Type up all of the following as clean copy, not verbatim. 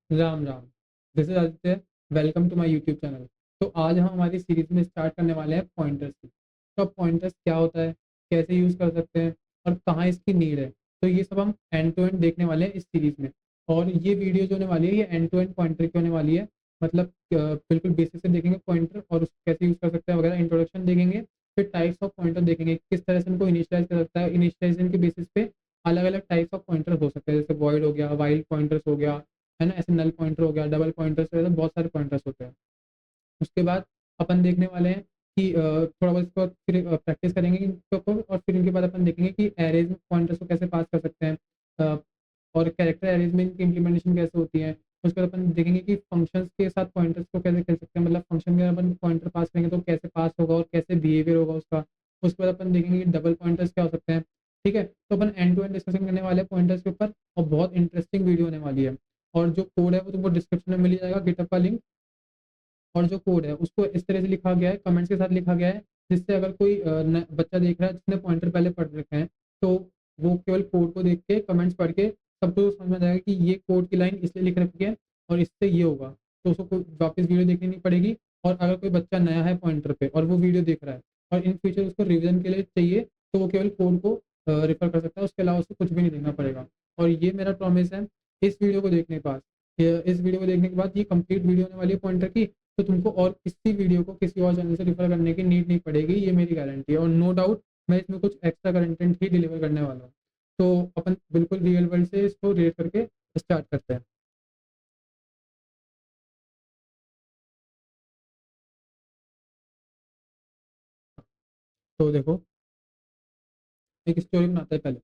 Ram Ram. This is Aditya. Welcome to my YouTube channel. तो आज हम हमारी सीरीज में स्टार्ट करने वाले हैं पॉइंटर्स की। तो पॉइंटर्स क्या होता है, कैसे यूज़ कर सकते हैं और कहाँ इसकी नीड है, तो ये सब हम एंड टू एंड देखने वाले हैं इस सीरीज में। और ये वीडियो जो होने वाली है ये एंड टू एंड पॉइंटर की होने वाली है। मतलब बिल्कुल बेसिक से देखेंगे पॉइंटर और उसको कैसे यूज़ कर सकते हैं वगैरह, इंट्रोडक्शन देखेंगे। फिर टाइप्स ऑफ पॉइंटर देखेंगे, किस तरह से उनको इनिशियलाइज कर सकता है, इनिशियलाइजेशन के बेसिस पे अलग अलग टाइप्स ऑफ पॉइंटर हो सकते हैं, जैसे वॉइड हो गया, वाइल्ड पॉइंटर्स हो गया, है ना, ऐसे नल पॉइंटर हो गया, डबल पॉइंटर्स वगैरह बहुत सारे पॉइंटर्स होते हैं। उसके बाद अपन देखने वाले हैं कि थोड़ा बहुत इसको फिर प्रैक्टिस करेंगे इनके ऊपर, और फिर इनके बाद अपन देखेंगे कि एरेज में पॉइंटर्स को कैसे पास कर सकते हैं, अ, और कैरेक्टर एरेज में इनकी इंप्लीमेंटेशन कैसे होती है। उसके बाद अपन देखेंगे कि फंक्शंस के साथ पॉइंटर्स को कैसे खेल सकते हैं, मतलब फंक्शन में अपन पॉइंटर पास करेंगे तो कैसे पास होगा और कैसे बिहेवियर होगा उसका। उसके बाद अपन देखेंगे कि डबल पॉइंटर्स क्या हो सकते हैं। ठीक है, तो अपन एंड टू एंड डिस्कशन करने वाले हैं पॉइंटर्स के ऊपर, और बहुत इंटरेस्टिंग वीडियो होने वाली है। और जो कोड है वो तुमको डिस्क्रिप्शन में मिल जाएगा, गिटहब का लिंक। और जो कोड है उसको इस तरह से लिखा गया है, कमेंट्स के साथ लिखा गया है, जिससे अगर कोई बच्चा देख रहा है जिसने पॉइंटर पहले पढ़ रखे हैं, तो वो केवल कोड को देख के, कमेंट्स पढ़ के सबको समझ में आ जाएगा कि ये कोड की लाइन इसलिए लिख रखी है और इससे ये होगा। तो उसको वापस वीडियो देखनी नहीं पड़ेगी। और अगर कोई बच्चा नया है पॉइंटर पे और वो वीडियो देख रहा है और इन फ्यूचर उसको रिविजन के लिए चाहिए, तो वो केवल कोड को रेफर कर सकता है, उसके अलावा उसको कुछ भी नहीं देखना पड़ेगा। और ये मेरा प्रॉमिस है, इस वीडियो को देखने के बाद, इस वीडियो को देखने के बाद ये कंप्लीट वीडियो होने वाली है पॉइंटर की। तो तुमको और किसी वीडियो को किसी और चैनल से रेफर करने की नीड नहीं पड़ेगी, ये मेरी गारंटी है। और नो डाउट मैं इसमें कुछ एक्स्ट्रा कंटेंट ही डिलीवर करने वाला हूँ। तो अपन बिल्कुल रियल वर्ल्ड से इसको रिलेट करके स्टार्ट करते हैं। तो देखो, एक स्टोरी बनाते हैं पहले।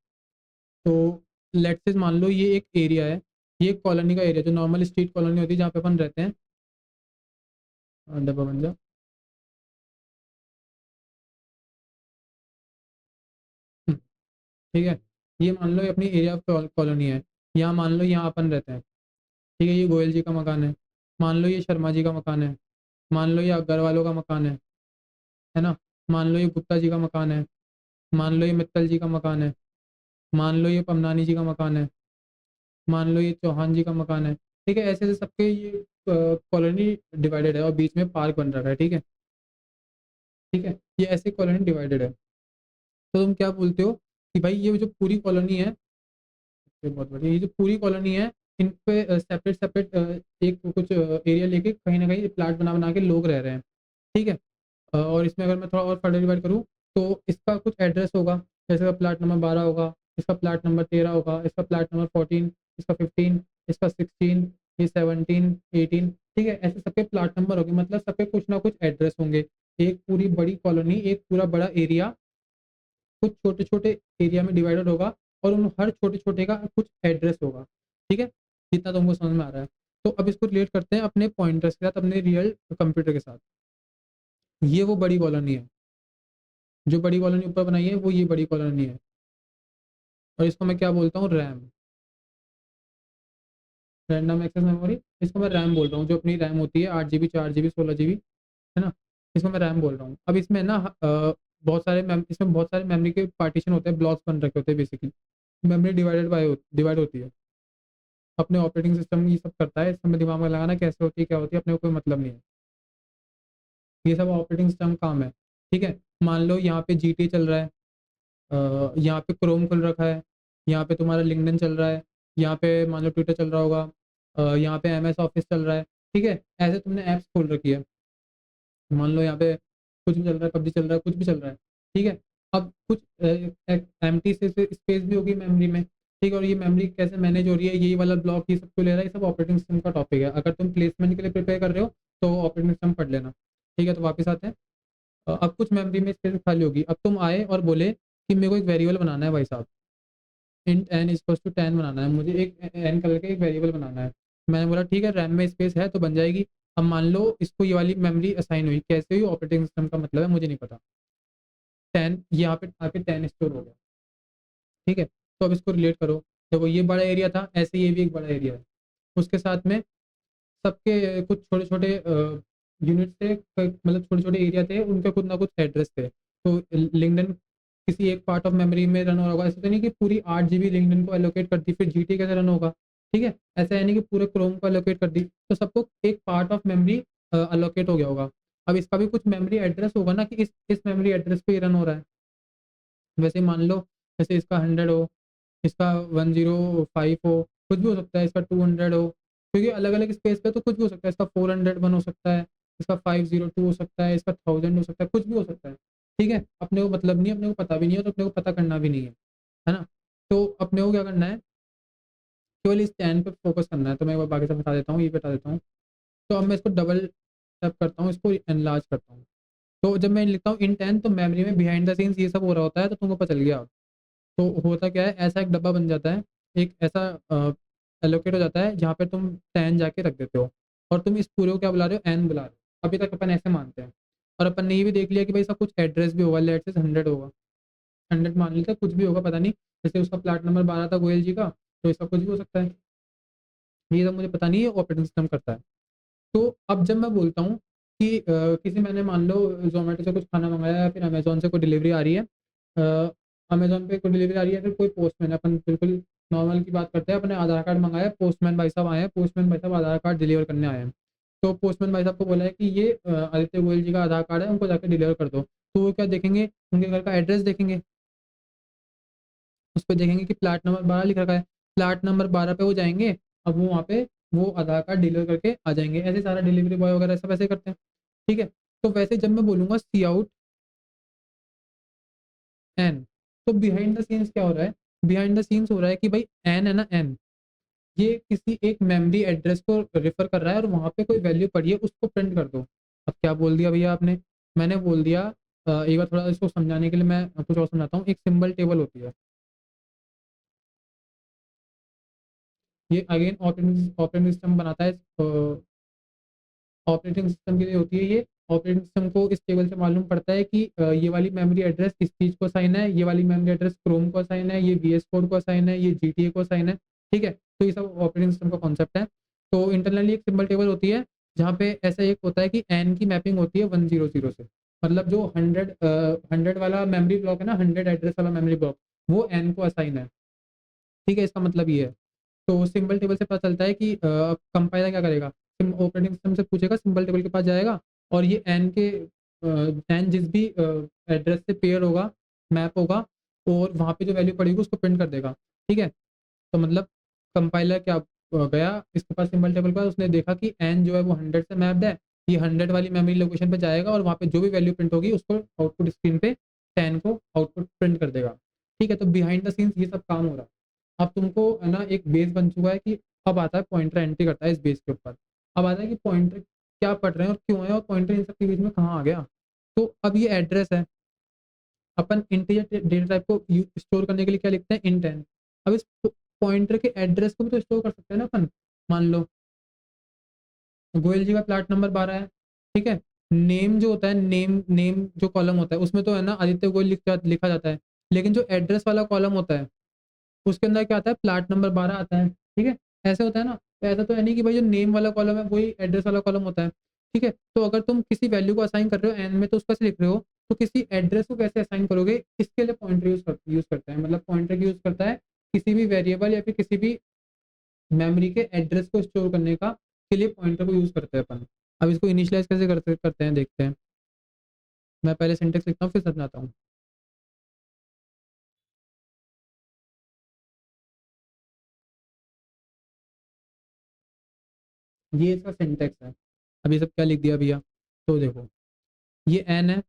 तो लेट्स से मान लो ये एक एरिया है, ये एक कॉलोनी का एरिया, जो नॉर्मल स्ट्रीट कॉलोनी होती है जहाँ पे अपन रहते हैं। डब्बा बन जा। ठीक है, ये मान लो ये अपनी एरिया कॉलोनी है। यहाँ मान लो यहाँ अपन रहते हैं। ठीक है, ये गोयल जी का मकान है। मान लो ये शर्मा जी का मकान है। मान लो ये अग्रवालों वालों का मकान है ना। मान लो ये गुप्ता जी का मकान है। मान लो ये मित्तल जी का मकान है। मान लो ये पमनानी जी का मकान है। मान लो ये चौहान जी का मकान है। ठीक है, ऐसे ऐसे सबके ये कॉलोनी डिवाइडेड है और बीच में पार्क बन रखा है। ठीक है। ठीक है, ये ऐसे कॉलोनी डिवाइडेड है। तो तुम क्या बोलते हो कि भाई ये जो पूरी कॉलोनी है, ये बहुत बढ़िया, ये जो पूरी कॉलोनी है, इन पे सेपरेट सेपरेट एक कुछ एरिया लेके कहीं ना कहीं प्लाट बना बना के लोग रह रहे हैं। ठीक है। और इसमें अगर मैं थोड़ा और फर्दर डिवाइड करूँ, तो इसका कुछ एड्रेस होगा, जैसे का प्लाट नंबर 12 होगा, इसका प्लाट नंबर 13 होगा, इसका प्लाट नंबर 14, इसका 15, इसका 16, ये 17, 18। ठीक है, ऐसे सबके प्लाट नंबर होंगे, मतलब सबके कुछ ना कुछ एड्रेस होंगे। एक पूरी बड़ी कॉलोनी, एक पूरा बड़ा एरिया कुछ छोटे छोटे एरिया में डिवाइडेड होगा, और उन हर छोटे छोटे का कुछ एड्रेस होगा। ठीक है, जितना तुमको समझ में आ रहा है। तो अब इसको रिलेट करते हैं अपने पॉइंटर्स के साथ, अपने रियल कंप्यूटर के साथ। ये वो बड़ी कॉलोनी है, जो बड़ी कॉलोनी ऊपर बनाई है वो ये बड़ी कॉलोनी है। और इसको मैं क्या बोलता हूँ, रैम, रैंडम एक्सेस मेमोरी। इसको मैं रैम बोल रहा हूँ, जो अपनी रैम होती है 8 GB, 4 GB, 16 GB, है ना। इसको मैं रैम बोल रहा हूँ। अब इसमें ना बहुत सारे इसमें बहुत सारे मेमोरी के पार्टीशन होते हैं, ब्लॉक्स बन रखे होते हैं बेसिकली। मेमोरी डिवाइड होती है। अपने ऑपरेटिंग सिस्टम ये सब करता है, इसमें दिमाग में लगाना कैसे होती है क्या होती है अपने को कोई मतलब नहीं है। ये सब ऑपरेटिंग सिस्टम काम है। ठीक है, मान लो यहाँ पे जीटी चल रहा है, यहाँ पे क्रोम खुल रखा है, यहाँ पे तुम्हारा लिंक्डइन चल रहा है, यहाँ पे मान लो ट्विटर चल रहा होगा, यहाँ पे एमएस ऑफिस चल रहा है। ठीक है, ऐसे तुमने ऐप्स खोल रखी है। मान लो यहाँ पे कुछ भी चल रहा है, पबजी चल रहा है, कुछ भी चल रहा है। ठीक है, अब कुछ एम्प्टी से स्पेस भी होगी मेमोरी में। ठीक है, और ये मेमोरी कैसे मैनेज हो रही है, यही वाला ब्लॉक ये सब क्यों ले रहा है, ये सब ऑपरेटिंग सिस्टम का टॉपिक है। अगर तुम प्लेसमेंट के लिए प्रिपेयर कर रहे हो तो ऑपरेटिंग सिस्टम पढ़ लेना। ठीक है, तो वापस आते हैं। अब कुछ मेमोरी में स्पेस खाली होगी। अब तुम आए और बोले कि मेरे को एक वेरिएबल बनाना है भाई साहब, इंट एन इक्वल्स टू 10 बनाना है, मुझे एक एन कलर का एक वेरिएबल बनाना है। मैंने बोला ठीक है, रैम में स्पेस है तो बन जाएगी। अब मान लो इसको ये वाली मेमोरी असाइन हुई, कैसे हुई, ऑपरेटिंग सिस्टम का मतलब है, मुझे नहीं पता। 10 यहाँ पे आके 10 स्टोर हो गया। ठीक है, तो अब इसको रिलेट करो। देखो ये बड़ा एरिया था, ऐसे ये भी एक बड़ा एरिया है। उसके साथ में सबके कुछ छोटे छोटे यूनिट थे, मतलब छोटे छोटे एरिया थे, उनके कुछ ना कुछ एड्रेस थे। तो लिंक्डइन किसी एक पार्ट ऑफ मेमोरी में रन हो रहा होगा, ऐसा तो नहीं कि पूरी 8 GB लिंक्डइन को एलोकेट करती, फिर जीटी कैसे रन होगा। ठीक है? ऐसा है नहीं कि पूरे क्रोम को एलोकेट कर दी, तो सबको एक पार्ट ऑफ मेमोरी एलोकेट हो गया होगा। अब इसका भी कुछ मेमोरी एड्रेस होगा ना कि इस मेमोरी एड्रेस पे ही रन हो रहा है। वैसे मान लो जैसे इसका 100 हो, इसका 105 हो, कुछ भी हो सकता है, इसका 200 हो, क्योंकि अलग-अलग स्पेस पे तो कुछ भी हो सकता है, इसका 401 हो सकता है, इसका 502 हो सकता है, इसका 1000 हो सकता है, कुछ भी हो सकता है, ठीक है? अपने को मतलब नहीं है, अपने को पता भी नहीं है, तो अपने को पता करना भी नहीं है ना? तो अपने को क्या करना है, केवल इस चैन पे फोकस करना है, तो मैं एक बार बाकी सब बता देता हूँ, ये बता देता हूँ। तो अब मैं इसको डबल टैप करता हूँ, इसको एनलार्ज करता हूँ। तो जब मैं लिखता हूँ इन 10 तो मेमोरी में बिहाइंड द सीन्स ये सब हो रहा होता है, तो तुमको पता चल गया। तो होता क्या है, ऐसा एक डब्बा बन जाता है, एक ऐसा एलोकेट हो जाता है जहाँ पे तुम 10 जाके रख देते हो, और तुम इस पूरे को क्या बुला रहे हो, एन बुला रहे हो। अभी तक अपन ऐसे मानते हैं, और अपन ने ये भी देख लिया कि भाई इसका कुछ एड्रेस भी होगा, लेट्स से 100 होगा, 100 मान लेते हैं, कुछ भी होगा पता नहीं, जैसे उसका प्लाट नंबर 12 था गोयल जी का, तो इसका कुछ भी हो सकता है, ये सब मुझे पता नहीं है, ऑपरेटिंग सिस्टम करता है। तो अब जब मैं बोलता हूँ कि किसी मैंने मान लो ज़ोमैटो से कुछ खाना मंगाया या फिर अमेज़न से कोई डिलीवरी आ रही है, अमेज़न पे कोई डिलीवरी आ रही है, फिर कोई पोस्टमैन, अपन बिल्कुल नॉर्मल की बात करते हैं, अपने आधार कार्ड मंगाया, पोस्टमैन भाई साहब आए हैं, पोस्टमैन भाई साहब आधार कार्ड डिलीवर करने आए हैं। तो पोस्टमैन भाई साहब को बोला है कि ये आदित्य गोयल जी का आधार कार्ड है, उनको जाके डिलीवर कर दो। तो वो क्या देखेंगे, उनके घर का एड्रेस देखेंगे, उस पे देखेंगे कि प्लाट नंबर 12 लिख रखा है, प्लाट नंबर 12 पे वो जाएँगे, अब वो वहाँ पे वो आधार कार्ड डिलीवर करके आ जाएँगे। ऐसे सारा डिलीवरी बॉय वगैरह सब ऐसे करते हैं, ठीक है? तो वैसे जब मैं बोलूँगा सी आउट एन, तो बिहाइंड द सीन्स क्या हो रहा है? बिहाइंड द सीन्स हो रहा है कि भाई एन है ना, एन, ये किसी एक मेमोरी एड्रेस को रेफर कर रहा है और वहाँ पे कोई वैल्यू पड़ी है, उसको प्रिंट कर दो। अब क्या बोल दिया भैया आपने? मैंने बोल दिया एक बार थोड़ा इसको समझाने के लिए मैं कुछ और समझाता हूँ। एक सिंबल टेबल होती है, ये अगेन ऑपरेटिंग ऑपरेटिंग सिस्टम बनाता है, ऑपरेटिंग सिस्टम के लिए होती है ये। ऑपरेटिंग सिस्टम को इस टेबल से मालूम पड़ता है कि ये वाली मेमोरी एड्रेस किस चीज़ को असाइन है, ये वाली मेमोरी एड्रेस क्रोम को असाइन है, ये वीएस कोड को असाइन है, ये जीटीए को असाइन है, ठीक है? तो ये सब ऑपरेटिंग सिस्टम का कॉन्सेप्ट है। तो इंटरनली एक सिंबल टेबल होती है, जहाँ पे ऐसा एक होता है कि एन की मैपिंग होती है 100 से, मतलब जो 100 वाला मेमोरी ब्लॉक है ना, 100 एड्रेस वाला मेमोरी ब्लॉक, वो एन को असाइन है, ठीक है? इसका मतलब ये है। तो सिंबल टेबल से पता चलता है कि कंपाइलर क्या करेगा, ऑपरेटिंग सिस्टम से पूछेगा, सिंबल टेबल के पास जाएगा, और ये एन के एन जिस भी एड्रेस से पेयर होगा, मैप होगा, और वहाँ पे जो वैल्यू पड़ेगी उसको प्रिंट कर देगा, ठीक है? तो मतलब कंपाइलर क्या गया इसके पास सिंबल टेबल के पास, उसने देखा कि एन जो है वो 100 से मैप्ड है, ये 100 वाली मेमोरी लोकेशन पे जाएगा और वहाँ पे जो भी वैल्यू प्रिंट होगी उसको आउटपुट स्क्रीन पे 10 को आउटपुट प्रिंट कर देगा, ठीक है? तो बिहाइंड द सीन्स ये सब काम हो रहा है। अब तुमको है ना एक बेस बन चुका है कि अब आता है पॉइंटर एंट्री करता है इस बेस के ऊपर। अब आता है कि पॉइंटर क्या पढ़ रहे हैं और क्यों है, और पॉइंटर इन सब के बीच में कहाँ आ गया। तो अब ये एड्रेस है, अपन इंटीजर डेटा टाइप को स्टोर करने के लिए क्या लिखते हैं, इंट एन। अब इस पॉइंटर के एड्रेस को भी तो स्टोर कर सकते हैं ना अपन। मान लो गोयल जी का प्लाट नंबर 12 है, ठीक है? नेम जो होता है, नेम नेम जो कॉलम होता है उसमें तो है ना आदित्य गोयल लिखा जाता है, लेकिन जो एड्रेस वाला कॉलम होता है उसके अंदर क्या आता है, प्लाट नंबर 12 आता है, ठीक है? ऐसे होता है ना, तो ऐसा तो है नहीं कि भाई जो नेम वाला कॉलम है वही एड्रेस वाला कॉलम होता है, ठीक है? तो अगर तुम किसी वैल्यू को असाइन कर रहे हो एन में, तो उसको कैसे लिख रहे हो, तो किसी एड्रेस को कैसे असाइन करोगे, इसके लिए पॉइंटर यूज करता है, मतलब पॉइंटर यूज करता है किसी भी वेरिएबल या फिर किसी भी मेमोरी के एड्रेस को स्टोर करने का, के लिए पॉइंटर को यूज करते हैं अपन। अब इसको इनिशियलाइज कैसे करते करते हैं देखते हैं। मैं पहले सिंटेक्स लिखता हूँ फिर समझाता हूँ। ये इसका सिंटेक्स है। अब ये सब क्या लिख दिया भैया, तो देखो ये एन है,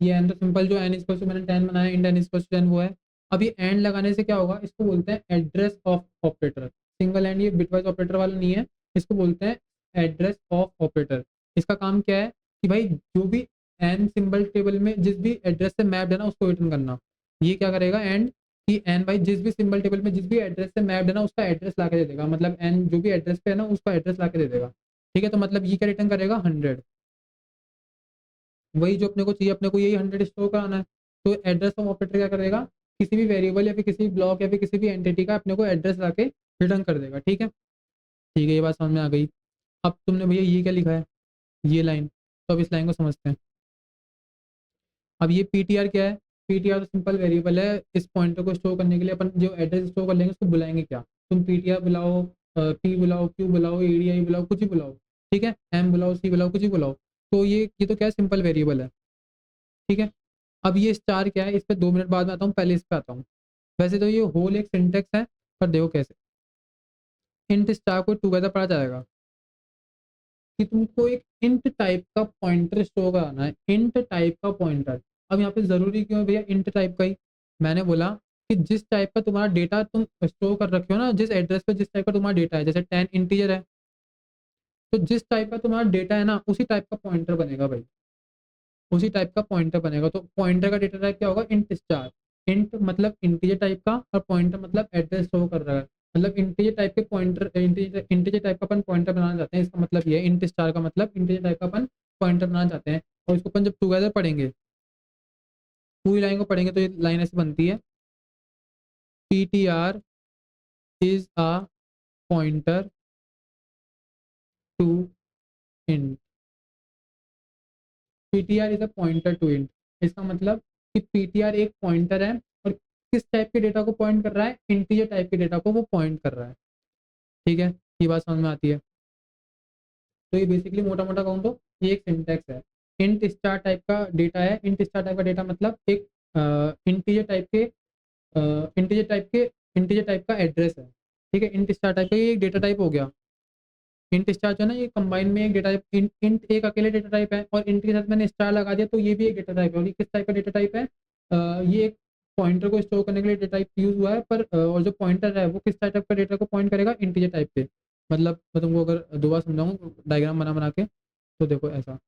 ये एन तो सिंपल, जो एन इक्वल टू मैंने 10 बनाया, इंड एन इक्वल टू 10 वो है। अब ये एंड लगाने से क्या होगा, इसको बोलते हैं address of operator. Single and, ये बिटवाइज ऑपरेटर वाला नहीं है, इसको बोलते हैं एड्रेस ऑफ ऑपरेटर। इसका काम क्या है कि भाई जो भी एन सिंबल टेबल में जिस भी एड्रेस से मैप्ड है ना उसको रिटर्न करना। ये क्या करेगा एंड, कि एन भाई जिस भी सिंबल टेबल में जिस भी एड्रेस से मैप्ड है ना उसका एड्रेस ला के दे देगा, मतलब एन जो भी एड्रेस पे है ना उसका एड्रेस ला के दे देगा, ठीक है? तो मतलब ये क्या रिटर्न करेगा, 100। वही जो अपने को चाहिए, अपने को यही 100 स्टोर कराना है। तो एड्रेस ऑफ ऑपरेटर क्या करेगा, किसी भी वेरिएबल या फिर किसी भी ब्लॉक या फिर किसी भी एंटिटी का अपने को एड्रेस ला के रिटर्न कर देगा, ठीक है? ठीक है, ये बात समझ में आ गई। अब तुमने भैया ये क्या लिखा है, ये लाइन, तो अब इस लाइन को समझते हैं। अब ये पीटीआर क्या है, पीटीआर तो सिंपल वेरिएबल है, इस पॉइंटर को स्टोर करने के लिए अपन जो एड्रेस स्टोर कर लेंगे उसको बुलाएंगे क्या, तुम पीटीआर बुलाओ, पी बुलाओ, क्यू बुलाओ, एडीआई बुलाओ, कुछ भी बुलाओ, ठीक है, एम बुलाओ, सी बुलाओ, कुछ भी बुलाओ। तो ये तो क्या है, सिंपल वेरिएबल है, ठीक है। अब ये स्टार क्या है, इस पे 2 मिनट बाद में आता हूँ, पहले इस पे आता हूँ। वैसे तो ये होल एक सिंटेक्स है, पर देखो कैसे। इंट स्टार को टुगेदर पढ़ा जाएगा कि तुमको एक इंट टाइप का पॉइंटर स्टोर कराना है, इंट टाइप का पॉइंटर। अब यहाँ पे जरूरी क्यों है भैया इंट टाइप का ही? मैंने बोला कि जिस टाइप का तुम्हारा डेटा तुम स्टोर कर रखे हो ना, जिस एड्रेस पे जिस टाइप का तुम्हारा डेटा है, जैसे 10 इंटीजर है, तो जिस टाइप का तुम्हारा डेटा है ना, उसी टाइप का पॉइंटर बनेगा भाई, उसी टाइप का पॉइंटर बनेगा। तो पॉइंटर का डेटा टाइप क्या होगा, इंट स्टार। इंट मतलब इंटीजर टाइप का, और पॉइंटर मतलब एड्रेस शो कर रहा है। मतलब इंटीजर टाइप के पॉइंटर, इंटीजर टाइप का अपन पॉइंटर बनाना चाहते हैं, इसका मतलब ये है। इंट स्टार का मतलब इंटीजर टाइप का अपन पॉइंटर बनाना चाहते हैं। और इसको अपन जब टुगेदर पढ़ेंगे, पूरी लाइन को पढ़ेंगे, तो ये लाइन ऐसे बनती है, P T R is a pointer to int. PTR is a pointer to int. इसका मतलब कि पीटीआर एक पॉइंटर है, और किस टाइप के डेटा को पॉइंट कर रहा है, इंटीजर टाइप के डेटा को वो पॉइंट कर रहा है, ठीक है। ये बात समझ में आती है? तो ये बेसिकली मोटा मोटा कहूँ तो ये एक सिंटैक्स है। इंट स्टार टाइप का डेटा है, इंट स्टार टाइप का डेटा मतलब एक इंटीजर टाइप के इंटीजर टाइप के इंटीजर टाइप का एड्रेस है, ठीक है। इंट स्टार टाइप का ये एक डेटा टाइप हो गया। इंट स्टार जो है ना, ये कंबाइन में एक डेटा टाइप, इंट इंट एक अकेले डेटा टाइप है, और इंट के साथ मैंने स्टार लगा दिया, तो ये भी एक डेटा टाइप है। और ये किस टाइप का डेटा टाइप है? ये एक पॉइंटर को स्टोर करने के लिए डेटा टाइप यूज हुआ है, पर और जो पॉइंटर है वो किस टाइप का डेटा को पॉइंट करेगा, इंटीजर टाइप पे। मतलब मैं तुमको अगर दोबारा समझाऊँ डायग्राम बना बना के, तो देखो ऐसा,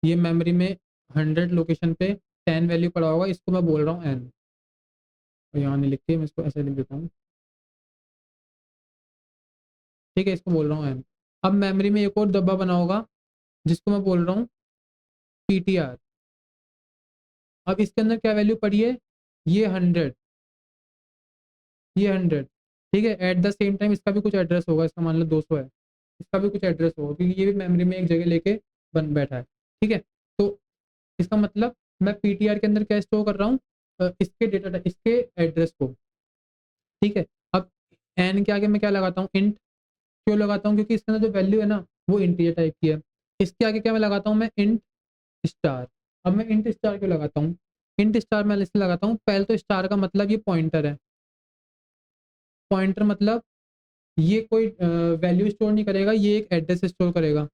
ये मेमोरी में 100 लोकेशन पे 10 वैल्यू पड़ा होगा, इसको मैं बोल रहा हूँ एन। तो यहाँ नहीं लिख के मैं इसको ऐसे लिख देता हूँ, ठीक है, इसको बोल रहा हूँ एन। अब मेमोरी में एक और डब्बा बना होगा, जिसको मैं बोल रहा हूँ पीटीआर। अब इसके अंदर क्या वैल्यू पड़ी है, ये 100, ये 100, ठीक है। एट द सेम टाइम इसका भी कुछ एड्रेस होगा, इसका मान लो 200 है, इसका भी कुछ एड्रेस होगा, क्योंकि ये भी मेमोरी में एक जगह लेके बन बैठा है, ठीक है। तो इसका मतलब मैं पीटीआर के अंदर क्या स्टोर कर रहा हूँ, इसके डेटा, इसके एड्रेस को, ठीक है। अब एन के आगे मैं क्या लगाता हूँ, इंट। क्यों लगाता हूँ, क्योंकि इसके अंदर जो वैल्यू है ना, वो इंटीजर टाइप की है। इसके आगे क्या मैं लगाता हूँ, मैं इंट स्टार। अब मैं इंट स्टार क्यों लगाता हूँ, इंट स्टार मैं इसलिए लगाता हूँ, पहले तो स्टार का मतलब ये पॉइंटर है। पॉइंटर मतलब ये कोई वैल्यू स्टोर नहीं करेगा, ये एक एड्रेस स्टोर करेगा,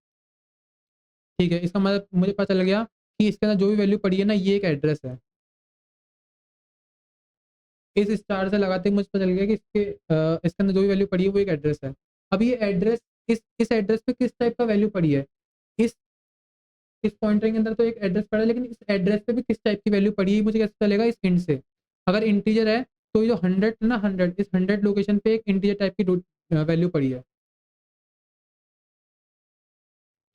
ठीक है। इसका मतलब मुझे पता चल गया कि इसके अंदर जो भी वैल्यू पड़ी है ना, ये एक एड्रेस है। इस स्टार से लगाते ही मुझे पता चल गया कि इसके अंदर जो भी वैल्यू पड़ी है वो एक एड्रेस है। अब ये एड्रेस, इस एड्रेस पे किस टाइप का वैल्यू पड़ी है, इस इस पॉइंटर के अंदर तो एक एड्रेस पड़ा है, लेकिन इस एड्रेस पे भी किस टाइप की वैल्यू पड़ी है मुझे कैसे चलेगा, इस इंट से। अगर इंटीजर है, तो ये जो 100 ना, 100, इस 100 लोकेशन पे एक इंटीजर टाइप की वैल्यू पड़ी है,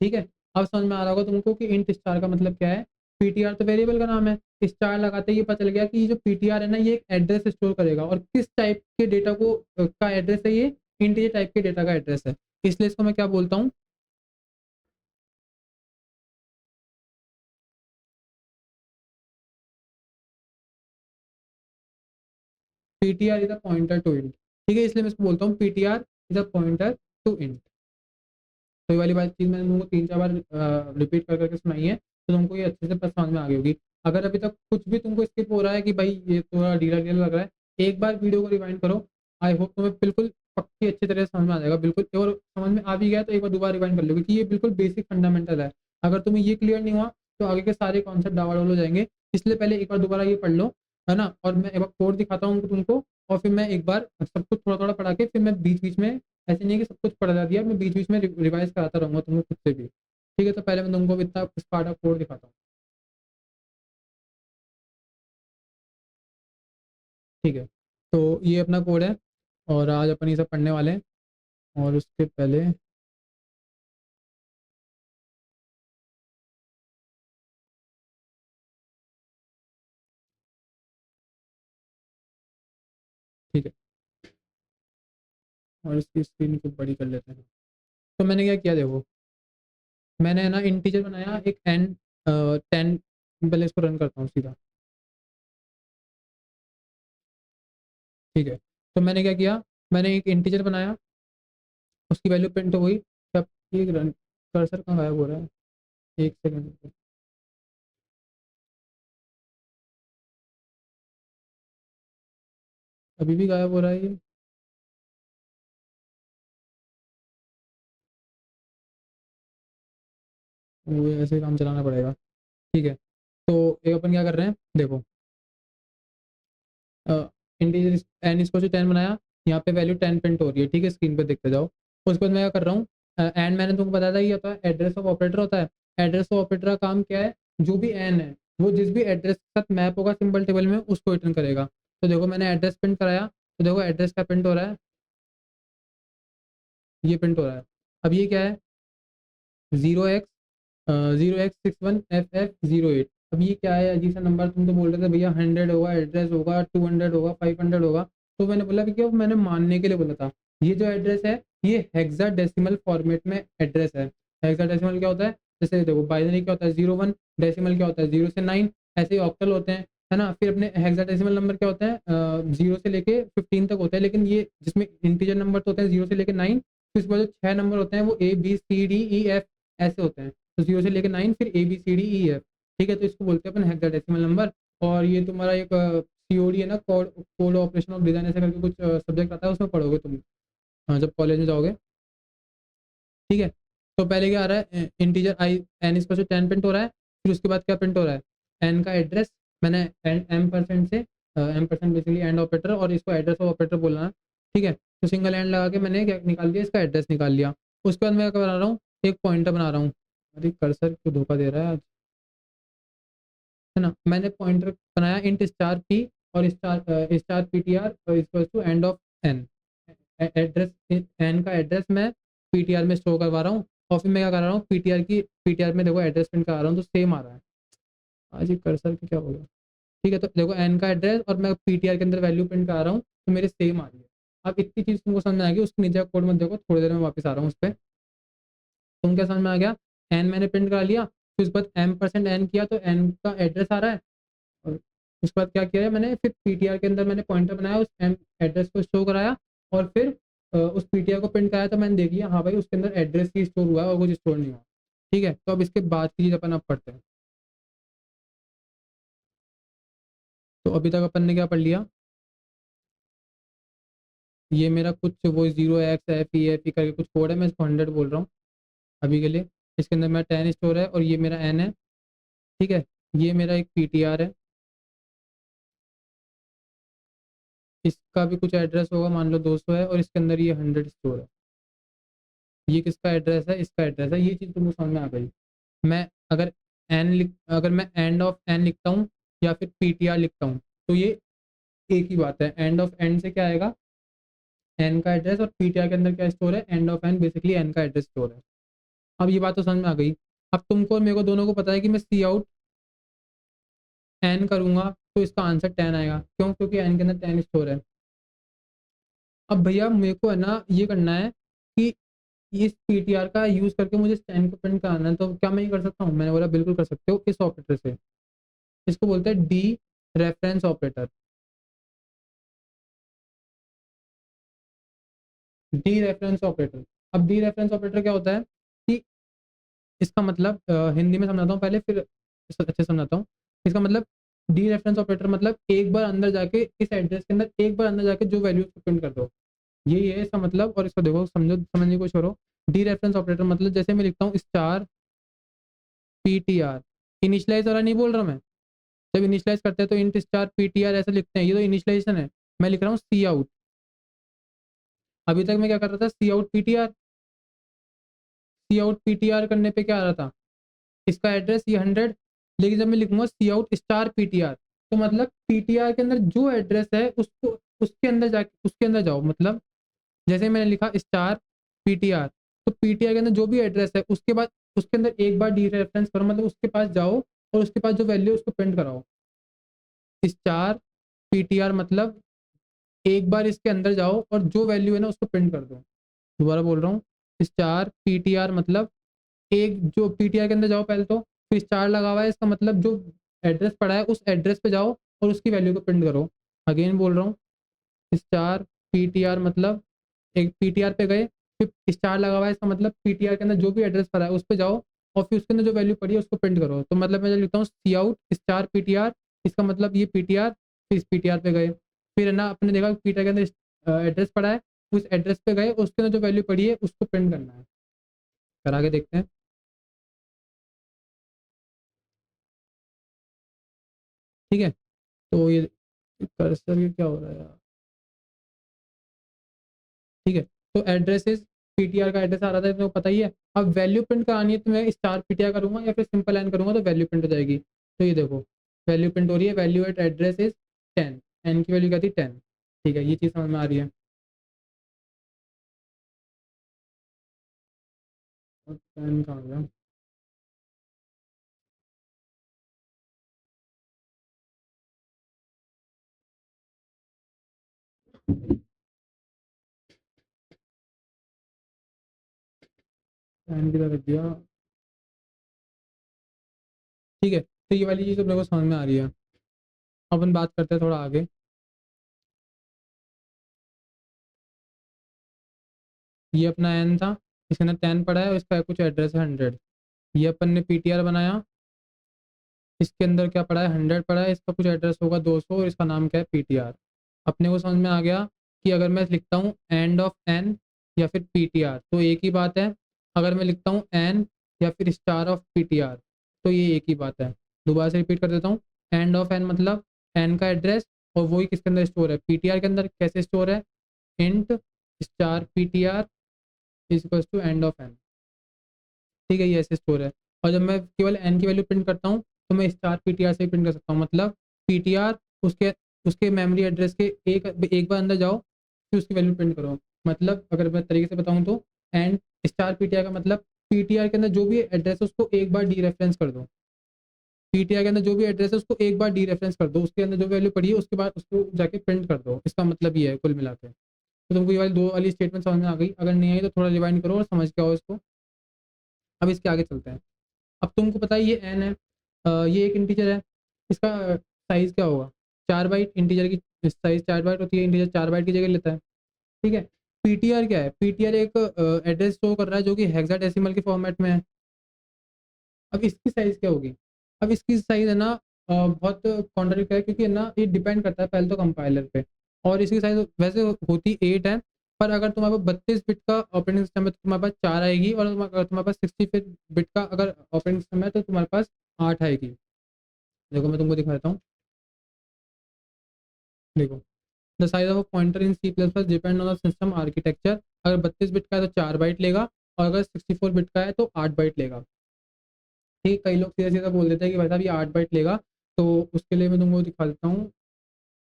ठीक है। अब समझ में आ रहा होगा तुमको कि इंट स्टार का मतलब क्या है। पीटीआर तो वेरिएबल का नाम है, स्टार लगाते ही पता चल गया कि ये जो पीटीआर है ना, ये एक एड्रेस स्टोर करेगा, और किस टाइप के डेटा को का एड्रेस है, ये इंटीजर टाइप के डेटा का एड्रेस है। इसलिए इसको मैं क्या बोलता हूँ, PTR is a pointer to int, ठीक है। इसलिए मैं इसको बोलता हूँ PTR is a pointer to int. तो ये वाली बात चीज़ मैंने तुमको 3 4 बार रिपीट कर करके सुनाई है, तो तुमको ये अच्छे से समझ में आ गई होगी। अगर अभी तक कुछ भी तुमको स्किप हो रहा है कि भाई ये थोड़ा ढीला ढीला लग रहा है, एक बार वीडियो को रिवाइंड करो। आई होप तुम्हें बिल्कुल पक्की अच्छी तरह से समझ में आ जाएगा, बिल्कुल। और समझ में आ भी गया तो एक बार दोबारा रिवाइंड कर लो, क्योंकि ये बिल्कुल बेसिक फंडामेंटल है। अगर तुम्हें ये क्लियर नहीं हुआ, तो आगे के सारे कॉन्सेप्ट डावाडोल हो जाएंगे। इसलिए पहले एक बार दोबारा ये पढ़ लो, है ना। और मैं एक बार कोड दिखाता हूँ तुमको, और फिर मैं एक बार सब कुछ थोड़ा थोड़ा पढ़ा के, फिर मैं बीच बीच में, ऐसे नहीं है कि सब कुछ पढ़ा दिया, मैं बीच बीच में रिवाइज कराता रहूंगा तुमको खुद से भी, ठीक है। तो पहले मैं तुमको इतना स्पार्ट ऑफ कोड दिखाता हूँ, ठीक है। तो ये अपना कोड है, और आज अपन ये सब पढ़ने वाले हैं। और उसके पहले, ठीक है, और इसकी स्क्रीन को बड़ी कर लेते हैं। तो मैंने क्या किया देखो, मैंने ना इंटीजर बनाया एक एन 10। पहले इसको रन करता हूँ सीधा, ठीक है। तो मैंने क्या किया, मैंने एक इंटीजर बनाया, उसकी वैल्यू प्रिंट हो गई। अब एक रन, कर्सर कहाँ गायब हो रहा है, एक सेकंड। अभी भी गायब हो रहा है ये। वो ऐसे काम चलाना पड़ेगा। ठीक है, तो एक अपन क्या कर रहे हैं, देखो इंटीजर एन इसको 10 बनाया, यहाँ पे वैल्यू 10 प्रिंट हो रही है, ठीक है, स्क्रीन पे देखते जाओ। उसके बाद मैं क्या कर रहा हूँ, एंड मैंने तुमको बताया था ये होता है एड्रेस ऑफ ऑपरेटर होता है। एड्रेस ऑफ ऑपरेटर का काम क्या है, जो भी एन है वो जिस भी एड्रेस के साथ मैप होगा सिंबल टेबल में उसको रिटर्न करेगा। तो देखो मैंने एड्रेस प्रिंट कराया, तो देखो एड्रेस का प्रिंट हो रहा है, ये प्रिंट हो रहा है। अब ये क्या है, 0x 0x61FF08। अब ये क्या है अजीब सा नंबर, तुम तो बोल रहे थे भैया 100 होगा, एड्रेस होगा 200 होगा 500 होगा। तो मैंने बोला कि क्यों, मैंने मानने के लिए बोला था। ये जो एड्रेस है ये हेक्साडेसिमल फॉर्मेट में एड्रेस है। हेक्साडेसिमल क्या होता है, जैसे देखो बाइनरी क्या होता है 0 1, डेसिमल क्या होता है 0 से 9, ऐसे ही ऑक्टल होते हैं, है ना। फिर अपने हेक्साडेसिमल नंबर क्या होता है 0 से लेके 15 तक होता है, लेकिन ये जिसमें इंटीजर नंबर तो होते हैं 0 से लेके 9, फिर उसके बाद जो 6 नंबर होते हैं वो ABCDEF ऐसे होते हैं। तो 0 से लेके 9 फिर ABCDEF, ठीक है। तो इसको बोलते हैं अपन हेक्साडेसिमल नंबर। और ये तुम्हारा एक COD है ना, code code operation of design ऐसे करके कुछ सब्जेक्ट आता है, उसमें पढ़ोगे तुम जब कॉलेज में जाओगे, ठीक है। तो पहले क्या आ रहा है, इंटीजर आई एन इसको से 10 प्रिंट हो रहा है। फिर उसके बाद क्या प्रिंट हो रहा है, एन का एड्रेस। मैंने M% से M% बेसिकली एंड ऑपरेटर, और इसको एड्रेस ऑफ ऑपरेटर बोलना है, ठीक है। तो सिंगल एंड लगा के मैंने क्या निकाल दिया, इसका एड्रेस निकाल लिया। उसके बाद मैं क्या बना रहा हूँ, एक पॉइंटर बना रहा हूँ। अरे कर्सर क्यों धोखा दे रहा है आज, है ना। मैंने पॉइंटर बनाया इंट स्टार पी और star PTR equal to and of N. Address N का एड्रेस मैं PTR में स्टोर करवा रहा हूँ, और फिर मैं क्या कर रहा हूँ PTR में देखो एड्रेस प्रिंट करा रहा हूँ, तो सेम आ रहा है। आज ये कर्सर का क्या होगा, ठीक है। तो देखो एन का एड्रेस और मैं PTR के अंदर वैल्यू प्रिंट करा रहा हूँ, तो मेरे सेम आ रही है। अब इतनी चीज़ तुमको समझ में आएगी, उसके नीचे कोड मत देखो, थोड़ी देर में वापस आ रहा हूँ उस पर। तुम क्या समझ में आ गया, एन मैंने प्रिंट करा लिया, फिर उसके बाद M% एन किया तो एन का एड्रेस आ रहा है। और उसके बाद क्या किया है मैंने, फिर PTR के अंदर मैंने पॉइंटर बनाया, उस एम एड्रेस को शो कराया, और फिर उस PTR को प्रिंट कराया, तो मैंने देख लिया हाँ भाई उसके अंदर एड्रेस ही स्टोर हुआ है और कुछ स्टोर नहीं हुआ। ठीक है, तो अब इसके बाद की चीज़ अपन अब पढ़ते हैं। तो अभी तक अपन ने क्या पढ़ लिया, ये मेरा कुछ वो 0x FE FE करके कुछ कोड है, मैं इसको 100 बोल रहा हूँ अभी के लिए। इसके अंदर मेरा 10 स्टोर है और ये मेरा एन है, ठीक है। ये मेरा एक PTR है, इसका भी कुछ एड्रेस होगा, मान लो 200 है, और इसके अंदर ये 100 स्टोर है। ये किसका एड्रेस है, इसका एड्रेस है। ये चीज़ तुमको समझ में आ गई। मैं अगर अगर मैं एंड ऑफ एन लिखता हूँ या फिर PTR लिखता हूँ, तो ये एक ही बात है। एंड ऑफ एन से क्या आएगा, एन का एड्रेस, और PTR के अंदर क्या स्टोर है, and of N basically N का एड्रेस स्टोर है। अब ये बात तो समझ में आ गई। अब तुमको और मेरे को दोनों को पता है कि मैं सी आउट एन करूंगा तो इसका आंसर 10 आएगा, क्यों, क्योंकि एन के अंदर 10 स्टोर है। अब भैया मेरे को है ना ये करना है कि इस PTR का यूज करके मुझे 10 को प्रिंट कराना है, तो क्या मैं ये कर सकता हूँ, मैंने बोला बिल्कुल कर सकते हो इस ऑपरेटर से। इसको बोलते हैं D reference operator. D reference operator, अब डी रेफरेंस ऑपरेटर क्या होता है कि इसका मतलब हिंदी में समझाता हूँ पहले, फिर इसको अच्छे से समझाता हूँ। इसका मतलब डी रेफरेंस ऑपरेटर मतलब एक बार अंदर जाके इस एड्रेस के अंदर एक बार अंदर जाके जो वैल्यू प्रिंट कर दो, यही है इसका मतलब। और इसको देखो, समझो, समझने की कोशिश करो। डी रेफरेंस ऑपरेटर मतलब जैसे मैं लिखता हूँ स्टार PTR, इनिशियलाइज वाला नहीं बोल रहा मैं। जब इनिशियलाइज करते हैं तो इंट स्टार PTR ऐसे लिखते हैं, ये तो इनिशियलाइजेशन है। मैं लिख रहा हूँ सी आउट। अभी तक मैं क्या कर रहा था, सी आउट PTR। सी आउट PTR करने पे क्या आ रहा था, इसका एड्रेस ये 100। लेकिन जब मैं लिखूंगा सी आउट स्टार PTR, तो मतलब PTR के अंदर जो एड्रेस है उसको उसके अंदर जाके उसके अंदर जाओ। मतलब जैसे मैंने लिखा स्टार PTR, तो PTR के अंदर जो भी एड्रेस है उसके बाद उसके अंदर एक बार डी रेफरेंस करो, मतलब उसके पास जाओ और उसके पास जो वैल्यू है उसको प्रिंट कराओ। स्टार PTR मतलब एक बार इसके अंदर जाओ और जो वैल्यू है ना उसको प्रिंट कर दो। दोबारा बोल रहा हूँ, स्टार PTR मतलब एक जो PTR के अंदर जाओ पहले, तो फिर स्टार लगा हुआ है, इसका मतलब जो एड्रेस पड़ा है उस एड्रेस पे जाओ और उसकी वैल्यू को प्रिंट करो। अगेन बोल रहा हूँ, स्टार पीटीआर मतलब एक पीटीआर पे गए, फिर स्टार लगा हुआ है, इसका मतलब पीटीआर के अंदर जो भी एड्रेस पड़ा है उस पे जाओ और फिर उसके अंदर जो वैल्यू पड़ी है उसको प्रिंट करो। तो मतलब मैं जो लिखता हूँ सी आउट स्टार पीटीआर, इसका मतलब ये पीटीआर, फिर इस पीटीआर पे गए, फिर है ना अपने देखा पीटीआर के अंदर एड्रेस पड़ा है, उस एड्रेस पे गए, उसके अंदर जो वैल्यू पड़ी है उसको प्रिंट करना है। करा के देखते हैं। ठीक है, तो ये कर्सर ये क्या हो रहा है यार। ठीक है, तो एड्रेसेस पीटीआर का एड्रेस आ रहा था तो पता ही है। अब वैल्यू प्रिंट करानी है तो मैं स्टार पीटीआर करूंगा या फिर सिंपल एन करूंगा तो वैल्यू प्रिंट हो जाएगी। तो ये देखो वैल्यू प्रिंट हो रही है, value at address is 10, N की वैल्यू क्या थी 10। ठीक है, ये चीज़ समझ में आ रही है। और 10 कहाँ गया। एन की तरफ दिया। ठीक है, तो ये वाली चीज़ अपने को समझ में आ रही है। अपन बात करते हैं थोड़ा आगे। ये अपना एन था, इसके अंदर 10 पड़ा है और इसका कुछ एड्रेस है 100। ये अपन ने पीटीआर बनाया, इसके अंदर क्या पड़ा है 100 पड़ा है, इसका कुछ एड्रेस होगा 200 और इसका नाम क्या है पीटीआर। अपने को समझ में आ गया कि अगर मैं लिखता हूँ एंड ऑफ एन या फिर पीटीआर तो एक ही बात है, अगर मैं लिखता हूँ एन या फिर स्टार ऑफ पीटीआर तो ये एक ही बात है। दोबारा से रिपीट कर देता हूँ, एंड ऑफ एन मतलब एन का एड्रेस, और वही किसके अंदर स्टोर है पीटीआर के अंदर। कैसे स्टोर है, int star PTR is equal to and of N. ठीक है, ये ऐसे स्टोर है। और जब मैं केवल एन की वैल्यू प्रिंट करता हूँ तो मैं स्टार पीटीआर से ही प्रिंट कर सकता हूँ। मतलब पीटीआर उसके उसके मेमोरी एड्रेस के एक एक बार अंदर जाओ फिर उसकी वैल्यू प्रिंट करो। मतलब अगर मैं तरीके से बताऊँ तो एंड स्टार पीटीआर का मतलब पीटीआर के अंदर जो भी एड्रेस है उसको एक बार डी रेफरेंस कर दो। पीटीआर के अंदर जो भी एड्रेस है उसको एक बार डी रेफरेंस कर दो, उसके अंदर जो वैल्यू पड़ी है उसके बाद उसको जाके प्रिंट कर दो। इसका मतलब ये है कुल मिला के। तो तुमको ये वाली दो वाली स्टेटमेंट समझ में आ गई, अगर नहीं आई तो थोड़ा रिवाइंड करो और समझ के आओ इसको। अब इसके आगे चलते हैं। अब तुमको पता है ये एन है, ये एक इंटीजर है, इसका साइज क्या होगा 4 बाइट। इंटीजर की साइज 4 बाइट होती है, इंटीजर 4 बाइट की जगह लेता है। ठीक है, पीटीआर क्या है, पीटीआर एक एड्रेस शो कर रहा है जो कि हेक्साडेसिमल के फॉर्मेट में है। अब इसकी साइज क्या होगी, अब इसकी साइज है ना बहुत कॉन्ट्राडिक्ट है क्योंकि है ना ये डिपेंड करता है पहले तो कंपाइलर पे। और इसकी साइज वैसे होती 8 है, पर अगर तुम्हारे पास 32 बिट का ऑपरेटिंग सिस्टम है तो तुम्हारे पास 4 आएगी, और अगर तुम्हारे पास 64 बिट का अगर ऑपरेटिंग सिस्टम है तो तुम्हारे पास 8 आएगी। देखो मैं तुमको दिखा देता हूँ। देखो, the size of pointer in C plus plus depend on the system architecture. अगर 32 बिट का है तो 4 बाइट लेगा, और अगर 64 बिट का है तो 8 बाइट लेगा। ठीक, कई लोग सीधा सीधा बोल देते हैं कि भाई साहब ये 8 बाइट लेगा। तो उसके लिए मैं तुमको दिखा देता हूँ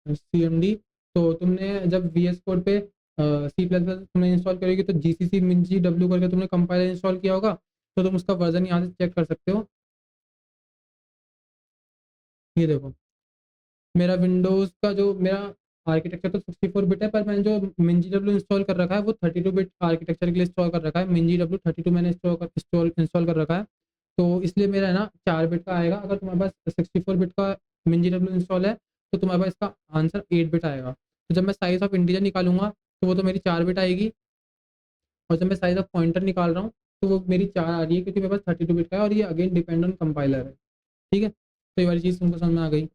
CMD। तो तुमने जब VS कोड पे सी प्लस प्लस तुमने इंस्टॉल करोगे तो GCC मिंजी डब्ल्यू करके तुमने कंपाइलर इंस्टॉल किया होगा, तो तुम उसका वर्जन यहाँ से चेक कर सकते हो। ये देखो, मेरा विंडोज़ का जो मेरा आर्किटेक्चर तो 64 बिट है, पर मैंने जो मिंजी डब्ल्यू इंस्टॉल कर रखा है वो 32 बिट आर्किटेक्चर के लिए इंस्टॉल कर रखा है। मिंजी डब्ल्यू 32 मैंने इंस्टॉल कर रखा है। तो इसलिए मेरा है ना 4 बिट का आएगा। अगर तुम्हारे पास 64 बिट का मिंजी डब्ल्यू इंस्टॉल है तो तुम्हारे पास इसका आंसर 8 बिट आएगा। तो जब मैं साइज ऑफ इंटीजर निकालूंगा तो वो तो मेरी 4 बिट आएगी, और जब मैं साइज ऑफ पॉइंटर निकाल रहा हूँ तो वो मेरी 4 आ रही है क्योंकि मेरे पास 32 बिट का है, और ये अगेन डिपेंड ऑन कंपाइलर है। ठीक है, तो ये वाली चीज़ तुमको समझ में आ गई।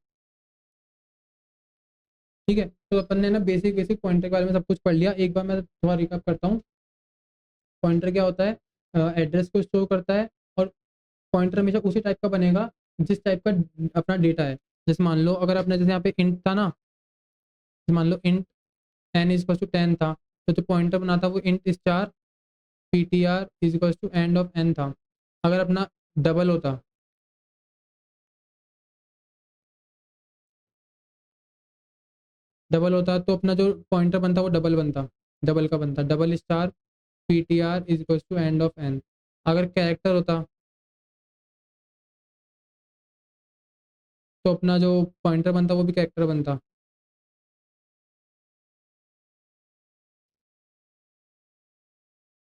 ठीक है, तो अपन ने ना बेसिक बेसिक पॉइंटर के बारे में सब कुछ पढ़ लिया। एक बार मैं थोड़ा रिकैप करता हूँ। पॉइंटर क्या होता है, एड्रेस को स्टोर करता है, और पॉइंटर हमेशा उसी टाइप का बनेगा जिस टाइप का अपना डेटा है। जैसे मान लो अगर अपने जैसे यहाँ पे इंट था ना, मान लो इंट एन इज टू 10 था, तो जो पॉइंटर बना था वो int star PTR is to and of N था। अगर अपना डबल होता, डबल होता तो अपना जो पॉइंटर बनता वो डबल बनता, डबल का बनता double star PTR is to and of N. अगर कैरेक्टर होता तो अपना जो पॉइंटर बनता वो भी कैरेक्टर बनता।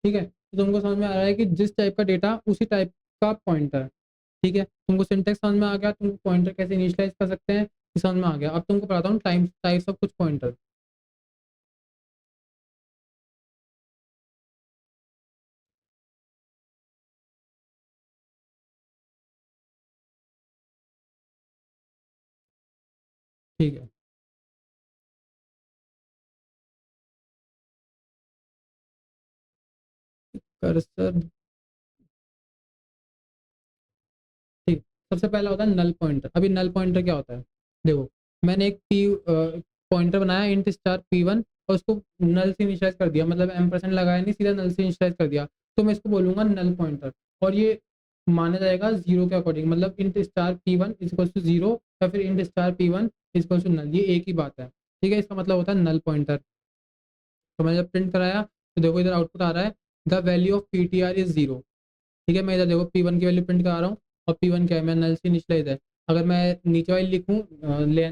ठीक है, तो तुमको समझ में आ रहा है कि जिस टाइप का डेटा उसी टाइप का पॉइंटर। ठीक है, तुमको सिंटेक्स समझ में आ गया, तुमको पॉइंटर कैसे इनिशियलाइज कर सकते हैं ये समझ में आ गया। अब तुमको बताता हूँ टाइप्स ऑफ कुछ पॉइंटर। ठीक है। कर्सर, ठीक। सबसे पहला होता है नल पॉइंटर। अभी नल पॉइंटर क्या होता है? देखो, मैंने एक पी पॉइंटर बनाया इंट स्टार P1 और उसको नल से इनिशियलाइज कर दिया, मतलब एम्परसेंड लगाया नहीं, सीधा नल से इनिशियलाइज कर दिया, तो मैं इसको बोलूंगा नल पॉइंटर। और ये माना जाएगा जीरो के अकॉर्डिंग, मतलब int star P1 equal to zero या फिर int star P1 equal to null, ये एक ही बात है। ठीक है, इसका मतलब होता है नल पॉइंटर। तो मैंने जब प्रिंट कराया तो देखो इधर आउटपुट आ रहा है, the value of PTR is zero. ठीक है, मैं इधर देखो P1 की वैल्यू प्रिंट करा रहा हूँ और P1 क्या है, मैं नल से इनिशियलाइज है। अगर मैं नीचे वाली लिखूँ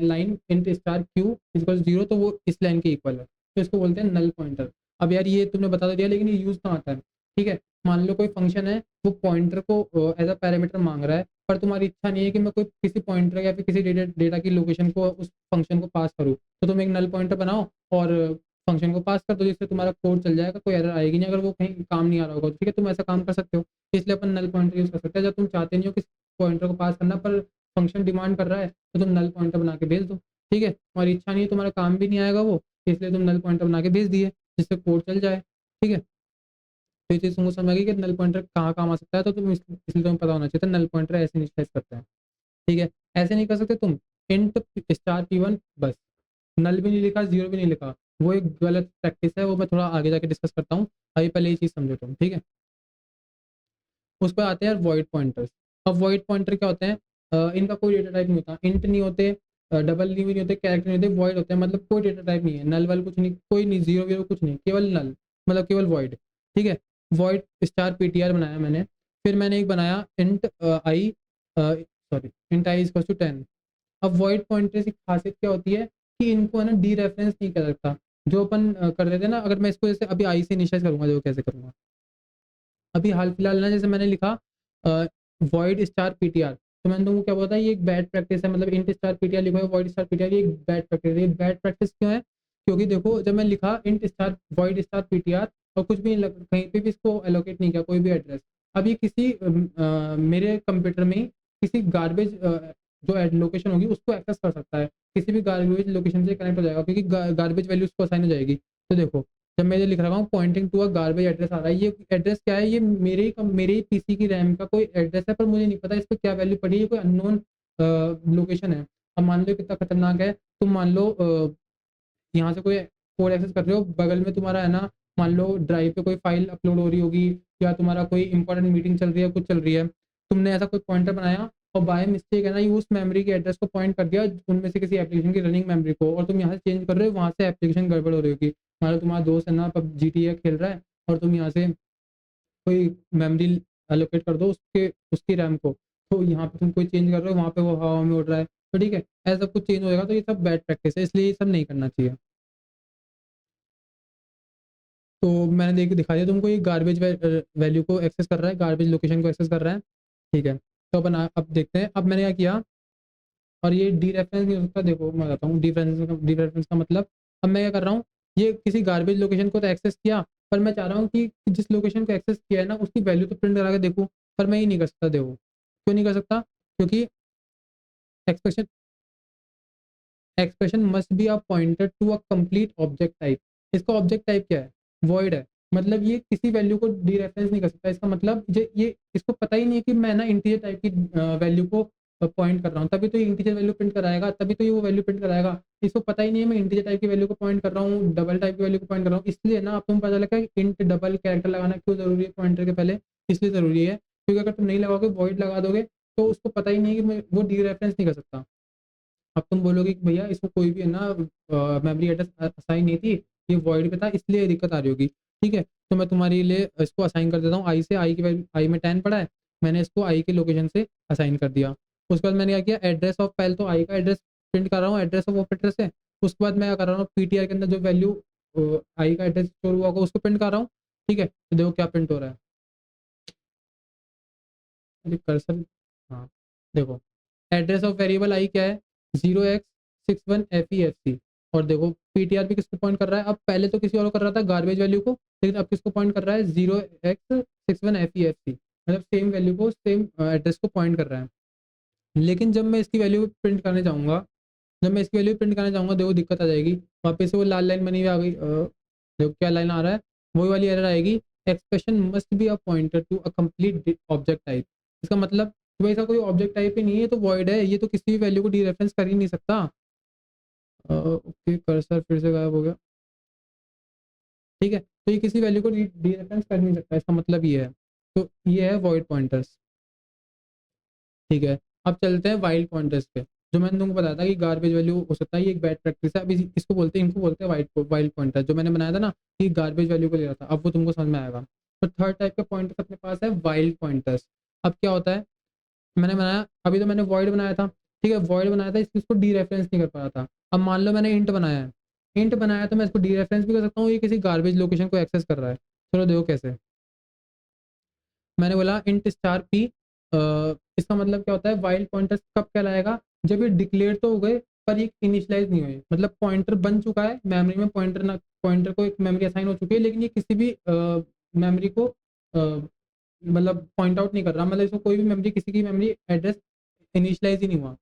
line int star Q equal zero, तो वो इस लाइन के इक्वल है, तो इसको बोलते हैं नल पॉइंटर। अब यार ये तुमने बता तो दिया, लेकिन ये यूज कहाँ आता है? ठीक है, मान लो कोई फंक्शन है, वो पॉइंटर को एज अ पैरामीटर मांग रहा है, पर तुम्हारी इच्छा नहीं है कि मैं कोई किसी पॉइंटर या फिर किसी डेटा की लोकेशन को उस फंक्शन को पास करूँ, तो तुम एक नल पॉइंटर बनाओ और फंक्शन को पास कर दो, जिससे तुम्हारा कोड चल जाएगा, कोई एरर आएगी नहीं अगर वो कहीं काम नहीं आ रहा होगा। ठीक है, तुम ऐसा काम कर सकते हो। इसलिए अपन नल पॉइंटर यूज कर सकते हैं। जब तुम चाहते नहीं हो किस पॉइंटर को पास करना, पर फंक्शन डिमांड कर रहा है, तो तुम नल पॉइंटर बना के भेज दो। ठीक है, तुम्हारी इच्छा नहीं है, तुम्हारा काम भी नहीं आएगा वो, इसलिए तुम नल पॉइंटर बना के भेज दिए, जिससे कोड चल जाए। ठीक है, तो ये चीज़ तुमको समझ आ गई कि नल पॉइंटर कहाँ काम आ सकता है, तो तुम इसलिए तुम्हें पता होना चाहिए था नल पॉइंटर ऐसे इनिशियलाइज करते हैं। ठीक है, ऐसे नहीं कर सकते तुम इंट स्टार P1 बस, नल भी नहीं लिखा, जीरो भी नहीं लिखा, वो एक गलत प्रैक्टिस है, वो मैं थोड़ा आगे जाके डिस्कस करता हूँ। अभी पहले ये चीज़ समझो तुम। ठीक है, उस पर आते हैं वॉइड पॉइंटर्स। अब वॉइड पॉइंटर क्या होते हैं? इनका कोई डेटा टाइप नहीं होता, इंट नहीं होते, डबल नहीं होते, कैरेक्टर नहीं होते, वॉइड होते हैं, मतलब कोई डेटा टाइप नहीं है, नल वाल कुछ नहीं, कोई नहीं, जीरो वीरो कुछ नहीं, केवल नल, मतलब केवल वॉइड। ठीक है, वॉइड स्टार PTR बनाया मैंने। फिर मैंने एक बनाया int I, sorry, int I is to 10। अब वॉइड पॉइंटर की खासियत क्या होती है कि इनको है ना डी रेफरेंस नहीं कर सकता, जो अपन कर देते हैं ना। अगर मैं इसको जैसे अभी आई से इनिशियलाइज करूंगा, जो कैसे करूंगा, अभी हाल फिलहाल ना, जैसे मैंने लिखा वॉइड स्टार PTR, तो मैंने तुमको क्या बोला था, ये एक बैड प्रैक्टिस है, मतलब इंट स्टार PTR लिखो है वॉइड स्टार PTR, ये एक बैड प्रैक्टिस है। ये बैड प्रैक्टिस क्यों है? क्योंकि देखो, जब मैं लिखा int star void star PTR और कुछ भी कहीं पे भी इसको एलोकेट नहीं किया, कोई भी एड्रेस, अब ये किसी मेरे कंप्यूटर में किसी गार्बेज जो लोकेशन होगी उसको एक्सेस कर सकता है, किसी भी गार्बेज लोकेशन से कनेक्ट हो जाएगा, क्योंकि गार्बेज वैल्यू उसको असाइन हो जाएगी। तो देखो, जब मैं ये लिख रहा हूँ pointing to a garbage address आ रहा है, ये एड्रेस क्या है? ये मेरे ही पीसी की रैम का कोई एड्रेस है, पर मुझे नहीं पता इस पर क्या वैल्यू पड़ी है, कोई अननोन लोकेशन है। अब मान लो कितना खतरनाक है, तुम मान लो यहाँ से कोई कोड एक्सेस कर रहे हो, बगल में तुम्हारा है ना, मान लो ड्राइव पे कोई फाइल अपलोड हो रही होगी, या तुम्हारा कोई इंपॉर्टेंट मीटिंग चल रही है, कुछ चल रही है, तुमने ऐसा कोई पॉइंटर बनाया और बाय मिस्टेक है ना, ये उस मेमोरी के एड्रेस को पॉइंट कर दिया, उनमें से किसी एप्लीकेशन की रनिंग मेमोरी को, और तुम यहाँ से चेंज कर रहे हो, वहाँ से एप्लीकेशन गड़बड़ हो रही होगी। मान लो तुम्हारा दोस्त है ना, पब GTA खेल रहा है, और तुम यहाँ से कोई मेमोरी एलोकेट कर दो उसके उसकी रैम को, तो यहाँ पे तुम कोई चेंज कर रहे हो, वहाँ पे वो हवा में उड़ रहा है, तो ठीक है, ऐसा कुछ चेंज हो जाएगा, तो ये सब बैड प्रैक्टिस है, इसलिए ये सब नहीं करना चाहिए। तो मैंने दिखा दिया तुमको, ये गार्बेज वैल्यू को एक्सेस कर रहा है, गार्बेज लोकेशन को एक्सेस कर रहा है। ठीक है, तो अपन अब देखते हैं, अब मैंने क्या किया, और ये डी रेफरेंस नहीं हो सकता। देखो मैं बताता हूँ डी रेफरेंस का मतलब। अब मैं क्या कर रहा हूँ, ये किसी गार्बेज लोकेशन को तो एक्सेस किया, पर मैं चाह रहा हूँ कि जिस लोकेशन को एक्सेस किया है ना, उसकी वैल्यू तो प्रिंट करा के देखूँ, पर मैं ये नहीं कर सकता। देखो क्यों नहीं कर सकता? क्योंकि expression expression must be a pointer to a complete object type. इसका ऑब्जेक्ट टाइप क्या है? वॉइड है, मतलब ये किसी वैल्यू को डी रेफरेंस नहीं कर सकता। इसका मतलब ये इसको पता ही नहीं है कि मैं ना इंटीजर टाइप की वैल्यू को पॉइंट कर रहा हूँ, तभी तो ये इंटीजर वैल्यू प्रिंट कराएगा, तभी तो ये वो वैल्यू प्रिंट कराएगा। इसको पता ही नहीं है मैं इंटीजर टाइप की वैल्यू को पॉइंट कर रहा हूँ, डबल टाइप की वैल्यू को पॉइंट कर रहा हूँ। इसलिए ना, अब तुम पता लगा कि इंट डबल कैरेक्टर लगाना क्यों जरूरी है पॉइंटर के पहले? इसलिए जरूरी है क्योंकि अगर तुम नहीं लगाओगे, वॉइड लगा दोगे, तो उसको पता ही नहीं है कि मैं वो डी रेफरेंस नहीं कर सकता। अब तुम बोलोगे कि भैया इसको कोई भी है ना मेमोरी एड्रेस असाइन नहीं थी, ये वॉइड पे था, इसलिए दिक्कत आ रही होगी। ठीक है, तो मैं तुम्हारे लिए इसको असाइन कर देता हूँ आई से। आई की वैल्यू, आई में 10 पड़ा है, मैंने इसको आई के लोकेशन से असाइन कर दिया। उसके बाद मैंने क्या किया, एड्रेस ऑफ, पहले तो आई का एड्रेस प्रिंट कर रहा हूँ, एड्रेस ऑफ एड्रेस है। उसके बाद मैं क्या कर रहा हूँ, PTR के अंदर जो वैल्यू आई का एड्रेस स्टोर हुआ होगा उसको प्रिंट कर रहा हूँ। ठीक है, तो देखो क्या प्रिंट हो रहा है। अरे कर्सर, हाँ, देखो एड्रेस ऑफ वेरिएबल आई क्या है, 0x61FEFC। और देखो PTR भी किसको पॉइंट कर रहा है, अब पहले तो किसी और को कर रहा था, गार्बेज वैल्यू को, लेकिन अब किसको पॉइंट कर रहा है, 0x61FEFC, मतलब सेम वैल्यू को, सेम एड्रेस को पॉइंट कर रहा है। लेकिन जब मैं इसकी वैल्यू प्रिंट करने जाऊंगा, जब मैं इसकी वैल्यू प्रिंट करना चाहूँगा, देखो दिक्कत आ जाएगी, वापस से वो लाल लाइन बनी हुई आ गई, देखो क्या लाइन आ रहा है, वही वाली एरर आएगी, expression must be a pointer to a complete object type. इसका मतलब कि भाई इसका कोई ऑब्जेक्ट टाइप ही नहीं है, तो वॉइड है, ये तो किसी भी वैल्यू को डीरेफरेंस कर ही नहीं सकता। ओके, कर्सर फिर से गायब हो गया। ठीक है, तो ये किसी वैल्यू को डीरेफरेंस कर नहीं सकता, इसका मतलब ये है। तो ये है वॉइड पॉइंटर्स। ठीक है, अब चलते हैं वाइल्ड पॉइंटर्स पे। जो मैंने तुमको बताया था कि गार्बेज वैल्यू हो सकता है, ये एक बैड प्रैक्टिस है। अभी इसको बोलते हैं, इनको बोलते हैं वाइल्ड पॉइंटर। जो मैंने बनाया था ना कि गार्बेज वैल्यू को ले रहा था, अब वो तुमको समझ में आएगा। तो थर्ड टाइप का पॉइंटर्स अपने पास है वाइल्ड पॉइंटर्स। अब क्या होता है, मैंने बनाया, अभी तो मैंने वॉइड बनाया था, ठीक है, वॉइड बनाया था, इसको डी रेफरेंस नहीं कर पा रहा था। अब मान लो मैंने इंट बनाया है, इंट बनाया तो मैं इसको डी रेफरेंस भी कर सकता हूँ, ये किसी गार्बेज लोकेशन को एक्सेस कर रहा है। चलो देखो कैसे। मैंने बोला इंट स्टार पी, इसका मतलब क्या होता है, वाइल्ड पॉइंटर कब कहलाएगा, जब ये डिक्लेयर तो हो गए पर ये इनिशियलाइज नहीं हुए, मतलब पॉइंटर बन चुका है मेमोरी में, पॉइंटर ना, पॉइंटर को एक मेमोरी असाइन हो चुकी है, लेकिन ये किसी भी मेमोरी को मतलब पॉइंट आउट नहीं कर रहा, मतलब इसको कोई भी मेमोरी, किसी की मेमोरी एड्रेस इनिशियलाइज ही नहीं हुआ।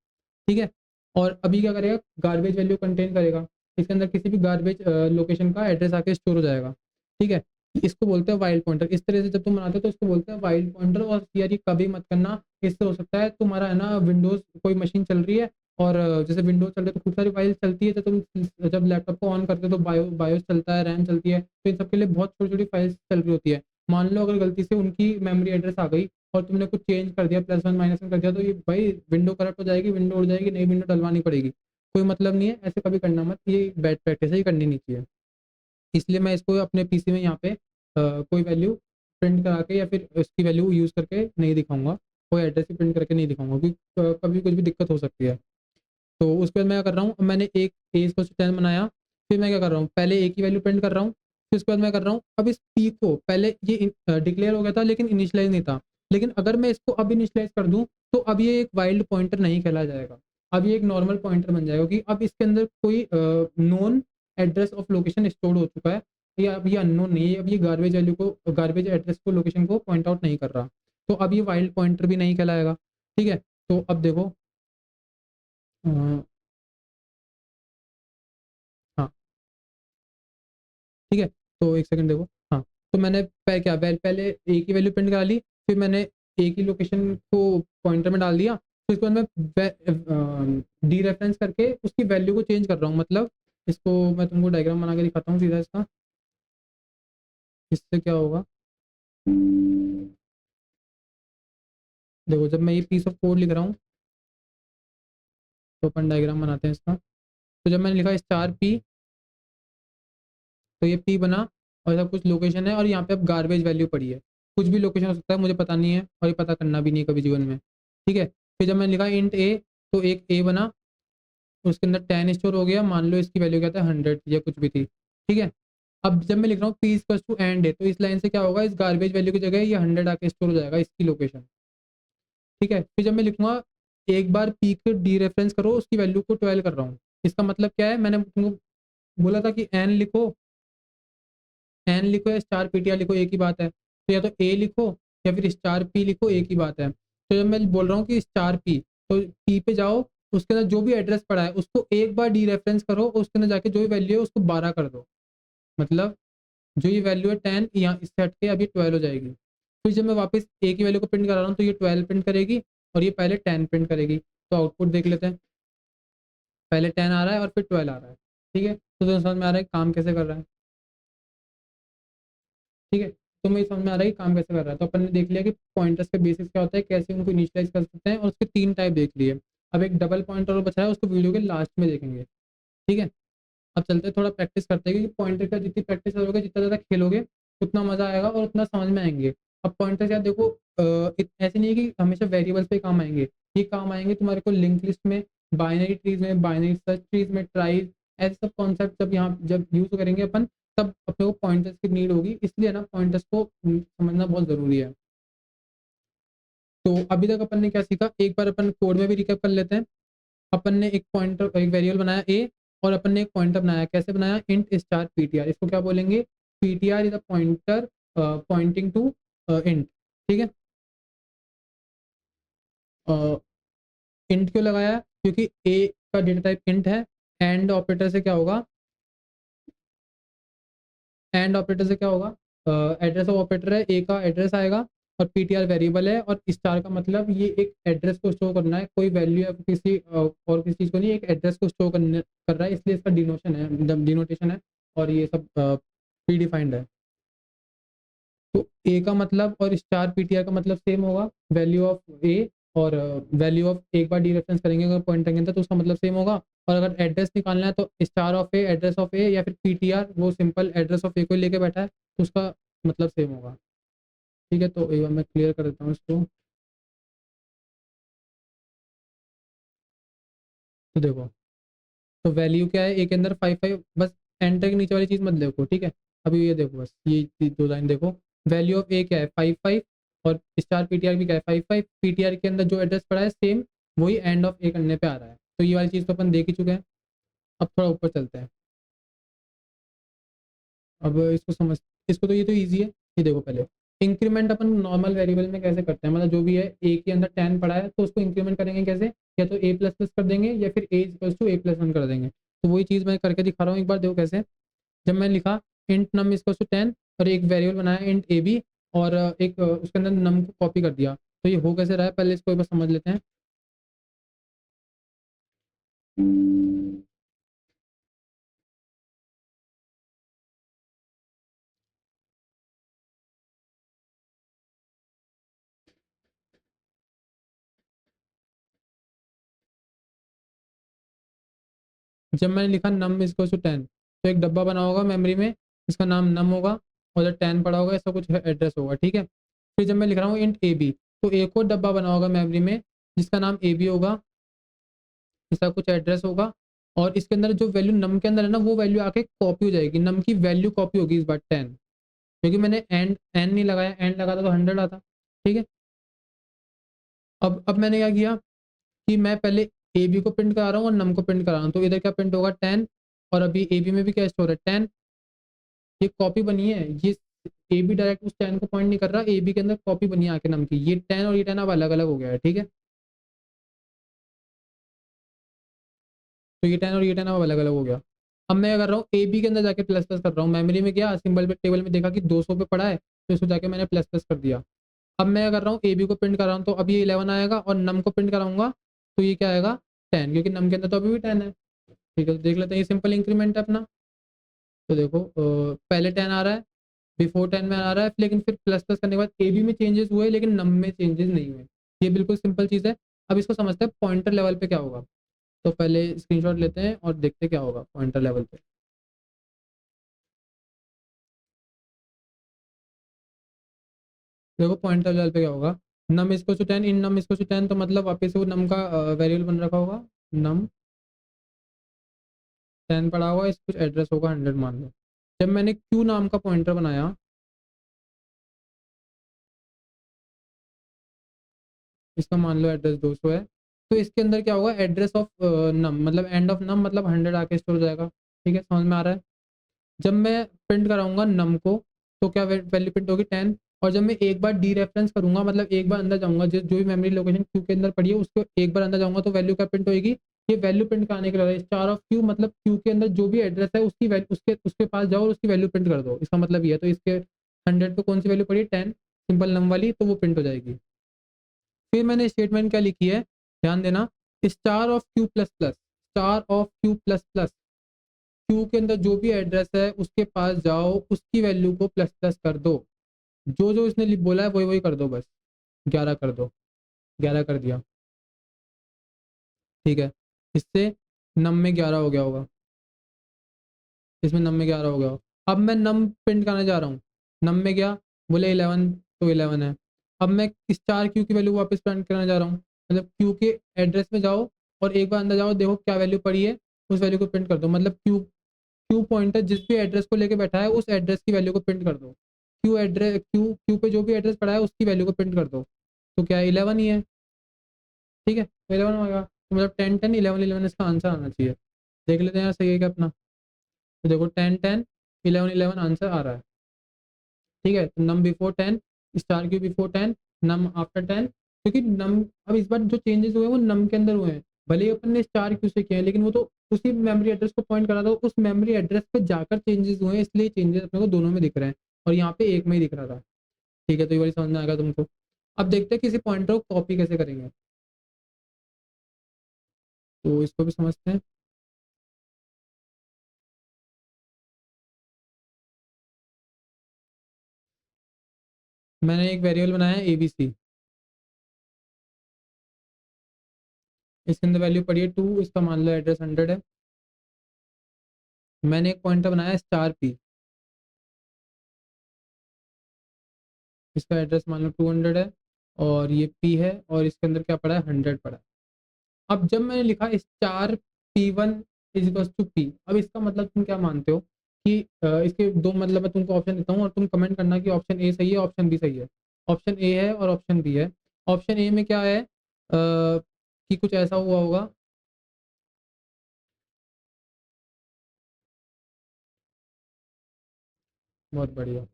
ठीक है, और अभी क्या करेगा, गार्बेज वैल्यू कंटेन करेगा, इसके अंदर किसी भी गार्बेज लोकेशन का एड्रेस आके स्टोर हो जाएगा। ठीक है, इसको बोलते हैं वाइल्ड पॉइंटर। इस तरह से जब तुम बनाते हो तो इसको बोलते हैं वाइल्ड पॉइंटर। और यार ये कभी मत करना, इससे हो सकता है तुम्हारा है ना, विंडोज कोई मशीन चल रही है, और जैसे विंडोज चल रही है तो खूब सारी फाइल्स चलती है, तो तुम जब लैपटॉप को ऑन करते हो तो बायोस चलता है, रैम चलती है, तो इन सबके लिए बहुत छोटी छोटी फाइल्स चल रही होती है। मान लो अगर गलती से उनकी मेमोरी एड्रेस आ गई और तुमने कुछ चेंज कर दिया, +1 -1 कर दिया, तो ये भाई विंडो करप्ट हो जाएगी, विंडो उड़ जाएगी, नई विंडो डलवानी पड़ेगी। कोई मतलब नहीं है, ऐसे कभी करना मत, ये बैड प्रैक्टिस है, ये करनी नहीं चाहिए। इसलिए मैं इसको अपने पीसी में यहाँ पे कोई वैल्यू प्रिंट करा के या फिर इसकी वैल्यू यूज़ करके नहीं दिखाऊंगा, कोई एड्रेस ही प्रिंट करके नहीं दिखाऊंगा, क्योंकि कभी कुछ भी दिक्कत हो सकती है। तो उसके बाद मैं क्या कर रहा हूँ, मैंने एक ए को 10 बनाया, फिर मैं क्या कर रहा हूँ, पहले ए की वैल्यू प्रिंट कर रहा हूँ, फिर उसके बाद मैं कर रहा हूँ, अब इस पी को, पहले ये डिक्लेयर हो गया था लेकिन इनिशियलाइज नहीं था, लेकिन अगर मैं इसको अब इनिशियलाइज कर दूँ तो अब ये एक वाइल्ड पॉइंटर नहीं कहला जाएगा, अब ये एक नॉर्मल पॉइंटर बन जाएगा, क्योंकि अब इसके अंदर कोई known address of location store हो चुका है, या अब ये अननोन नहीं है, अब ये गार्बेज वैल्यू को, गार्बेज एड्रेस को, लोकेशन को पॉइंट आउट नहीं कर रहा, तो अब ये वाइल्ड पॉइंटर भी नहीं कहलाएगा। ठीक है, तो अब देखो, अ, हाँ ठीक है, तो एक सेकंड देखो, हाँ, तो मैंने पहले ए की वैल्यू प्रिंट करा ली, फिर मैंने ए की लोकेशन को पॉइंटर में डाल दिया, फिर उसके बाद मैं डी रेफरेंस करके उसकी वैल्यू को चेंज कर रहा हूँ, मतलब इसको मैं तुमको डायग्राम बना के दिखाता हूँ सीधा इसका, इससे क्या होगा। देखो, जब मैं ये पीस ऑफ कोड लिख रहा हूँ तो अपन डायग्राम बनाते हैं इसका। तो जब मैंने लिखा स्टार पी, तो ये पी बना, और ऐसा कुछ लोकेशन है, और यहाँ पे अब गार्बेज वैल्यू पड़ी है, कुछ भी लोकेशन हो सकता है, मुझे पता नहीं है, और ये पता करना भी नहीं है कभी जीवन में। ठीक है, फिर जब मैंने लिखा इंट ए, तो एक ए बना, उसके अंदर 10 स्टोर हो गया, मान लो इसकी वैल्यू क्या था, 100 या कुछ भी थी। ठीक है, अब जब मैं लिख रहा हूँ पी इक्वल टू एंड ए, तो इस लाइन से क्या होगा, इस गार्बेज वैल्यू की जगह ये 100 आके स्टोर हो जाएगा, इसकी लोकेशन। ठीक है, फिर जब मैं लिखूंगा एक बार पी को डी रेफरेंस करो, उसकी वैल्यू को 12 कर रहा हूँ, इसका मतलब क्या है, मैंने तुमको बोला था कि एन लिखो, एन लिखो या स्टार पीटीआर लिखो, एक ही बात है, तो या तो ए लिखो या फिर स्टार पी लिखो, एक ही बात है। तो जब मैं बोल रहा हूँ कि स्टार पी, तो पी पे जाओ, उसके अंदर जो भी एड्रेस पड़ा है उसको एक बार डी रेफरेंस करो, उसके अंदर जाके जो भी वैल्यू है उसको 12 कर दो, मतलब जो ये वैल्यू है 10, यहाँ इससे हट के अभी 12 हो जाएगी। फिर जब मैं वापस ए की वैल्यू को प्रिंट करा रहा हूँ तो ये 12 प्रिंट करेगी, और ये पहले 10 प्रिंट करेगी। तो आउटपुट देख लेते हैं, पहले 10 आ रहा है और फिर 12 आ रहा है। ठीक है, तो समझ में आ रहा है काम कैसे कर रहा है। ठीक है, तो मुझे समझ में आ रहा है कि काम कैसे कर रहा है। तो अपन ने देख लिया कि पॉइंटर्स के बेसिक्स क्या होता है, कैसे उनको इनिशियलाइज कर सकते हैं, और उसके 3 टाइप देख लिए। अब एक डबल पॉइंटर और बचा है, उसको वीडियो के लास्ट में देखेंगे। ठीक है, अब चलते हैं, थोड़ा प्रैक्टिस करते हैं, क्योंकि पॉइंटर का जितनी प्रैक्टिस करोगे, जितना ज़्यादा खेलोगे, उतना मज़ा आएगा और उतना समझ में आएंगे। अब पॉइंटर क्या, देखो ऐसे नहीं है कि हमेशा वेरिएबल्स पे काम आएंगे, ये काम आएंगे तुम्हारे को लिंक लिस्ट में, बाइनरी ट्रीज में, बाइनरी सर्च ट्रीज में, ट्राइज, ऐसे सब कॉन्सेप्ट जब यहाँ जब यूज़ करेंगे अपन, तब अपने को पॉइंटर्स की नीड होगी, इसलिए ना पॉइंटर्स को समझना बहुत ज़रूरी है। तो अभी तक अपन ने क्या सीखा, एक बार अपन कोड में भी रिकैप कर लेते हैं। अपन ने एक पॉइंटर, एक वेरिएबल बनाया ए, और अपन ने एक पॉइंटर बनाया, कैसे बनाया, इंट स्टार पीटीआर, इसको क्या बोलेंगे, PTR is a pointer pointing to int. ठीक है, इंट क्यों लगाया, क्योंकि ए इसका डेटा टाइप इंट है। एंड ऑपरेटर से क्या होगा, एंड ऑपरेटर से क्या होगा, एड्रेस ऑफ ऑपरेटर है, ए का एड्रेस आएगा और पीटीआर वेरिएबल है, और स्टार का मतलब ये एक एड्रेस को स्टोर करना है, कोई वैल्यू या किसी और किसी चीज़ को नहीं, एक एड्रेस को स्टोर करने कर रहा है, इसलिए इसका डिनोशन है, डिनोटेशन है, और ये सब प्री डिफाइंड है। तो ए का मतलब और स्टार पीटीआर का मतलब सेम होगा, वैल्यू ऑफ ए और वैल्यू ऑफ, एक बार डी रेफरेंस करेंगे अगर पॉइंटर के अंदर तो उसका मतलब सेम होगा। और अगर एड्रेस निकालना है तो star of A, address of A, या फिर पीटीआर वो सिंपल एड्रेस ऑफ ए को लेके बैठा है तो उसका मतलब सेम होगा। ठीक है, तो एक बार मैं क्लियर कर देता हूँ इसको। तो देखो, तो वैल्यू क्या है ए के अंदर 5 5, बस एंटर के नीचे वाली चीज़ मत देखो, ठीक है। अभी ये देखो, बस ये दो लाइन देखो, वैल्यू ऑफ ए क्या है 5 5, और स्टार पीटीआर भी क्या है 5 5, पीटीआर के अंदर जो एड्रेस पड़ा है सेम वही एंड ऑफ ए करने पे आ रहा है, तो ये वाली चीज़ तो अपन देख ही चुके हैं। अब थोड़ा ऊपर चलते हैं। अब इसको समझ, इसको तो ये तो ईजी है। ये देखो, पहले इंक्रीमेंट अपन नॉर्मल वेरिएबल में कैसे करते हैं, मतलब जो भी है ए के अंदर 10 पड़ा है तो उसको इंक्रीमेंट करेंगे कैसे, या तो ए प्लस प्लस कर देंगे या फिर ए इक्वल्स टू ए प्लस 1 कर देंगे। तो वही चीज़ मैं करके दिखा रहा हूँ, एक बार देखो कैसे। जब मैं लिखा इंट नम इक्वल्स टू 10 और एक वेरिएबल बनाया इंट ए बी, और एक उसके अंदर नम को कॉपी कर दिया, तो ये हो कैसे रहा है, पहले इसको एक बार समझ लेते हैं। जब मैंने लिखा नम इक्वल्स टू 10, तो एक डब्बा बना होगा मेमोरी में, इसका नाम नम होगा, और जब 10 पड़ा होगा इसका कुछ एड्रेस होगा, ठीक है। फिर जब मैं लिख रहा हूँ इंट ए बी, तो एक और डब्बा बना होगा मेमोरी में जिसका नाम ए बी होगा, इसका कुछ एड्रेस होगा, और इसके अंदर जो वैल्यू नम के अंदर है ना वो वैल्यू आके कॉपी हो जाएगी, नम की वैल्यू कॉपी होगी इस बार 10, क्योंकि मैंने एंड एन नहीं लगाया, एंड लगाता तो 100 आता, ठीक है। अब मैंने क्या किया कि मैं पहले ए बी को प्रिंट करा रहा हूँ और नम को प्रिंट करा रहा हूँ, तो इधर क्या प्रिंट होगा 10, और अभी ए बी में भी क्या स्टोर है 10, ये कॉपी बनी है, ये ए बी डायरेक्ट उस 10 को पॉइंट नहीं कर रहा, ए बी के अंदर कॉपी बनी है आके नम की, ये 10 और ये 10 अब अलग अलग हो गया है, ठीक है। तो ये 10 और ये 10 अब अलग अलग हो गया। अब मैं क्या कर रहा हूँ, ए बी के अंदर जाके प्लस प्लस कर रहा हूँ, मेमोरी में गया सिंबल पे टेबल में देखा कि 200 पे पड़ा है, तो इसको जाके मैंने प्लस प्लस कर दिया। अब मैं क्या कर रहा हूँ, ए बी को प्रिंट कर रहा हूँ, तो अब ये 11 आएगा, और नम को प्रिंट कराऊंगा तो ये क्या आएगा 10, क्योंकि नम के अंदर तो अभी भी 10 है, ठीक है। तो देख लेते हैं, ये सिंपल इंक्रीमेंट है अपना। तो देखो पहले 10 आ रहा है, बिफोर 10 में आ रहा है, लेकिन फिर प्लस प्लस करने के बाद ए बी में चेंजेस हुए लेकिन नम में चेंजेस नहीं हुए। ये बिल्कुल सिंपल चीज़ है। अब इसको समझते हैं पॉइंटर लेवल पे क्या होगा। तो पहले स्क्रीनशॉट लेते हैं और देखते हैं क्या होगा पॉइंटर लेवल पे। देखो पॉइंटर लेवल पे क्या होगा, नम इसको टू 10, इन नम इसको टू 10, तो मतलब वापस से वो नम का वेरिएबल बन रखा होगा, नम 10 पड़ा हुआ, इस कुछ एड्रेस होगा 100 मान लो। जब मैंने क्यू नाम का पॉइंटर बनाया, इसका मान लो एड्रेस 200 है, तो इसके अंदर क्या होगा, एड्रेस ऑफ नम मतलब एंड ऑफ नम मतलब 100 आके स्टोर हो जाएगा, ठीक है, समझ में आ रहा है। जब मैं प्रिंट कराऊंगा नम को, तो क्या वैल्यू प्रिंट होगी 10, और जब मैं एक बार डी रेफरेंस करूंगा मतलब एक बार अंदर जाऊंगा, जो जो भी मेमोरी लोकेशन क्यू के अंदर पड़ी है उसको एक बार अंदर जाऊंगा, तो वैल्यू क्या प्रिंट होगी, ये वैल्यू प्रिंट कराने के लिए स्टार ऑफ क्यू, मतलब क्यू के अंदर जो भी एड्रेस है उसकी वैल्यू उसके उसके पास जाओ और उसकी वैल्यू प्रिंट कर दो, इसका मतलब ये है। तो इसके 100 पे कौन सी वैल्यू पड़ी है 10, सिंपल नम वाली, तो वो प्रिंट हो जाएगी। फिर मैंने स्टेटमेंट क्या लिखी है, ध्यान देना, star of Q plus plus, star of Q plus plus, Q के अंदर जो भी एड्रेस है उसके पास जाओ, उसकी वैल्यू को प्लस प्लस कर दो, जो जो इसने बोला है वही वही कर दो, बस 11 कर दो, 11 कर दिया, ठीक है। इससे नम में 11 हो गया होगा, इसमें नम में 11 हो गया हो। अब मैं नम प्रिंट करने जा रहा हूँ, नम में गया, बोले 11, तो 11 है। अब मैं स्टार क्यू की वैल्यू वापस प्रिंट करने जा रहा हूँ, मतलब क्यू के एड्रेस में जाओ और एक बार अंदर जाओ, देखो क्या वैल्यू पड़ी है, उस वैल्यू को प्रिंट कर दो, मतलब क्यू, क्यू पॉइंटर जिस भी एड्रेस को लेके बैठा है उस एड्रेस की वैल्यू को प्रिंट कर दो, क्यू एड्रेस क्यू क्यू पे जो भी एड्रेस पड़ा है उसकी वैल्यू को प्रिंट कर दो, तो क्या 11 ही है, ठीक है, तो 11 होगा, तो मतलब 10 10 11 11 इसका आंसर आना चाहिए। देख लेते हैं यार सही है क्या अपना। तो देखो 10 10 11 11 आंसर आ रहा है, ठीक है। तो नम बिफोर 10, स्टार क्यू बिफोर 10, नम आफ्टर 10, क्योंकि नम अब इस बार जो चेंजेस हुए हैं वो नम के अंदर हुए हैं, भले ही अपन ने स्टार क्यू से किया है, लेकिन वो तो उसी मेमोरी एड्रेस को पॉइंट करा था, उस मेमोरी एड्रेस पे जाकर चेंजेस हुए हैं, इसलिए चेंजेस अपने को दोनों में दिख रहे हैं और यहाँ पे एक में ही दिख रहा था। ठीक है, तो ये वाली समझ में आएगा तुमको। अब देखते हैं किसी पॉइंटर को कॉपी कैसे करेंगे, तो इसको भी समझते हैं। मैंने एक वेरिएबल बनाया है ABC, इसके अंदर वैल्यू पड़ी है 2, इसका मान लो एड्रेस 100 है। मैंने एक पॉइंटर बनाया है स्टार P, इसका एड्रेस मान लो 200 है, और ये P है, और इसके अंदर क्या पड़ा है, 100 पड़ा है। अब जब मैंने लिखा star P1 is equal to P, अब इसका मतलब तुम क्या मानते हो कि इसके दो मतलब मैं तुमको ऑप्शन देता हूँ और तुम कमेंट करना कि ऑप्शन ए सही है, ऑप्शन बी सही है। ऑप्शन ए है और ऑप्शन बी है। ऑप्शन ए में क्या है कि कुछ ऐसा हुआ होगा, बहुत बढ़िया,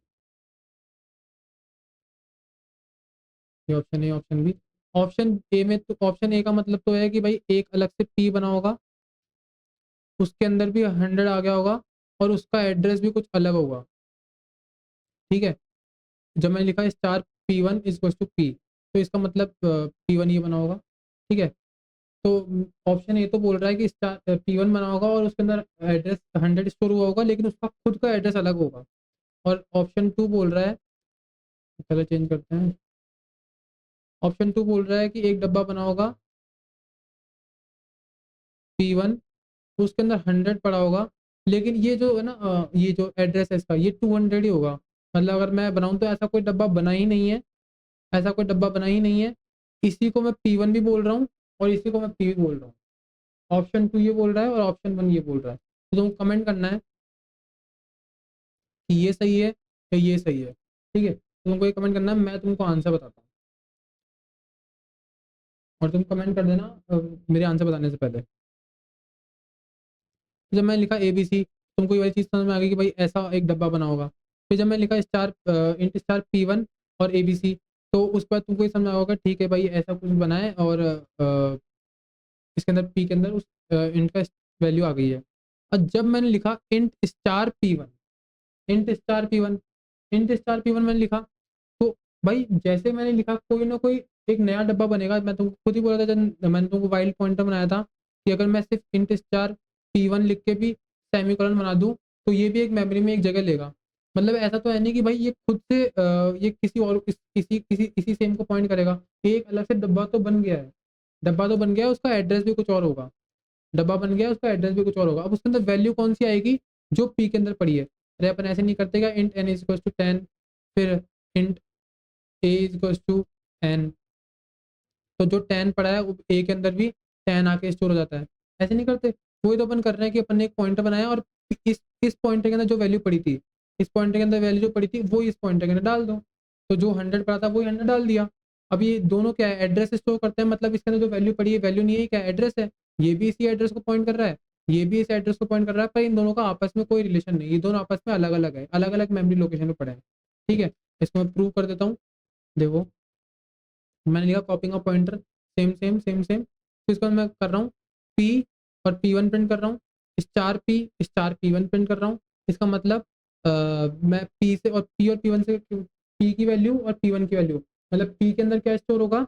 ये option A option B. Option A में तो ऑप्शन ए का मतलब तो है कि भाई एक अलग से P बना होगा, उसके अंदर भी 100 आ गया होगा, और उसका एड्रेस भी कुछ अलग होगा। ठीक है, जब मैंने लिखा star P1 is to P, तो इसका मतलब P1 ये बना होगा। ठीक है, तो ऑप्शन ए तो बोल रहा है कि स्टार P1 बना होगा और उसके अंदर एड्रेस 100 स्टोर हुआ होगा, लेकिन उसका खुद का एड्रेस अलग होगा। और ऑप्शन टू बोल रहा है, चलो चेंज करते हैं, ऑप्शन टू बोल रहा है कि एक डब्बा बना होगा P1, उसके अंदर 100 पड़ा होगा, लेकिन ये जो है ना ये जो एड्रेस है इसका, ये 200 ही होगा। मतलब अगर मैं बनाऊं तो ऐसा कोई डब्बा बना ही नहीं है, ऐसा कोई डब्बा बना ही नहीं है। इसी को मैं P1 भी बोल रहा हूँ और इसी को मैं P भी बोल रहा हूँ। ऑप्शन टू ये बोल रहा है और ऑप्शन वन ये बोल रहा है, तो तुमको कमेंट करना है कि ये सही है या ये सही है। ठीक है, तो तुमको ये कमेंट करना है, मैं तुमको आंसर बताता हूँ और तुम कमेंट कर देना मेरे आंसर बताने से पहले। तो जब मैंने लिखा ABC, तुमको ये वाली चीज़ समझ में आ गई कि भाई ऐसा एक डब्बा बना होगा। फिर जब मैं लिखा इंट स्टार P1 और ABC, तो उस पर तुमको ये समझ में होगा, ठीक है भाई ऐसा कुछ बना है, और इसके अंदर P के अंदर उस इंट का वैल्यू आ गई है। और जब मैंने लिखा int star P1 int star P1 मैंने लिखा, तो भाई जैसे मैंने लिखा कोई ना कोई एक नया डब्बा बनेगा। मैं तुमको खुद ही बोला था जब मैंने तुमको वाइल्ड पॉइंटर बनाया था कि अगर मैं सिर्फ इंट स्टार P1 लिख के भी सेमीकोलन बना दूं, तो ये भी एक मेमोरी में एक जगह लेगा। मतलब ऐसा तो है नहीं कि भाई ये खुद से ये किसी और किसी सेम को पॉइंट करेगा। एक अलग से डब्बा तो बन गया है, डब्बा तो बन गया है, उसका एड्रेस भी कुछ और होगा। डब्बा बन गया, उसका एड्रेस भी कुछ और होगा। अब उसके अंदर वैल्यू कौन सी आएगी, जो P के अंदर पड़ी है। अरे अपन ऐसे नहीं करते क्या, इंट n इज टू 10, फिर int a is to n, तो जो 10 पड़ा है वो a के अंदर भी 10 आके स्टोर हो जाता है। ऐसे नहीं करते, वही तो अपन कर रहे हैं कि अपन ने एक पॉइंटर बनाया और इस पॉइंटर के अंदर जो वैल्यू पड़ी थी, इस पॉइंटर के अंदर वैल्यू जो पड़ी थी वो इस पॉइंटर के अंदर डाल दो। तो जो 100 पड़ा था वही 100 डाल दिया। अब ये दोनों क्या है, एड्रेस स्टोर करते हैं, मतलब इसके अंदर जो वैल्यू पड़ी है वैल्यू नहीं है, क्या एड्रेस है। ये भी इसी एड्रेस को पॉइंट कर रहा है, ये भी इस एड्रेस को पॉइंट कर रहा है, पर इन दोनों का आपस में कोई रिलेशन नहीं, ये दोनों आपस में अलग अलग है, अलग अलग मेमोरी लोकेशन पे पड़े हैं। ठीक है, इसको मैं प्रूव कर देता हूँ। देखो, मैंने लिखा कॉपिंग of pointer, same same same same, तो इसको मैं कर रहा हूँ P और P1 प्रिंट कर रहा हूँ, star P star P1 print कर रहा हूँ। इसका मतलब मैं P से और P से P की वैल्यू और P1 की वैल्यू, मतलब P के अंदर क्या स्टोर होगा,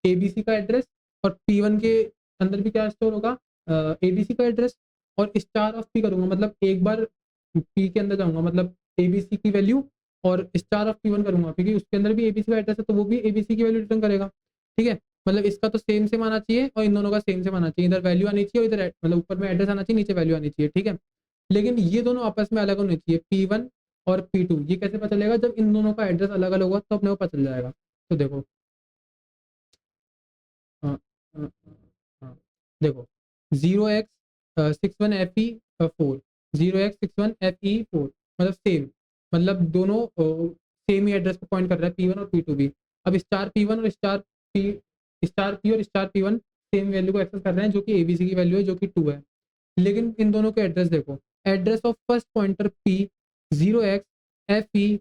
ABC का एड्रेस, और P1 के अंदर भी क्या स्टोर होगा, ABC का एड्रेस। और स्टार ऑफ P करूंगा, मतलब एक बार P के अंदर जाऊंगा, मतलब ABC की वैल्यू, और स्टार ऑफ P1 करूंगा क्योंकि उसके अंदर भी ABC का एड्रेस है, तो वो भी ABC की वैल्यू रिटर्न करेगा। ठीक है, मतलब इसका तो सेम सेम आना चाहिए और इन दोनों का सेम सेम आना चाहिए, इधर वैल्यू आनी चाहिए और इधर मतलब ऊपर में एड्रेस आना चाहिए, नीचे वैल्यू आनी चाहिए। ठीक है, लेकिन ये दोनों आपस में अलग होने चाहिए, P1 और P2। ये कैसे पता चलेगा, जब इन दोनों का एड्रेस अलग अलग होगा तो अपने को पता चल जाएगा। तो देखो, हाँ, हाँ, हाँ, देखो, 0x61FE4, 0x61FE4, मतलब सेम, मतलब दोनों सेम ही एड्रेस को पॉइंट कर रहा है, P1 और P2 भी। अब स्टार P1 और स्टार P और स्टार P1 सेम वैल्यू को एक्सेस कर रहे हैं, जो कि ABC की वैल्यू है, जो कि 2 है। लेकिन इन दोनों के एड्रेस देखो, address of first pointer P 0x F E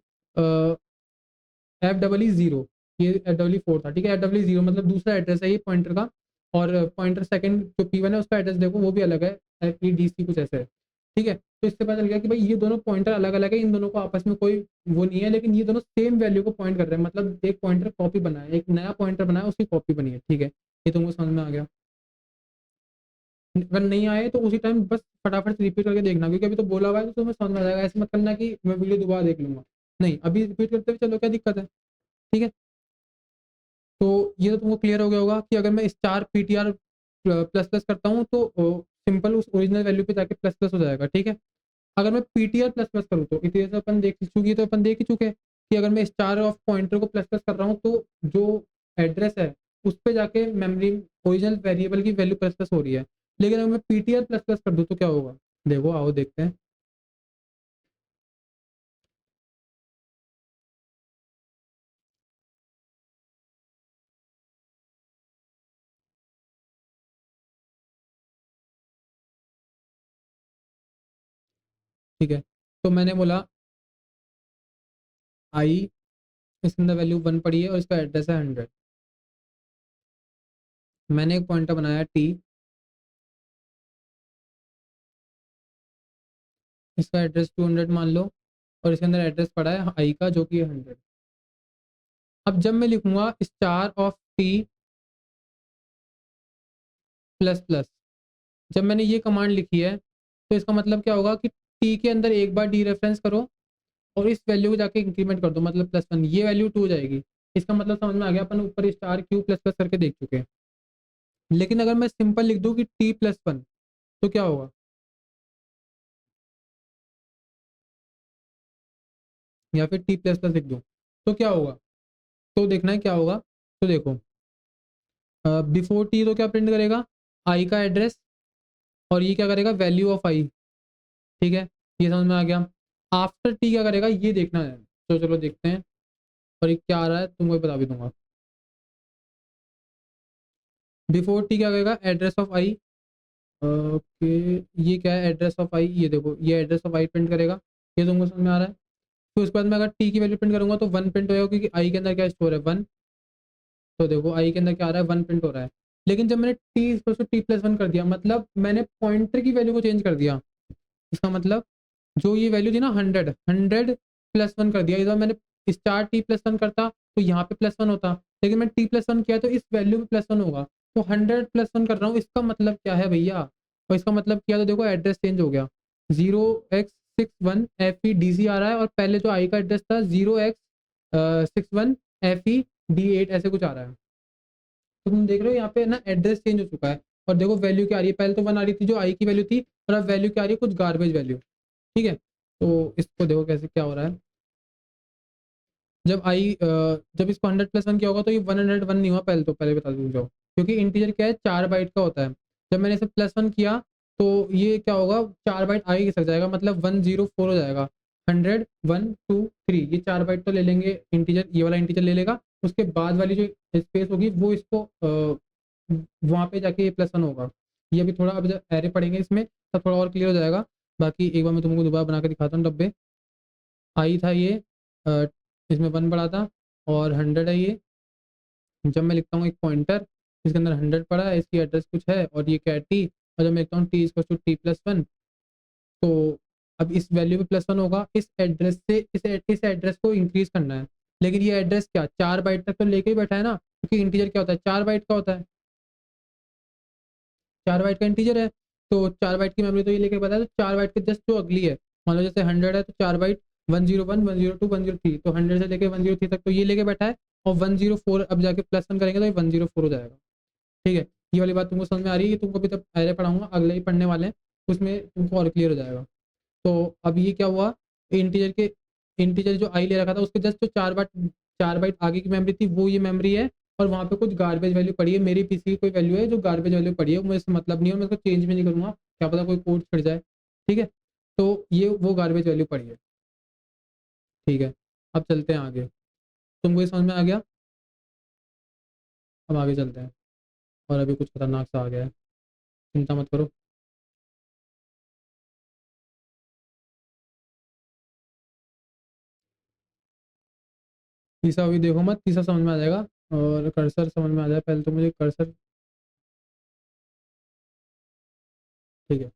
0, ये F E 4 था। ठीक है, F E 0 मतलब दूसरा एड्रेस है ये पॉइंटर का, और पॉइंटर सेकंड जो P1 है उसका एड्रेस देखो वो भी अलग है, FEDC कुछ ऐसे है। ठीक है, तो इससे पता चल गया कि भाई ये दोनों पॉइंटर अलग अलग है, इन दोनों को आपस में कोई वो नहीं है, लेकिन ये दोनों सेम वैल्यू को पॉइंट कर रहे हैं, मतलब एक पॉइंटर कॉपी बना है, एक नया पॉइंटर बना है उसकी कॉपी बनी है। ठीक है, ये तुमको समझ में आ गया? अगर नहीं आए तो उसी टाइम बस फटाफट से रिपीट करके देखना, क्योंकि अभी तो बोला हुआ है तो तुम्हें समझ में आ जाएगा। ऐसे मत करना कि मैं वीडियो दोबारा देख लूंगा, नहीं, अभी रिपीट करते हुए चलो, क्या दिक्कत है? ठीक है, तो ये तो तुमको क्लियर हो गया होगा कि अगर मैं स्टार PTR प्लस प्लस करता हूँ तो सिंपल उस ओरिजिनल वैल्यू पे जाके प्लस प्लस हो जाएगा। ठीक है, अगर मैं PTR प्लस प्लस करूँ तो इतने से अपन देख चुकी, तो अपन देख ही चुके हैं कि अगर मैं स्टार ऑफ पॉइंटर को प्लस प्लस कर रहा हूँ तो जो एड्रेस है उस पे जाके मेमोरी ओरिजिनल वेरिएबल की वैल्यू प्लस प्लस हो रही है। लेकिन अगर मैं PTR प्लस प्लस कर दूँ तो क्या होगा? देखो, आओ देखते हैं। ठीक है, तो मैंने बोला आई, इसके अंदर वैल्यू 1 पड़ी है और इसका एड्रेस है 100। मैंने एक पॉइंटर बनाया T, इसका एड्रेस 200 मान लो, और इसके अंदर एड्रेस पड़ा है आई का जो कि है 100। अब जब मैं लिखूंगा star of T plus plus, जब मैंने ये कमांड लिखी है तो इसका मतलब क्या होगा कि T के अंदर एक बार डी रेफरेंस करो और इस वैल्यू को जाके इंक्रीमेंट कर दो, मतलब +1, ये वैल्यू 2 हो जाएगी। इसका मतलब समझ में आ गया, अपन ऊपर स्टार क्यू प्लस प्लस करके देख चुके हैं। लेकिन अगर मैं सिंपल लिख दूं कि T+1 तो क्या होगा? या फिर T++ लिख दूं तो क्या होगा? तो देखना है क्या होगा। तो देखो, बिफोर T तो क्या प्रिंट करेगा? आई का एड्रेस, और ये क्या करेगा? वैल्यू ऑफ आई। ठीक है, ये समझ में आ गया। आफ्टर T क्या करेगा ये देखना है, तो चलो देखते हैं। और ये क्या आ रहा है तुमको बता भी दूंगा। बिफोर T क्या करेगा? Address of I. ओके, ये क्या है? एड्रेस ऑफ आई, ये देखो, ये एड्रेस ऑफ आई प्रिंट करेगा। ये तुमको समझ में आ रहा है? तो उसके बाद मैं अगर T की वैल्यू प्रिंट करूंगा तो 1 प्रिंट होगा, क्योंकि आई के अंदर क्या स्टोर है? 1। तो देखो आई के अंदर क्या आ रहा है? 1 प्रिंट हो रहा है। लेकिन जब मैंने T+1 कर दिया, मतलब मैंने पॉइंटर की वैल्यू को चेंज कर दिया। इसका मतलब जो ये वैल्यू थी ना 100+1 कर दिया, इस बार मैंने स्टार T+1 करता तो यहाँ पे +1 होता, लेकिन मैं T+1 किया तो इस वैल्यू पे +1 होगा। तो 100+1 कर रहा हूँ, इसका मतलब क्या है भैया? और इसका मतलब किया तो देखो एड्रेस चेंज हो गया, 0x61FEDC आ रहा है, और पहले जो आई का एड्रेस था 0x61FED8 ऐसे कुछ आ रहा है। तो तुम देख रहे हो यहाँ पे ना एड्रेस चेंज हो चुका है। और देखो वैल्यू क्या आ रही है, पहले तो 1 आ रही थी जो आई की वैल्यू थी, और अब वैल्यू क्या आ रही है? कुछ गार्बेज वैल्यू। ठीक है, तो इसको देखो कैसे क्या हो रहा है। जब इसको 100+1 किया होगा तो ये 101 नहीं हुआ, पहले तो पहले बता दूँ जाओ, क्योंकि इंटीजर क्या है? 4 बाइट का होता है। जब मैंने इसे +1 किया तो ये क्या होगा? 4 बाइट आगे खिसक जाएगा, मतलब 104 हो जाएगा। 100, 1 2 3, ये 4 बाइट तो ले लेंगे इंटीजर, ये वाला इंटीजर ले लेगा। उसके बाद वाली जो स्पेस होगी वो इसको वहाँ पे जाके ये +1 होगा। ये अभी थोड़ा, अब जब एरे पढ़ेंगे इसमें तब थोड़ा और क्लियर हो जाएगा। बाकी एक बार मैं तुमको दोबारा बना के दिखाता हूँ डब्बे। आई था ये, अ, इसमें 1 पड़ा था, और 100 है ये। जब मैं लिखता हूँ एक पॉइंटर इसके अंदर 100 पड़ा है, इसकी एड्रेस कुछ है, और ये क्या है? T। और जब मैं लिखता हूँ T=T+1, तो अब इस वैल्यू पे +1 होगा, इस एड्रेस से इस एड्रेस को इंक्रीज करना है। लेकिन ये एड्रेस क्या 4 बाइट तक तो लेके ही बैठा है ना, क्योंकि इंटीजर क्या होता है? 4 बाइट का होता है, 4 बाइट का इंटीजर है। तो 4 बाइट की मेमोरी तो ये लेके बैठा है, तो 4 बाइट के जस्ट जो अगली है, मान लो जैसे 100 है तो 4 बाइट, 101, 102, 103, तो 100 से लेके 103 तक तो ये लेके बैठा है। और 104 अब जाके +1 करेंगे तो ये 104 हो जाएगा। ठीक है, ये वाली बात तुमको समझ में आ रही है? ये तुमको अभी तक पहले पढ़ाऊंगा, अगले ही पढ़ने वाले हैं, उसमें तुमको और क्लियर हो जाएगा। तो अब ये क्या हुआ? इंटीजर जो आई ले रखा था उसके जस्ट जो 4 बाइट आगे की मेमोरी थी वो ये मेमोरी है। और वहाँ पे कुछ गार्बेज वैल्यू पड़ी है, मेरी पीसी की कोई वैल्यू है जो गार्बेज वैल्यू पड़ी है, मुझे इससे मतलब नहीं है, मैं इसको चेंज भी नहीं करूँगा, क्या पता कोई कोड छिड़ जाए। ठीक है, तो ये वो गार्बेज वैल्यू पड़ी है। ठीक है, अब चलते हैं आगे। तुमको ये समझ में आ गया? अब आगे चलते हैं, और अभी कुछ खतरनाक सा आ गया है, चिंता मत करो। तीसरा अभी देखो मत, तीसरा समझ में आ जाएगा, और कर्सर समझ में आ जाए, पहले तो मुझे कर्सर ठीक है।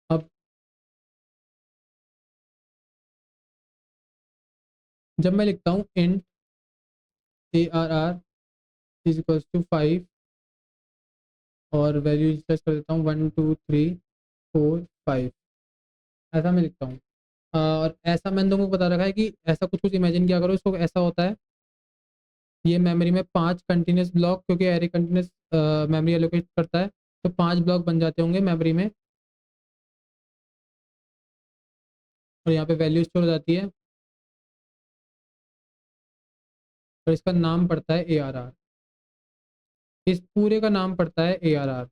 अब जब मैं लिखता हूँ int ARR is equals to 5 और वैल्यू इंस्पेक्ट कर देता हूँ 1 2 3 4 5, ऐसा मैं लिखता हूँ। और ऐसा मैंने तुमको बता रखा है कि ऐसा कुछ कुछ इमेजिन किया करो, इसको ऐसा होता है ये मेमोरी में 5 कंटिन्यूस ब्लॉक, क्योंकि एरे कंटिन्यूस मेमोरी एलोकेट करता है, तो 5 ब्लॉक बन जाते होंगे मेमोरी में, और यहाँ पे वैल्यू स्टोर हो जाती है, और इसका नाम पड़ता है ARR। इस पूरे का नाम पड़ता है ARR।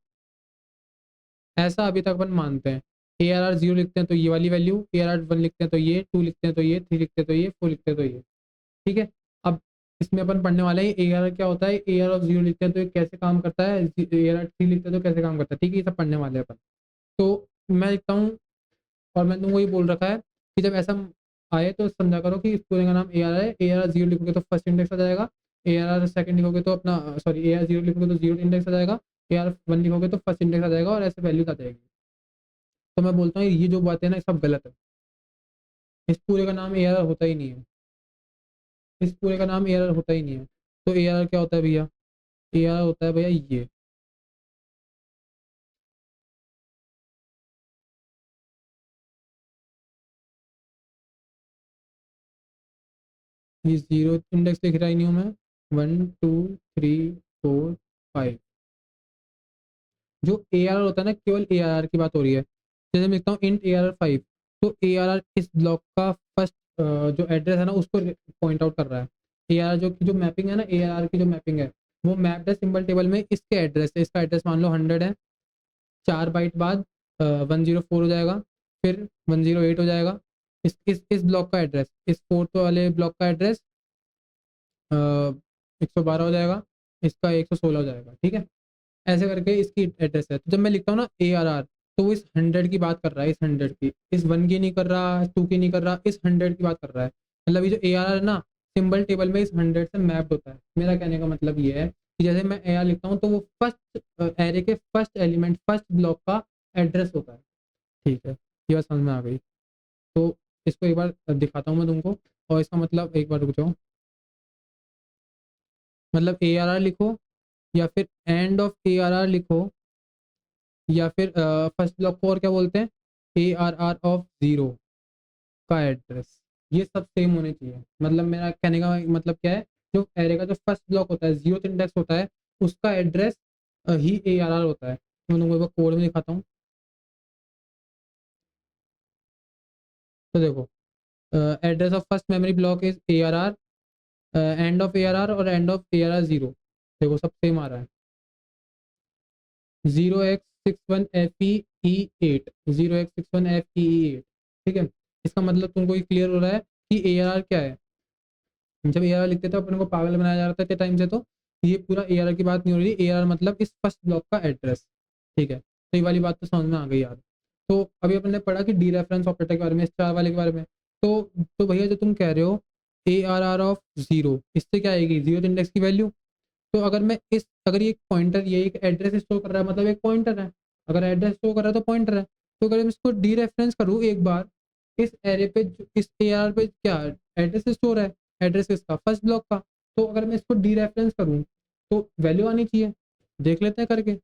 ऐसा अभी तक अपन मानते हैं। ARR 0 लिखते हैं तो ये वाली वैल्यू, ARR 1 लिखते हैं तो ये, 2 लिखते हैं तो ये, 3 लिखते हैं तो ये, 4 लिखते हैं तो ये। ठीक है। अब इसमें अपन पढ़ने वाले हैं ARR क्या होता है, ARR ऑफ 0 लिखते हैं तो ये कैसे काम करता है, ARR 3 लिखते हैं तो कैसे काम करता है। ठीक है, ये सब पढ़ने वाले हैं अपन। तो मैं लिखता हूँ, और मैंने तुमको ये बोल रखा है कि जब ऐसा आए तो समझा करो कि इस पूरे का नाम ARR है। ARR 0 लिखोगे तो फर्स्ट इंडेक्स आ जाएगा, ARR सेकंड लिखोगे तो अपना, सॉरी, ARR 0 लिखोगे तो जीरो इंडेक्स आ जाएगा, ARR 1 लिखोगे तो फर्स्ट इंडेक्स आ जाएगा, और ऐसे वैल्यूज आ जाएगी। तो मैं बोलता हूँ ये जो बातें हैं ना, ये सब गलत है। इस पूरे का नाम ARR होता ही नहीं है। इस पूरे का नाम ARR होता ही नहीं है। तो ARR क्या होता है भैया, ARR होता है भैया ये जीरो इंडेक्स लिख रहा ही नहीं हूँ मैं। 1 2 3 4 5, जो ARR होता है ना, केवल ARR की बात हो रही है। जैसे मैं लिखता हूँ इंट ARR 5, तो ARR इस ब्लॉक का फर्स्ट जो एड्रेस है ना, उसको पॉइंट आउट कर रहा है। ARR जो मैपिंग है ना, ARR की जो मैपिंग है, वो मैप्ड है सिंबल टेबल में इसके एड्रेस से। इसका एड्रेस मान लो 100 है, 4 बाइट बाद 104 हो जाएगा, फिर 108 हो जाएगा। इस ब्लॉक का एड्रेस, इस फोर्थ वाले ब्लॉक का एड्रेस 112 हो जाएगा, इसका 116 हो जाएगा। ठीक है, ऐसे करके इसकी एड्रेस है। तो जब मैं लिखता हूँ ना ARR, तो वो इस 100 की बात कर रहा है, इस 100 की, इस 1 की नहीं कर रहा, 2 की नहीं कर रहा, इस 100 की बात कर रहा है। मतलब ये जो ARR है ना, सिंबल टेबल में इस 100 से मैप्ड होता है। मेरा कहने का मतलब ये है कि जैसे मैं ARR लिखता हूँ तो वो फर्स्ट एरे के फर्स्ट एलिमेंट, फर्स्ट ब्लॉक का एड्रेस होता है। ठीक है, ये बात समझ में आ गई। तो इसको एक बार दिखाता हूँ मैं तुमको, और इसका मतलब एक बार रुक जाओ। मतलब ARR लिखो, या फिर एंड ऑफ ARR लिखो, या फिर फर्स्ट ब्लॉक को और क्या बोलते हैं, ARR ऑफ 0 का एड्रेस। ये सब सेम होने चाहिए। मतलब मेरा कहने का मतलब क्या है, जो एरे का जो फर्स्ट ब्लॉक होता है, जीरो इंडेक्स होता है, उसका एड्रेस ही ARR होता है। मैं तुमको एक बार कोड में दिखाता हूँ। तो देखो, address of first memory block is ARR, end of ARR और एंड ऑफ ARR 0। देखो सब सेम आ रहा है, 0x61FE8, 0x61FE8। ठीक है, इसका मतलब तुमको ये क्लियर हो रहा है कि ARR क्या है। जब ARR लिखते थे अपने को पागल बनाया जा रहा था इतने टाइम से, तो ये पूरा ARR की बात नहीं हो रही। ARR मतलब इस फर्स्ट ब्लॉक का एड्रेस। ठीक है, तो ये वाली बात तो समझ में आ गई यार। तो अभी अपन ने पढ़ा कि डी रेफरेंस ऑपरेटर के बारे में, स्टार वाले के बारे में। तो भैया जो तुम कह रहे हो ARR ऑफ 0, इससे क्या आएगी, जीरो इंडेक्स की वैल्यू। तो अगर ये एक पॉइंटर, ये एक एड्रेस स्टोर कर रहा है, मतलब एक पॉइंटर है। अगर एड्रेस स्टोर कर रहा है तो पॉइंटर है। तो अगर मैं इसको डी रेफरेंस करूँ एक बार, इस एरे पे इस AR पे क्या एड्रेस स्टोर है, एड्रेस इसका फर्स्ट ब्लॉक का। तो अगर मैं इसको डी रेफरेंस करूँ तो वैल्यू आनी चाहिए। देख लेते हैं करके।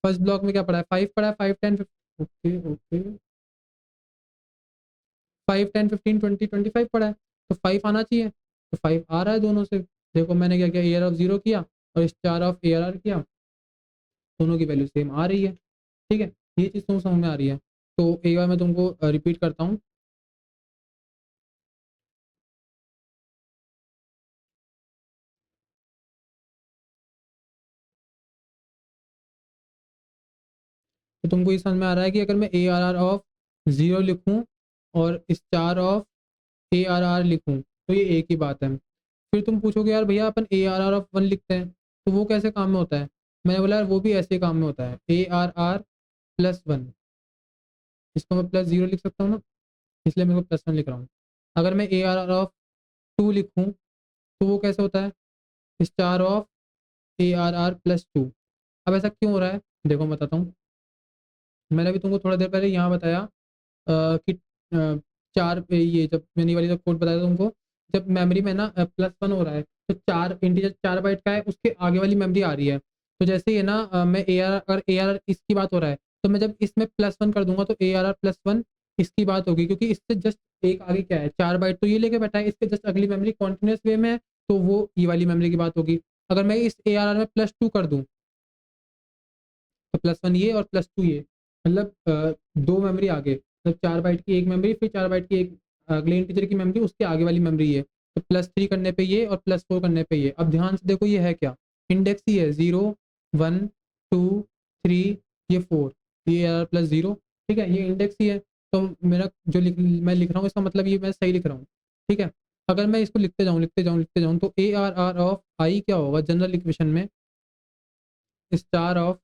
फर्स्ट ब्लॉक में क्या पड़ा है, 5 पड़ा है, 5 10 15, ओके ओके, 5 10 15 20 25 पड़ा है, तो 5 आना चाहिए। तो 5 आ रहा है दोनों से। देखो मैंने क्या किया, AR ऑफ 0 किया और स्टार ऑफ ARR किया, दोनों की वैल्यू सेम आ रही है। ठीक है, ये चीज़ तुम समझ में आ रही है। तो एक बार मैं तुमको रिपीट करता हूँ। तो तुमको ये समझ में आ रहा है कि अगर मैं ARR ऑफ 0 लिखूँ और स्टार ऑफ ARR लिखूँ तो ये एक ही बात है। फिर तुम पूछोगे यार भैया अपन ARR ऑफ 1 लिखते हैं तो वो कैसे काम में होता है। मैंने बोला यार वो भी ऐसे काम में होता है, ARR+1। इसको मैं +0 लिख सकता हूँ ना, इसलिए मेरे को +1 लिख रहा हूँ। अगर मैं ARR ऑफ 2 लिखूँ तो वो कैसे होता है, स्टार ऑफ ARR+2। अब ऐसा क्यों हो रहा है, देखो मैं बताता हूँ। मैंने अभी तुमको थोड़ा देर पहले यहाँ बताया कि चार पे ये जब मैंने ये वाली जब कोड बताया था तुमको, जब मेमोरी में ना +1 हो रहा है, तो चार इंटीजर 4 बाइट का है, उसके आगे वाली मेमोरी आ रही है। तो जैसे ही है ना मैं ए आर, अगर ए आर इसकी बात हो रहा है, तो मैं जब इसमें +1 कर दूंगा तो ARR+1 इसकी बात होगी, क्योंकि इससे जस्ट एक आगे क्या है, 4 बाइट तो ये लेके बैठा है, इसके जस्ट अगली मेमोरी कॉन्टिन्यूस वे में है, तो वो ये वाली मेमोरी की बात होगी। अगर मैं इस ARR में +2 कर दूं, तो +1 ये और +2 ये, मतलब दो मेमोरी आगे, मतलब 4 बाइट की एक मेमोरी, फिर 4 बाइट की एक अगले इंटीजर की मेमोरी, उसके आगे वाली मेमोरी ये, तो +3 करने पे ये और +4 करने पे ये। अब ध्यान से देखो ये है क्या, इंडेक्स ही है, 0 1 2 3, ये 4, ये ARR+0, ठीक है, ये इंडेक्स ही है। तो मेरा जो मैं लिख रहा हूँ इसका मतलब ये मैं सही लिख रहा हूँ, ठीक है। अगर मैं इसको लिखते जाऊँ लिखते जाऊँ लिखते जाऊँ, तो ARR ऑफ आई क्या होगा जनरल इक्वेशन में, स्टार ऑफ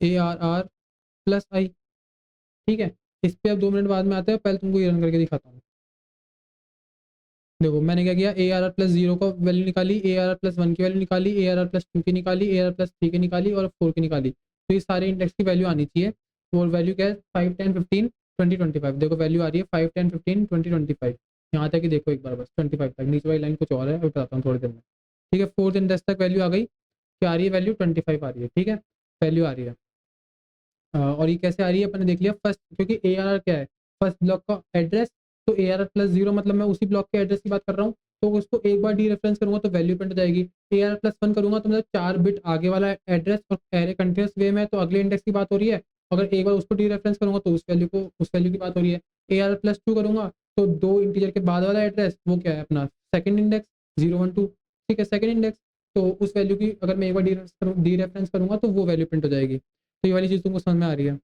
ARR+I, ठीक है। इस पे अब 2 मिनट बाद में आते हैं, पहले तुमको ये रन करके दिखाता हूँ। देखो मैंने क्या किया, ARR+0 का वैल्यू निकाली, ARR+1 की वैल्यू निकाली, ARR+2 की निकाली, ARR+3 की निकाली और 4 की निकाली। तो ये सारे इंडेक्स की वैल्यू आनी चाहिए। वो वैल्यू क्या है, 5 10 15 20 25। देखो वैल्यू आ रही है 5 10 15 20 25। यहाँ तक ही देखो एक बार बस, 25 तक, नीचे वाली लाइन कुछ और है, अभी बताता हूँ थोड़ी देर में। ठीक है, 4 10 तक वैल्यू आ गई, क्या आ रही है वैल्यू, 25 आ रही है, ठीक है, वैल्यू आ रही है। और ये कैसे आ रही है, अपन ने देख लिया फर्स्ट, क्योंकि ARR क्या है, फर्स्ट ब्लॉक का एड्रेस, तो ARR+0 मतलब मैं उसी ब्लॉक के एड्रेस की बात कर रहा हूँ, तो उसको एक बार डी रेफरेंस करूंगा तो वैल्यू प्रिंट हो जाएगी। ARR+1 करूंगा तो मतलब 4 बिट आगे वाला एड्रेस और एरे कंटिन्यूस वे में है, तो अगले इंडेक्स की बात हो रही है। अगर एक बार उसको डी रेफरेंस करूंगा तो उस वैल्यू की बात हो रही है। ARR+2 करूंगा तो दो इंटीजर के बाद वाला एड्रेस वो क्या है अपना सेकंड इंडेक्स, 0 1 2, ठीक है, सेकंड इंडेक्स। तो उस वैल्यू की अगर मैं एक बार डी रेफरेंस करूंगा तो वो वैल्यू प्रिंट हो जाएगी। तो ये वाली चीज़ तुमको समझ में आ रही है,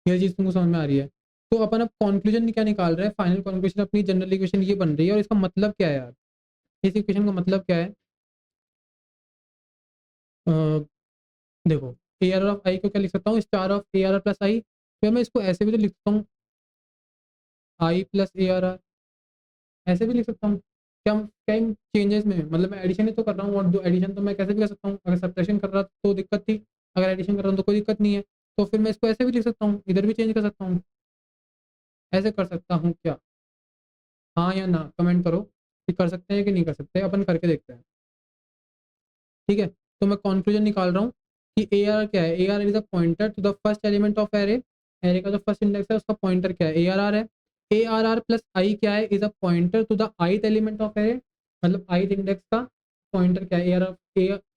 ये चीज़ तुमको समझ में आ रही है। तो अपन अब कंक्लूजन क्या निकाल रहे हैं, फाइनल कंक्लूजन अपनी जनरल इक्वेशन ये बन रही है, और इसका मतलब क्या है यार, इस इक्वेशन का मतलब क्या है। अ, देखो ARR ऑफ आई को क्या लिख सकता हूँ, स्टार ऑफ ARR+I, फिर मैं इसको ऐसे भी तो लिख सकता हूँ, I+ARR, ऐसे भी लिख सकता हूँ। क्या क्या इन चेंजेस में, मतलब मैं एडिशन ही तो कर रहा हूँ, और जो एडिशन तो मैं कैसे भी कर सकता हूँ, अगर सब्ट्रैक्शन कर रहा तो दिक्कत थी, अगर एडिशन कर रहा हूँ तो कोई दिक्कत नहीं है। तो फिर मैं इसको ऐसे भी लिख सकता हूँ, इधर भी चेंज कर सकता हूँ, ऐसे कर सकता हूँ क्या, हाँ या ना कमेंट करो कि कर सकते हैं कि नहीं कर सकते, अपन करके देखते हैं, ठीक है। तो मैं कंक्लूजन निकाल रहा हूँ कि ए आर क्या है, A R is a pointer to the first element of array, array का जो फर्स्ट इंडेक्स है उसका पॉइंटर क्या है, ARR है। ARR+I क्या है, is a pointer to the ith element of array, मतलब ith इंडेक्स का पॉइंटर क्या है,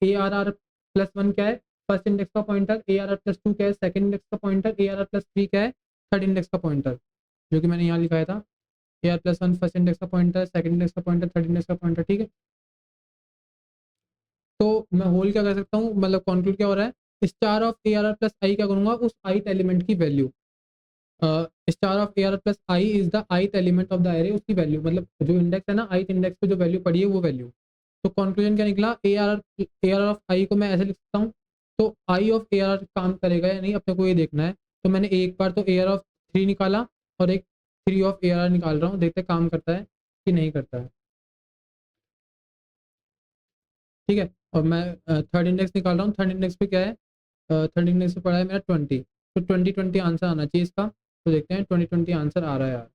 ARR+1 क्या है, फर्स्ट इंडेक्स का पॉइंटर, ARR+2 क्या है, सेकंड इंडेक्स का पॉइंटर, ARR+3 क्या है, थर्ड इंडेक्स का पॉइंटर, जो कि मैंने यहाँ लिखाया था। AR+1 फर्स्ट इंडेक्स का पॉइंटर, सेकंड इंडेक्स का पॉइंटर, थर्ड इंडेक्स का पॉइंटर, ठीक है। तो मैं होल क्या कर सकता हूँ, मतलब कंक्लूड क्या हो रहा है, स्टार ऑफ ARR+I क्या करूंगा, उस ith एलिमेंट की value, star of ARR+I is the ith element of the array, उसकी वैल्यू, मतलब जो इंडेक्स है ना, ith इंडेक्स पे जो वैल्यू पड़ी है वो वैल्यू। तो कंक्लूजन क्या निकला, ARR ऑफ आई को मैं ऐसे लिख सकता हूँ। तो आई ऑफ ARR काम करेगा या नहीं अपने को ये देखना है। तो मैंने एक बार तो AR ऑफ 3 निकाला, और एक 3 ऑफ ARR निकाल रहा हूँ, देखते हैं काम करता है कि नहीं करता है, ठीक है। और मैं थर्ड इंडेक्स निकाल रहा हूँ, थर्ड इंडेक्स पे क्या है, थर्ड इंडेक्स पे पड़ा है मेरा 20, तो 20 20 आंसर आना चाहिए इसका। तो देखते हैं 20 20 आंसर आ रहा है यार,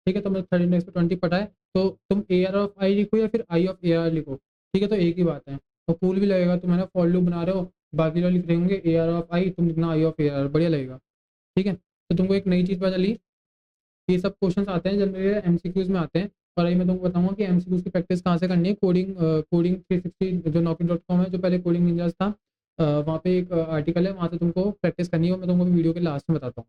ठीक है। तो मैं थर्ड इंडेक्स पे 20 पटा है, तो तुम AR ऑफ आई लिखो या फिर I ऑफ AR लिखो, ठीक है, तो एक ही बात है। तो पूल भी लगेगा, तुम है ना फॉर लूप बना रहे हो, बाकी लोग लिख रहे होंगे AR ऑफ आई, तुम लिखना I ऑफ AR, बढ़िया लगेगा, ठीक है। तो तुमको एक नई चीज़ पता चली, ये सब क्वेश्चंस आते हैं जनरली MCQs में आते हैं। और अभी मैं तुमको बताऊंगा कि MCQs की प्रैक्टिस कहाँ से करनी है, कोडिंग 360 जो Naukri.com है, जो पहले कोडिंग निंजास था, वहाँ पे एक आर्टिकल है, वहाँ से तुमको प्रैक्टिस करनी है, और मैं तुमको वीडियो के लास्ट में बताता हूँ।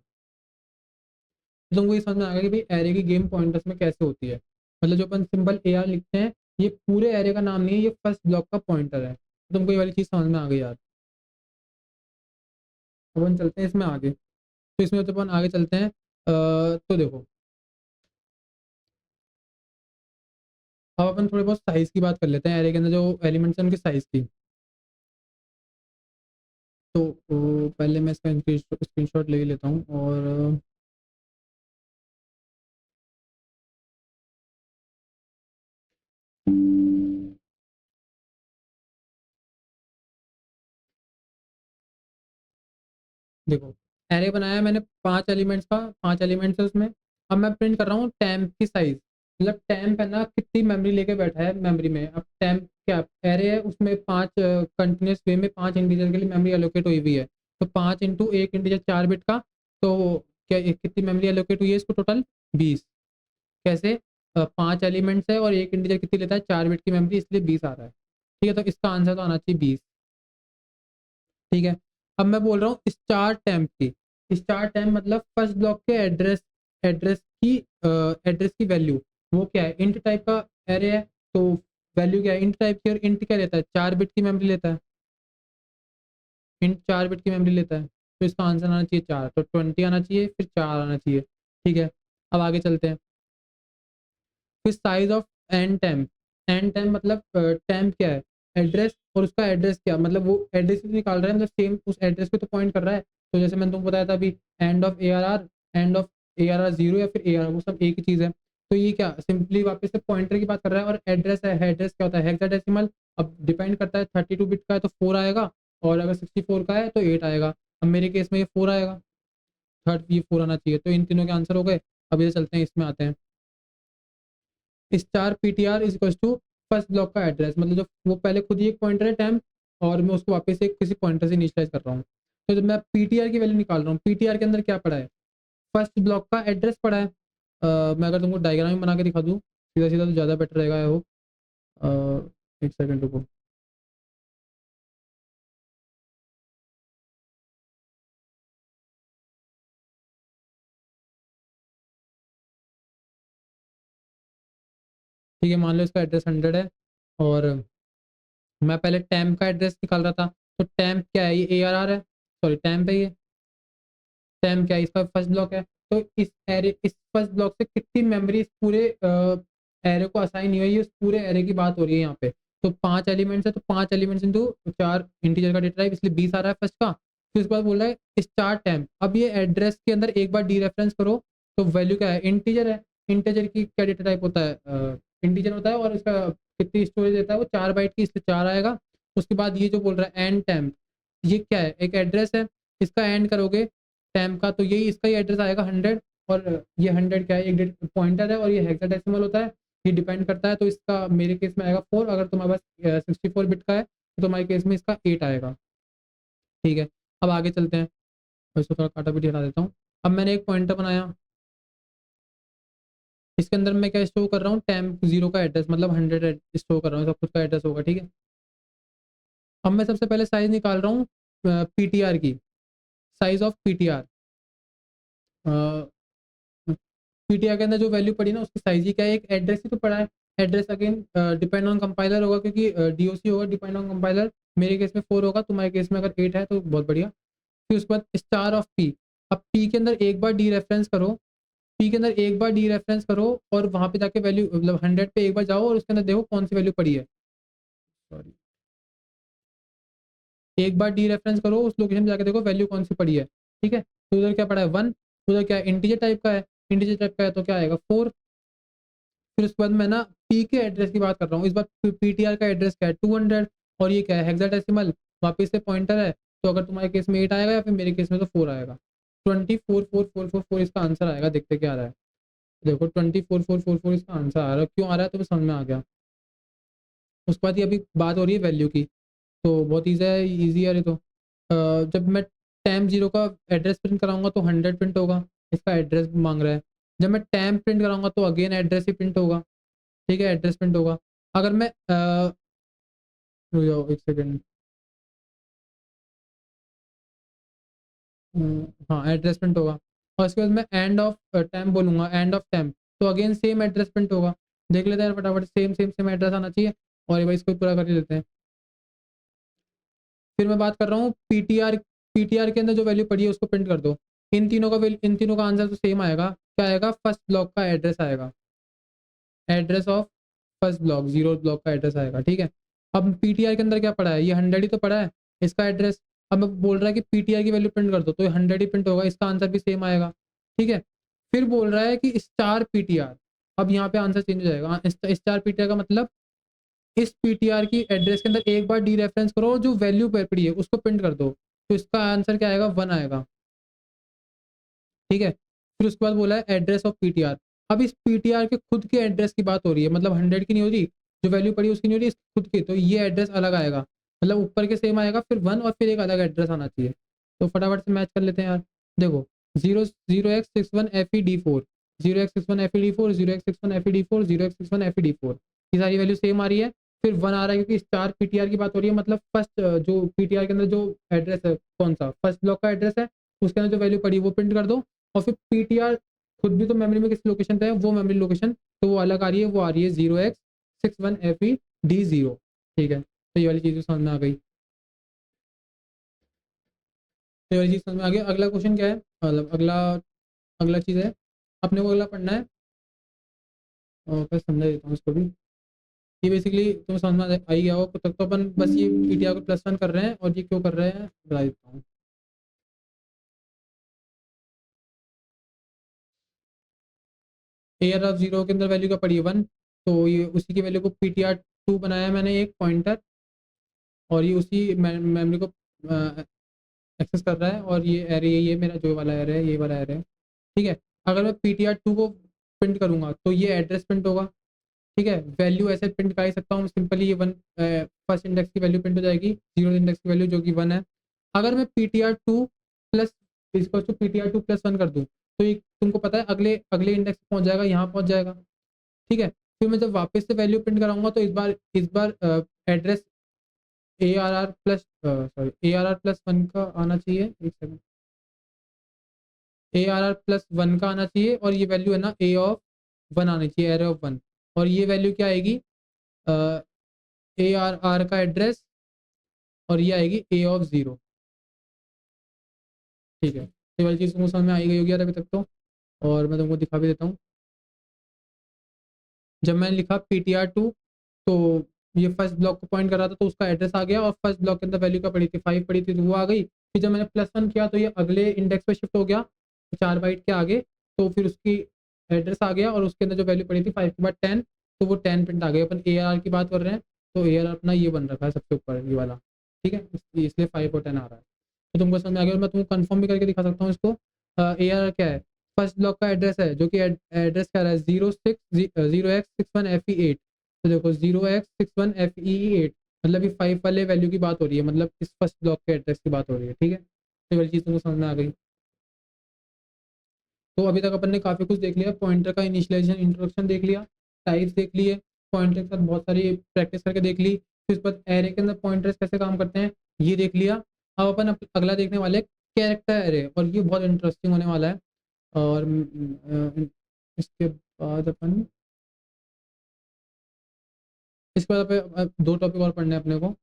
तो तुमको ये समझ में आ गया कि भाई एरे की गेम पॉइंटर्स में कैसे होती है, मतलब जो अपन सिंपल AR लिखते हैं, ये पूरे एरे का नाम नहीं है, ये फर्स्ट ब्लॉक का पॉइंटर है। तो तुमको ये वाली चीज़ समझ में आ गई यार। अब अपन चलते हैं इसमें आगे, तो इसमें तो अपन आगे चलते हैं। तो देखो, अब अपन थोड़े बहुत साइज की बात कर लेते हैं, एरे के अंदर जो एलिमेंट्स हैं उनकी साइज की। तो पहले मैं इसका स्क्रीनशॉट ले लेता हूँ, और देखो, एरे बनाया मैंने 5 एलिमेंट्स का, 5 एलिमेंट्स है उसमें। अब मैं प्रिंट कर रहा हूँ टैम्प की साइज़, मतलब टैम्प है ना कितनी मेमोरी लेके बैठा है मेमोरी में। अब टैम्प क्या एरे है, उसमें 5 कंटीन्यूअस वे में 5 इंटीजर के लिए मेमोरी एलोकेट हुई हुई है। तो 5 इंटू एक इंटीजर 4 बिट का, तो क्या कितनी मेमोरी एलोकेट हुई है इसको टोटल 20। कैसे? 5 एलिमेंट्स है और एक इंटीजर कितनी लेता है 4 बिट की मेमोरी, इसलिए 20 आ रहा है। ठीक है, तो इसका आंसर तो आना चाहिए 20। ठीक है, अब मैं बोल रहा हूँ स्टार टैम्प की। स्टार टैम्प मतलब फर्स्ट ब्लॉक के एड्रेस की एड्रेस की वैल्यू, वो क्या है, इंट टाइप का एरे है। तो वैल्यू क्या है इंट टाइप की, और इंट क्या लेता है 4 बिट की मेमोरी लेता है। इंट 4 बिट की मेमोरी लेता है, तो इसका आंसर आना चाहिए 4, तो 20 आना चाहिए, फिर 4 आना चाहिए। ठीक है, अब आगे चलते हैं। फिर size of N temp. N temp मतलब टैम्प क्या है, एड्रेस, और उसका एड्रेस क्या, मतलब वो एड्रेस ही निकाल रहा है, मतलब सेम उस एड्रेस पे तो पॉइंट कर रहा है। तो जैसे मैंने तुमको बताया था अभी, and of A R R, and of A R R zero या फिर ए आर, वो सब एक ही चीज़ है। तो ये क्या सिंपली वापस से पॉइंटर की बात कर रहा है, और एड्रेस है, एड्रेस क्या होता है हेक्साडेसिमल। अब डिपेंड करता है 32 बिट का है तो 4 आएगा, और अगर 64 का है तो 8 आएगा। अब मेरे केस में ये 4 आएगा, थर्ड ये 4 आना चाहिए, तो इन तीनों के आंसर हो गए। अब ये चलते हैं, इसमें आते हैं। Star P T R is to first block का एड्रेस, मतलब जो वो पहले खुद ही एक पॉइंटर है टैम्प, और मैं उसको वापस से किसी पॉइंटर से इनिशियलाइज कर रहा हूँ। तो जब मैं पी टी आर की वैल्यू निकाल रहा हूँ, पी टी आर के अंदर क्या पड़ा है, फर्स्ट ब्लॉक का एड्रेस पड़ा है। मैं अगर तुमको डायग्राम बना के दिखा दूँ सीधा सीधा, तो ज़्यादा बेटर रहेगा। I hope. एक सेकेंड रुको। ठीक है, मान लो इसका एड्रेस 100 है, और मैं पहले टैम्प का एड्रेस निकाल रहा था। तो टैम्प क्या है, ये ए आर आर है, सॉरी टैम्प है ये। टैम क्या है, इसका फर्स्ट ब्लॉक है। तो इस फर्स्ट ब्लॉक से कितनी मेमोरी इस पूरे एरे को असाइन हुई है, उस पूरे एरे की बात हो रही है यहाँ पे। तो 5 एलिमेंट्स है, तो 5 एलिमेंट्स इंटू 4 इंटीजर का डेटा टाइप, इसलिए 20 आ रहा है फर्स्ट का। फिर उसके बाद बोल रहा है स्टार टैम। अब ये एड्रेस के अंदर एक बार डी रेफरेंस करो, तो वैल्यू क्या है, इंटीजर है। इंटीजर की क्या डेटा टाइप होता है, इंटीजर होता है, और इसका कितनी स्टोरेज देता है वो 4 बाइट की, इसलिए 4 आएगा। उसके बाद ये जो बोल रहा है एंड टैम, ये क्या है, एक एड्रेस है, इसका एंड करोगे टैम का, तो यही इसका ही एड्रेस आएगा 100। और ये 100 क्या है, एक पॉइंटर है, और ये हेक्साडेसिमल होता है, ये डिपेंड करता है। तो इसका मेरे केस में आएगा 4, अगर तुम्हारे पास 64 बिट का है तो तुम्हारे केस में इसका 8 आएगा। ठीक है, अब आगे चलते हैं, और इसको थोड़ा काटा पीटी हटा देता हूँ। अब मैंने एक पॉइंटर बनाया, इसके अंदर मैं क्या स्टोर कर रहा हूँ, टैम्प जीरो का एड्रेस, मतलब 100 स्टोर कर रहा हूँ, सब कुछ का एड्रेस होगा। ठीक है, अब मैं सबसे पहले साइज निकाल रहा हूँ पी टी आर की, size of P T are. PTR के अंदर जो वैल्यू पड़ी ना, उसकी साइज ही क्या है, एक एड्रेस ही तो पड़ा है। Address again depend on compiler होगा, क्योंकि डीओसी होगा, डिपेंड ऑन कंपाइलर। मेरे केस में 4 होगा, तुम्हारे केस में अगर 8 है तो बहुत बढ़िया। फिर उसके बाद स्टार ऑफ पी। अब पी के अंदर एक बार डी रेफरेंस करो, पी के अंदर एक बार डी रेफरेंस करो, और वहां पे जाके वैल्यू, मतलब 100 पे एक बार जाओ और उसके अंदर देखो कौन सी वैल्यू पड़ी है। सॉरी, एक बार डी रेफरेंस करो, उस लोकेशन पे जाके देखो वैल्यू कौन सी पड़ी है। ठीक है, तो उधर क्या पड़ा है 1, उधर क्या है इंटीजर टाइप का है, इंटीजर टाइप का है तो क्या आएगा 4। फिर उसके बाद मैं ना पी के एड्रेस की बात कर रहा हूँ, इस बार पीटीआर का एड्रेस क्या है 200, और ये क्या है हेक्साडेसिमल, वापस से पॉइंटर है। तो अगर तुम्हारे केस में 8 आएगा, या फिर मेरे केस में तो 4 आएगा। 244444 इसका आंसर आएगा, देखते क्या आ रहा है। देखो 244444 इसका आंसर आ रहा है, क्यों आ रहा है तो समझ में आ गया। उसके बाद ये अभी बात हो रही है वैल्यू की, तो बहुत ईजी है ये तो। जब मैं टैम जीरो का एड्रेस प्रिंट कराऊंगा तो 100 प्रिंट होगा, इसका एड्रेस मांग रहा है। जब मैं टैम प्रिंट कराऊंगा तो अगेन एड्रेस ही प्रिंट होगा। ठीक है, एड्रेस प्रिंट होगा। अगर मैं रुक जाओ एक सेकेंड। हाँ, एड्रेस प्रिंट होगा, और उसके बाद मैं एंड ऑफ टाइम बोलूंगा, एंड ऑफ टाइम, तो अगेन सेम एड्रेस प्रिंट होगा। देख लेते हैं फटाफट, सेम सेम सेम एड्रेस आना चाहिए, और ये भाई इसको पूरा कर ही लेते हैं। फिर मैं बात कर रहा हूँ पीटीआर, पीटीआर के अंदर जो वैल्यू पड़ी है उसको प्रिंट कर दो। इन तीनों का आंसर तो सेम आएगा, क्या आएगा, फर्स्ट ब्लॉक का एड्रेस आएगा, address of first block, zero block का एड्रेस आएगा। ठीक है, अब पीटीआर के अंदर क्या पड़ा है, ये 100 ही तो पड़ा है, इसका एड्रेस। अब मैं बोल रहा है कि पीटीआर की वैल्यू प्रिंट कर दो, तो ये 100 ही प्रिंट होगा, इसका आंसर भी सेम आएगा। ठीक है, फिर बोल रहा है कि स्टार पीटीआर। अब यहाँ पे आंसर चेंज हो जाएगा, स्टार पीटीआर का मतलब इस पीटीआर की एड्रेस के अंदर एक बार डी रेफरेंस करो, जो वैल्यू पड़ी है उसको प्रिंट कर दो, तो इसका आंसर क्या आएगा 1 आएगा। ठीक है। फिर उसके बाद बोला है एड्रेस ऑफ पीटीआर। अब इस पीटीआर के खुद के एड्रेस की बात हो रही है, मतलब 100 की नहीं हो रही, जो वैल्यू पड़ी उसकी नहीं हो रही, खुद की। तो ये एड्रेस अलग आएगा, मतलब ऊपर के सेम आएगा, फिर 1 और फिर एक अलग एड्रेस आना चाहिए। तो फटाफट से मैच कर लेते हैं यार। देखो, 0x61FE D4, 0x61FE D4, 0x61FE D4, 0x61FE D4, ये सारी वैल्यू सेम आ रही है। फिर 1 आ रहा है क्योंकि स्टार पीटीआर की बात हो रही है, मतलब फर्स्ट जो पीटीआर के अंदर जो एड्रेस है, कौन सा फर्स्ट ब्लॉक का एड्रेस है, उसके अंदर जो वैल्यू पड़ी वो प्रिंट कर दो। और फिर पीटीआर खुद भी तो मेमोरी में किस लोकेशन पे है, वो मेमोरी लोकेशन तो वो अलग आ रही है, वो आ रही है 0x61FE D0। ठीक है, तो ये वाली चीज़ समझ में आ गई। तो ये वाली चीज़ समझ में आ गई। अगला क्वेश्चन क्या है, मतलब अगला अगला चीज़ है, अपने को अगला पढ़ना है। और फिर समझा देता हूँ इसको भी। ये बेसिकली तुम्हें समझ में आ ही गया हो, तब तक तो अपन बस ये पीटीआर को +1 कर रहे हैं, और ये क्यों कर रहे हैं बता देता हूँ। एयर ऑफ जीरो के अंदर वैल्यू का पड़ी है 1, तो ये उसी की वैल्यू को ptr2 बनाया मैंने एक पॉइंटर, और ये उसी मेमोरी को एक्सेस कर रहा है। और ये एरे, ये मेरा जो वाला एरे है, ये वाला एरे है। ठीक है। अगर मैं ptr2 को प्रिंट करूंगा तो ये एड्रेस प्रिंट होगा। ठीक है, वैल्यू ऐसे प्रिंट कर ही सकता हूँ सिंपली, ये 1 फर्स्ट इंडेक्स की वैल्यू प्रिंट हो जाएगी, जीरो इंडेक्स की वैल्यू जो कि 1 है। अगर मैं ptr2 प्लस इसको ptr2+1 कर दूँ, तो ये तुमको पता है अगले अगले इंडेक्स पहुंच जाएगा, यहाँ पहुंच जाएगा। ठीक है। फिर मैं जब वापस से वैल्यू प्रिंट कराऊंगा तो इस बार एड्रेस ARR+1 का आना चाहिए, एक सेकंड, ARR+1 का आना चाहिए, और ये वैल्यू है ना A ऑफ 1 आनी चाहिए, एरे ऑफ 1। और ये वैल्यू क्या आएगी, ARR का एड्रेस, और ये आएगी A ऑफ 0। ठीक है, ये वाली चीज़ तुमको समझ में आई गई होगी यार अभी तक तो। और मैं तुमको दिखा भी देता हूँ। जब मैंने लिखा ptr2, तो ये फर्स्ट ब्लॉक को पॉइंट कर रहा था, तो उसका एड्रेस आ गया, और फर्स्ट ब्लॉक के अंदर वैल्यू क्या पड़ी थी, 5 पड़ी थी, तो वो आ गई। फिर जब मैंने +1 किया तो ये अगले इंडेक्स पे शिफ्ट हो गया, 4 बाइट के आगे। तो फिर उसकी एड्रेस आ गया, और उसके अंदर जो वैल्यू पड़ी थी 5 के बाद 10, तो वो 10 प्रिंट आ गई। अपन ARR की बात कर रहे हैं, तो ARR अपना ये बन रखा है सबसे ऊपर, ये वाला। ठीक है, इसलिए 5 और 10 आ रहा है। तो तुमको समझ में आ गया, और मैं तुमको कंफर्म भी करके दिखा सकता हूँ इसको। ARR क्या है, फर्स्ट ब्लॉक का एड्रेस है, जो कि एड्रेस क्या रहा है, 0x61FE8। तो देखो 0x61FE8, मतलब ये 5 वाले वैल्यू की बात हो रही है, मतलब इस फर्स्ट ब्लॉक के एड्रेस की बात हो रही है। ठीक है, तो वाली चीज़ तुमको समझ में आ गई। तो अभी तक अपन ने काफ़ी कुछ देख लिया, पॉइंटर का इनिशियलाइजेशन इंट्रोडक्शन देख लिया, टाइप्स देख लिए, पॉइंटर के साथ बहुत सारी प्रैक्टिस करके देख ली। फिर उसके बाद एरे के अंदर पॉइंटर्स कैसे काम करते हैं ये देख लिया। अब अपन अगला देखने वाले कैरेक्टर एरे, और ये बहुत इंटरेस्टिंग होने वाला है। और इसके बाद अपन इसके बाद दो टॉपिक और पढ़ने हैं अपने को,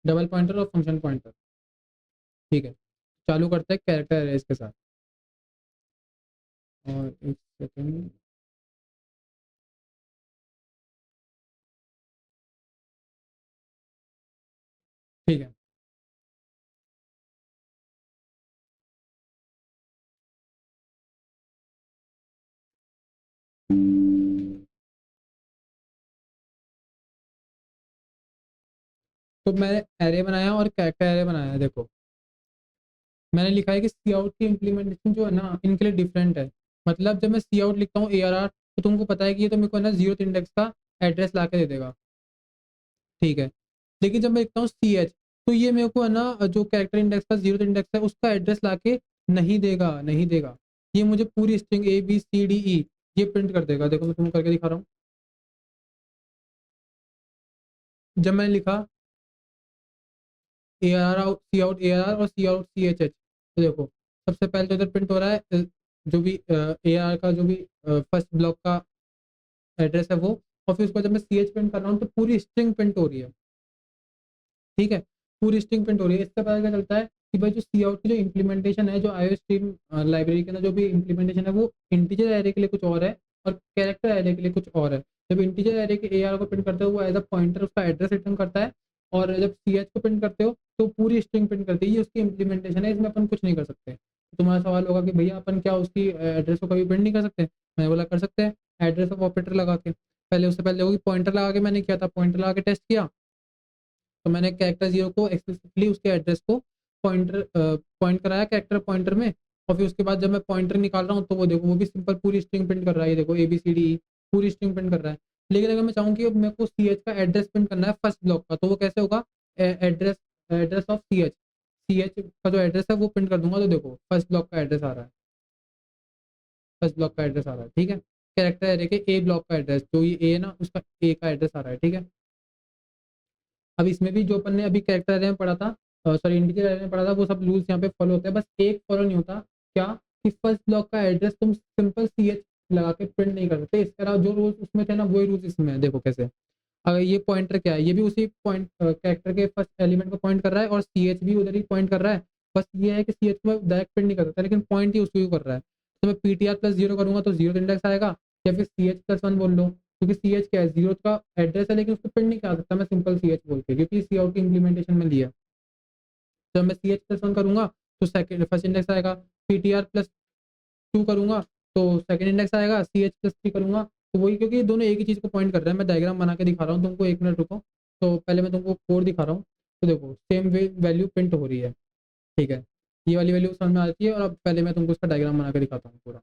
डबल पॉइंटर और फंक्शन पॉइंटर। ठीक है, चालू करते हैं कैरेक्टर एरेज के साथ। और एक सेकेंड, ठीक है। तो मैंने एरे बनाया और कैरेक्टर एरे बनाया। देखो, मैंने लिखा है कि सी आउट की इम्प्लीमेंटेशन जो है ना, इनके लिए डिफरेंट है। मतलब जब मैं सी आउट लिखता हूँ ARR, तो तुमको पता है कि ये तो मेरे को है ना जीरो इंडेक्स का एड्रेस ला के दे देगा। ठीक है। लेकिन जब मैं लिखता हूँ CH, तो ये मेरे को है ना जो कैरेक्टर इंडेक्स का जीरो इंडेक्स है उसका एड्रेस ला के नहीं देगा, नहीं देगा। ये मुझे पूरी स्ट्रिंग ABCDE ये प्रिंट कर देगा। देखो मैं तुमको करके दिखा रहा हूँ। जब मैंने लिखा ARR आउट सी आउट ARR और सी आउट CHH, तो देखो सबसे पहले तो इधर प्रिंट हो रहा है जो भी ARR का जो भी फर्स्ट ब्लॉक का एड्रेस है वो। और फिर उसको जब मैं CH प्रिंट कर रहा हूँ तो पूरी स्ट्रिंग प्रिंट हो रही है। ठीक है, पूरी स्ट्रिंग प्रिंट हो रही है। इससे पता क्या चलता है कि भाई जो सी आउट की जो इम्प्लीमेंटेशन है, जो आईओ स्ट्रीम लाइब्रेरी के अंदर जो भी इम्प्लीमेंटेशन है, वो इंटीजर एरे के लिए कुछ और है, और कैरेक्टर एरे के लिए कुछ और है। जब इंटीजर एरे के AR को प्रिंट करते हो वो एज अ पॉइंटर उसका एड्रेस रिटर्न करता है, और जब CH को प्रिंट करते हो तो पूरी स्ट्रिंग प्रिंट करती है। ये उसकी इम्प्लीमेंटेशन है, इसमें अपन कुछ नहीं कर सकते। तो तुम्हारा सवाल होगा कि भैया अपन क्या उसकी एड्रेस को कभी प्रिंट नहीं कर सकते। मैं बोला कर सकते हैं, एड्रेस ऑफ ऑपरेटर लगा के। पहले उससे पहले होगी पॉइंटर लगा के, मैंने किया था, पॉइंटर लगा के टेस्ट किया। तो मैंने कैरेक्टर जीरो को एक्सप्लिसिटली उसके एड्रेस को पॉइंट कराया कैरेक्टर पॉइंटर में। और फिर उसके बाद जब मैं पॉइंटर निकाल रहा हूँ तो वो देखो वो भी सिंपल पूरी स्ट्रिंग प्रिंट कर रहा है, ये देखो ABCD पूरी स्ट्रिंग प्रिंट कर रहा है। लेकिन अगर मैं चाहूँ कि अब मेरे को CH का एड्रेस प्रिंट करना है फर्स्ट ब्लॉक का, तो वो कैसे होगा? एड्रेस एड्रेस ऑफ CH का जो एड्रेस है वो प्रिंट कर दूंगा, तो देखो फर्स्ट ब्लॉक का एड्रेस आ रहा है, फर्स्ट ब्लॉक का एड्रेस आ रहा है, ठीक है। कैरेक्टर एरे के A ब्लॉक का एड्रेस, जो ये A है ना उसका A का एड्रेस आ रहा है, ठीक है। अब इसमें भी जो अपन ने अभी कैरेक्टर एरे में पढ़ा था, सॉरी इंटीजर एरे में पढ़ा था, वो सब रूल्स यहाँ पे फॉलो होते हैं, बस एक फॉलो नहीं होता। क्या? कि फर्स्ट ब्लॉक का एड्रेस तुम सिंपल CH लगा के प्रिंट नहीं कर सकते, इसके अलावा जो रूल्स उसमें थे ना वही रूल्स इसमें है, देखो कैसे। अगर ये पॉइंटर क्या है, ये भी उसी पॉइंट कैरेक्टर के फर्स्ट एलिमेंट को पॉइंट कर रहा है और CH भी उधर ही पॉइंट कर रहा है। बस ये है कि CH को डायरेक्ट प्रिंट नहीं कर सकता, लेकिन पॉइंट ही उसको कर रहा है। तो मैं PTR+0 करूंगा तो जीरो इंडेक्स आएगा, या फिर CH+1 बोल लो, क्योंकि CH क्या है, जीरो का एड्रेस है, लेकिन उसको प्रिंट नहीं कर सकता मैं सिंपल CH बोल के, क्योंकि सी आउट की इंप्लीमेंटेशन में लिया। तो मैं CH+1 करूंगा तो सेकंड फर्स्ट इंडेक्स आएगा, PTR+2 करूंगा तो सेकंड इंडेक्स आएगा, CH+3 करूंगा तो वही, क्योंकि ये दोनों एक ही चीज़ को पॉइंट कर रहे हैं। मैं डायग्राम बना के दिखा रहा हूँ तुमको, 1 मिनट रुको। तो पहले मैं तुमको कोड दिखा रहा हूँ, तो देखो सेम वैल्यू प्रिंट हो रही है, ठीक है। ये वाली वैल्यू समझ में आती है, और अब पहले मैं तुमको इसका डायग्राम बना के दिखाता हूँ पूरा।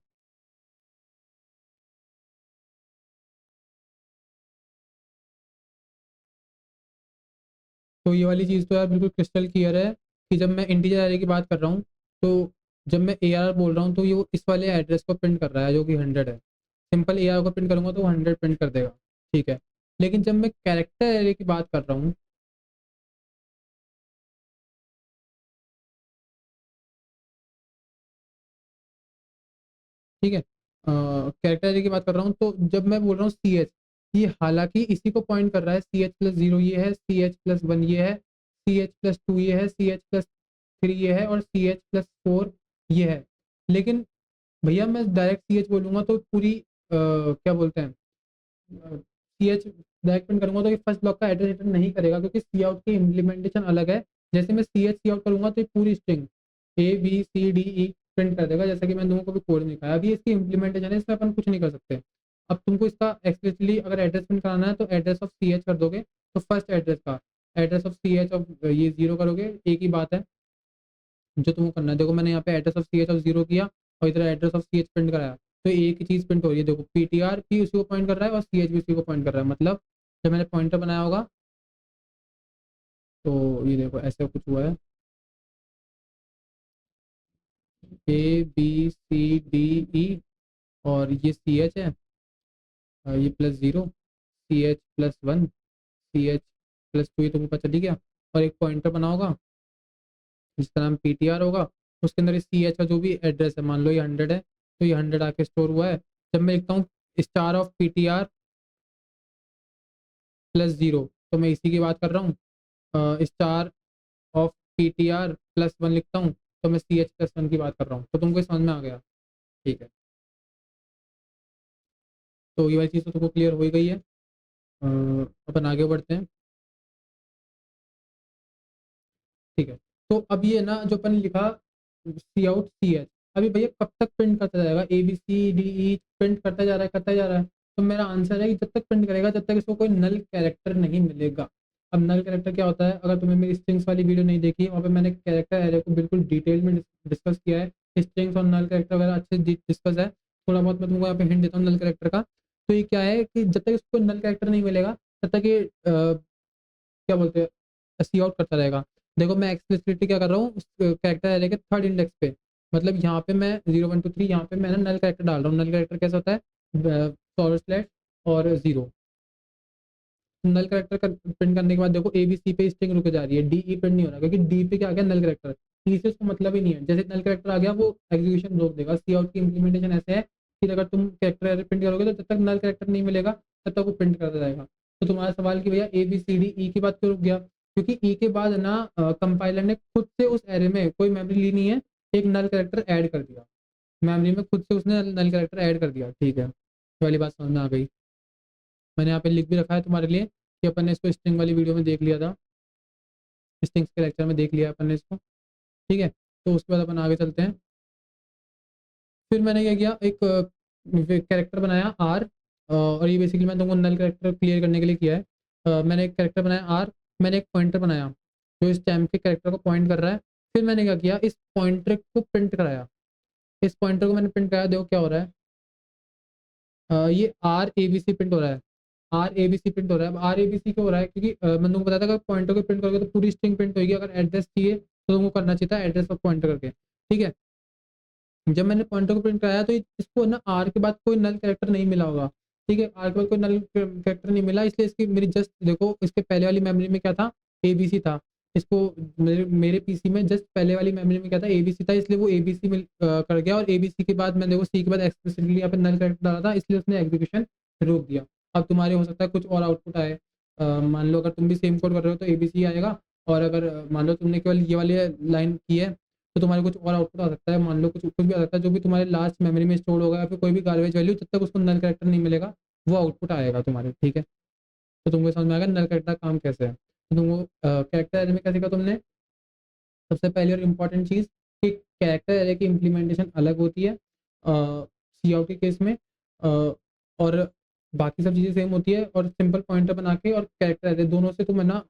तो ये वाली चीज़ तो यार बिल्कुल क्रिस्टल क्लियर है कि जब मैं इंटीजर एरे की बात कर रहा हूँ, तो जब मैं AR बोल रहा हूँ तो ये वो इस वाले एड्रेस को प्रिंट कर रहा है जो कि 100 है। सिंपल AR को प्रिंट करूंगा तो वो 100 प्रिंट कर देगा, ठीक है। लेकिन जब मैं कैरेक्टर एरे की बात कर रहा हूँ, ठीक है, कैरेक्टर एरे की बात कर रहा हूँ, तो जब मैं बोल रहा हूँ CH, ये हालांकि इसी को पॉइंट कर रहा है, CH+0 ये है, CH+1 ये है, CH+2 ये है, CH+3 ये है, और CH+4 ये है। लेकिन भैया मैं डायरेक्ट CH बोलूंगा तो पूरी क्या बोलते हैं, CH डायरेक्ट प्रिंट करूंगा तो ये फर्स्ट ब्लॉक का एड्रेस रिटर्न नहीं करेगा, क्योंकि सी आउट की इम्प्लीमेंटेशन अलग है। जैसे मैं CH सी आउट करूंगा तो ये पूरी स्ट्रिंग ABCDE प्रिंट कर देगा, जैसा कि मैंने तुमको कभी कोड में दिखाया। अभी इसकी इम्प्लीमेंटेशन है, इसमें अपन कुछ नहीं कर सकते। अब तुमको इसका एक्सप्लिसिटली अगर एड्रेस प्रिंट कराना है तो एड्रेस ऑफ CH कर दोगे, तो फर्स्ट एड्रेस का एड्रेस ऑफ CH ऑफ ये जीरो करोगे, एक ही बात है जो तुमको करना है। देखो मैंने यहाँ पे address of CH of zero किया और इधर एड्रेस ऑफ CH प्रिंट कराया, तो एक ही चीज़ प्रिंट हो रही है। देखो PTR भी उसी को पॉइंट कर रहा है और CH भी उसी को पॉइंट कर रहा है, मतलब जब मैंने पॉइंटर बनाया होगा तो ये देखो ऐसा कुछ हुआ है, ABCDE, और ये CH है, ये +0, CH+1, CH+2, ये तुमको पता चली गया। और एक पॉइंटर बना होगा जिसका नाम PTR होगा, उसके अंदर CH का जो भी एड्रेस है, मान लो ये 100 है तो ये 100 आके स्टोर हुआ है। जब मैं लिखता हूँ स्टार ऑफ PTR+0, तो मैं इसी की बात कर रहा हूँ। स्टार ऑफ PTR+1 लिखता हूँ तो मैं CH+1 की बात कर रहा हूँ। तो तुमको ये समझ में आ गया, ठीक है। तो ये वाली चीज़ तो तुमको क्लियर हो ही गई है। अपन आगे बढ़ते हैं, ठीक है। तो अब ये ना जो अपन ने लिखा C out CH, अभी भैया कब तक प्रिंट करता जाएगा, ABCDE प्रिंट करता जा रहा है, करता जा रहा है। तो मेरा आंसर है कि जब तक प्रिंट करेगा जब तक इसको कोई नल कैरेक्टर नहीं मिलेगा। अब नल कैरेक्टर क्या होता है, अगर तुमने मेरी स्ट्रिंग्स वाली वीडियो नहीं देखी, वहाँ पे मैंने कैरेक्टर एरे को बिल्कुल डिटेल में डिस्कस किया है। स्ट्रिंग्स और नल कैरेक्टर वगैरह अच्छे डिस्कस है। थोड़ा बहुत मैं तुमको यहाँ पे हिंट देता हूँ नल कैरेक्टर का। तो ये क्या है कि जब तक इसको नल कैरेक्टर नहीं मिलेगा तब तक ये क्या बोलते हैं सी आउट करता रहेगा। देखो मैं एक्सप्लिसिटली क्या कर रहा हूँ, कैरेक्टर एरे के थर्ड इंडेक्स पे, मतलब यहाँ पे मैं 0 1 2 3, यहाँ पे मैं नल कैरेक्टर डाल रहा हूँ। नल कैरेक्टर कैसा होता है, फॉरवर्ड स्लैश और जीरो। नल कैरेक्टर का प्रिंट करने के बाद देखो ABC पे स्ट्रिंग रुक जा रही है, DE प्रिंट नहीं हो रहा, क्योंकि डी पे क्या आ गया, नल कैरेक्टर। सी से उसको मतलब ही नहीं है, जैसे नल कैरेक्टर आ गया वो एग्जीक्यूशन रोक देगा। सी आउट की इंप्लीमेंटेशन ऐसे है कि अगर तुम कैरेक्टर एरर प्रिंट करोगे तो जब तक नल कैरेक्टर नहीं मिलेगा तब तक वो प्रिंट करता जाएगा। तो तुम्हारा सवाल कि भैया ABCDE की बात क्यों रुक गया, क्योंकि ई के बाद ना कंपाइलर ने खुद से उस एरे में कोई मेमोरी ली नहीं है, एक नल कैरेक्टर ऐड कर दिया मेमोरी में, खुद से उसने नल कैरेक्टर ऐड कर दिया, ठीक है। ये वाली बात समझ में आ गई। मैंने यहाँ पे लिख भी रखा है तुम्हारे लिए कि अपन ने इसको स्ट्रिंग वाली वीडियो में देख लिया था, स्ट्रिंग्स के लेक्चर में देख लिया अपन ने इसको, ठीक है। तो उसके बाद अपन आगे चलते हैं। फिर मैंने क्या किया, एक कैरेक्टर बनाया R, और ये बेसिकली मैं तुमको नल कैरेक्टर क्लियर करने के लिए किया है। मैंने एक कैरेक्टर बनाया R, मैंने एक पॉइंटर बनाया जो इस टाइम के कैरेक्टर को पॉइंट कर रहा है। फिर मैंने क्या किया, इस पॉइंटर को प्रिंट कराया, इस पॉइंटर को मैंने प्रिंट कराया, देखो क्या हो रहा है। ये R A B C print हो रहा है, R A B C print हो रहा है। अब आर ए बी सी क्यों हो रहा है, क्योंकि मैंने तुमको बताया था अगर पॉइंटर को प्रिंट करोगे तो पूरी स्ट्रिंग प्रिंट होगी, अगर एड्रेस चाहिए तो तुमको करना चाहिए था एड्रेस ऑफ पॉइंटर करके, ठीक है। जब मैंने पॉइंटर को प्रिंट कराया तो इसको ना आर के बाद कोई नल कैरेक्टर नहीं मिला होगा, ठीक है, आर के बाद कोई नल कैरेक्टर नहीं मिला, इसलिए इसकी मेरी जस्ट देखो इसके पहले वाली मेमोरी में क्या था, एबीसी था। इसको मेरे पीसी में जस्ट पहले वाली मेमोरी में क्या था, एबीसी था, इसलिए वो एबीसी में कर गया, और एबीसी के बाद मैंने देखो सी के बाद एक्सप्लिसिटली यहाँ पे नल कैरेक्टर डाला था, इसलिए उसने एग्जीक्यूशन रोक दिया। अब तुम्हारे हो सकता है कुछ और आउटपुट आए, मान लो अगर तुम भी सेम कोड कर रहे हो तो एबीसी आएगा, और अगर मान लो तुमने केवल ये वाली लाइन की है तो तुम्हारे कुछ और आउटपुट आ सकता है, मान लो कुछ कुछ भी आ सकता है जो भी तुम्हारे लास्ट मेमोरी में स्टोर होगा, या फिर कोई भी गार्बेज वैल्यू, जब तक उसको नल कैरेक्टर नहीं मिलेगा वो आउटपुट आएगा तुम्हारे, ठीक है। तो तुमको समझ में आएगा नल कैरेक्टर काम कैसे है। तो तुमको कैरेक्टर एरे में क्या सीखा तुमने, सबसे पहली और इम्पॉर्टेंट चीज़ कि कैरेक्टर एरे की इम्प्लीमेंटेशन अलग होती है सी आउट के केस में, और बाकी सब चीज़ें सेम होती है, और सिंपल पॉइंटर बना के और कैरेक्टर एरे दोनों से तुम है ना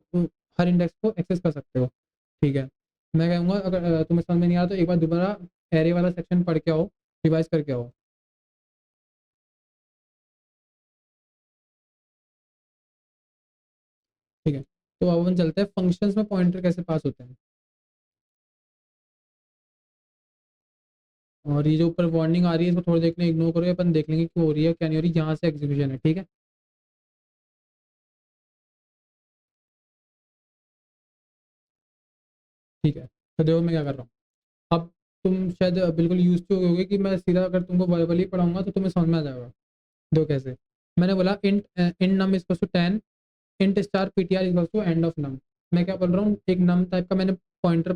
हर इंडेक्स को एक्सेस कर सकते हो, ठीक है। मैं कहूँगा अगर तुम्हें समझ में नहीं आ रहा तो एक बार दोबारा एरे वाला सेक्शन पढ़ के आओ, रिवाइज करके आओ, ठीक है। तो अब अपन चलते हैं फंक्शंस में पॉइंटर कैसे पास होते हैं। और ये जो ऊपर वार्निंग आ रही है इसको थोड़ी देर के लिए इग्नोर करो, अपन देख लेंगे क्यों हो रही है क्या नहीं हो रही, यहाँ से एग्जीक्यूशन है, ठीक है। ठीक है, तो देखो मैं क्या कर रहा हूँ। अब तुम शायद बिल्कुल यूज टू हो गए कि मैं सीधा अगर तुमको वर्बली पढ़ाऊंगा तो तुम्हें समझ में आ जाएगा। दो कैसे, मैंने बोला int int num is to 10, int star PTR is to and of num. मैं क्या बोल रहा हूँ, एक नम टाइप का मैंने पॉइंटर,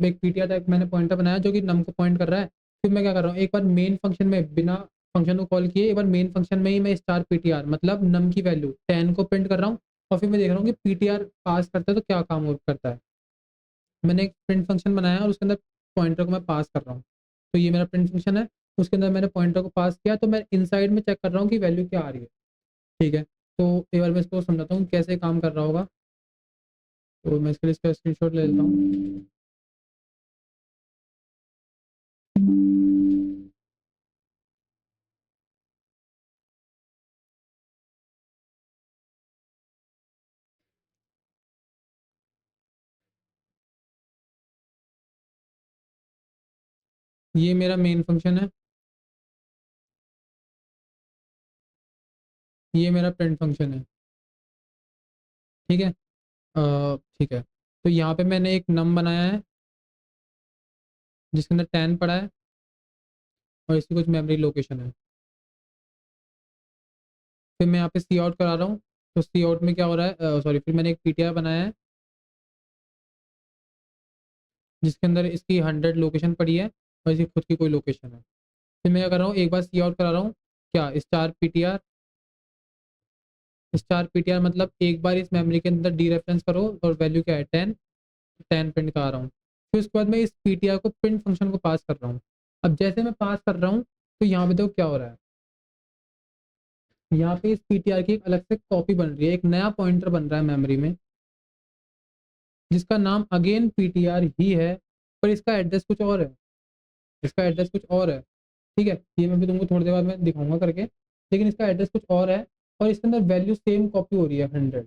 एक पीटीआर टाइप मैंने पॉइंटर बनाया जो कि नम को पॉइंट कर रहा है। फिर मैं क्या कर रहा हूँ, एक बार मेन फंक्शन में बिना फंक्शन को कॉल किए एक बार मेन फंक्शन में ही मैं स्टार पीटीआर मतलब नम की वैल्यू 10 को प्रिंट कर रहा हूँ, और फिर मैं देख रहा हूँ कि पीटीआर पास करता है तो क्या काम करता है। मैंने एक प्रिंट फंक्शन बनाया और उसके अंदर पॉइंटर को मैं पास कर रहा हूँ, तो ये मेरा प्रिंट फंक्शन है, उसके अंदर मैंने पॉइंटर को पास किया, तो मैं इनसाइड में चेक कर रहा हूँ कि वैल्यू क्या आ रही है, ठीक है। तो एक बार मैं इसको समझाता हूँ कैसे काम कर रहा होगा। तो मैं इसके लिए इसका स्क्रीनशॉट ले लेता हूँ। ये मेरा मेन फंक्शन है, ये मेरा प्रिंट फंक्शन है, ठीक है। ठीक है, तो यहाँ पे मैंने एक नम बनाया है जिसके अंदर 10 पड़ा है, और इसकी कुछ मेमोरी लोकेशन है। फिर मैं यहाँ पे सी आउट करा रहा हूँ, तो सी आउट में क्या हो रहा है, सॉरी, फिर मैंने एक पीटीआर बनाया है जिसके अंदर इसकी 100 लोकेशन पड़ी है और इसकी खुद की कोई लोकेशन है। फिर मैं क्या कर रहा हूँ, एक बार सी आउट करा रहा हूँ, क्या स्टार पीटीआर, स्टार पीटीआर मतलब एक बार इस मेमोरी के अंदर डी रेफरेंस करो और वैल्यू क्या है 10, 10 प्रिंट करा रहा हूँ। फिर उसके बाद मैं इस पीटीआर को प्रिंट फंक्शन को पास कर रहा हूँ। अब जैसे मैं पास कर रहा हूँ तो यहाँ पे देखो क्या हो रहा है, यहाँ पे इस पीटीआर की एक अलग से कॉपी बन रही है, एक नया पॉइंटर बन रहा है मेमोरी में जिसका नाम अगेन पीटीआर ही है, पर इसका एड्रेस कुछ और है, इसका एड्रेस कुछ और है, ठीक है। ये मैं भी तुमको थोड़ी देर बाद में दिखाऊंगा करके, लेकिन इसका एड्रेस कुछ और है, और इसके अंदर वैल्यू सेम कॉपी हो रही है 100,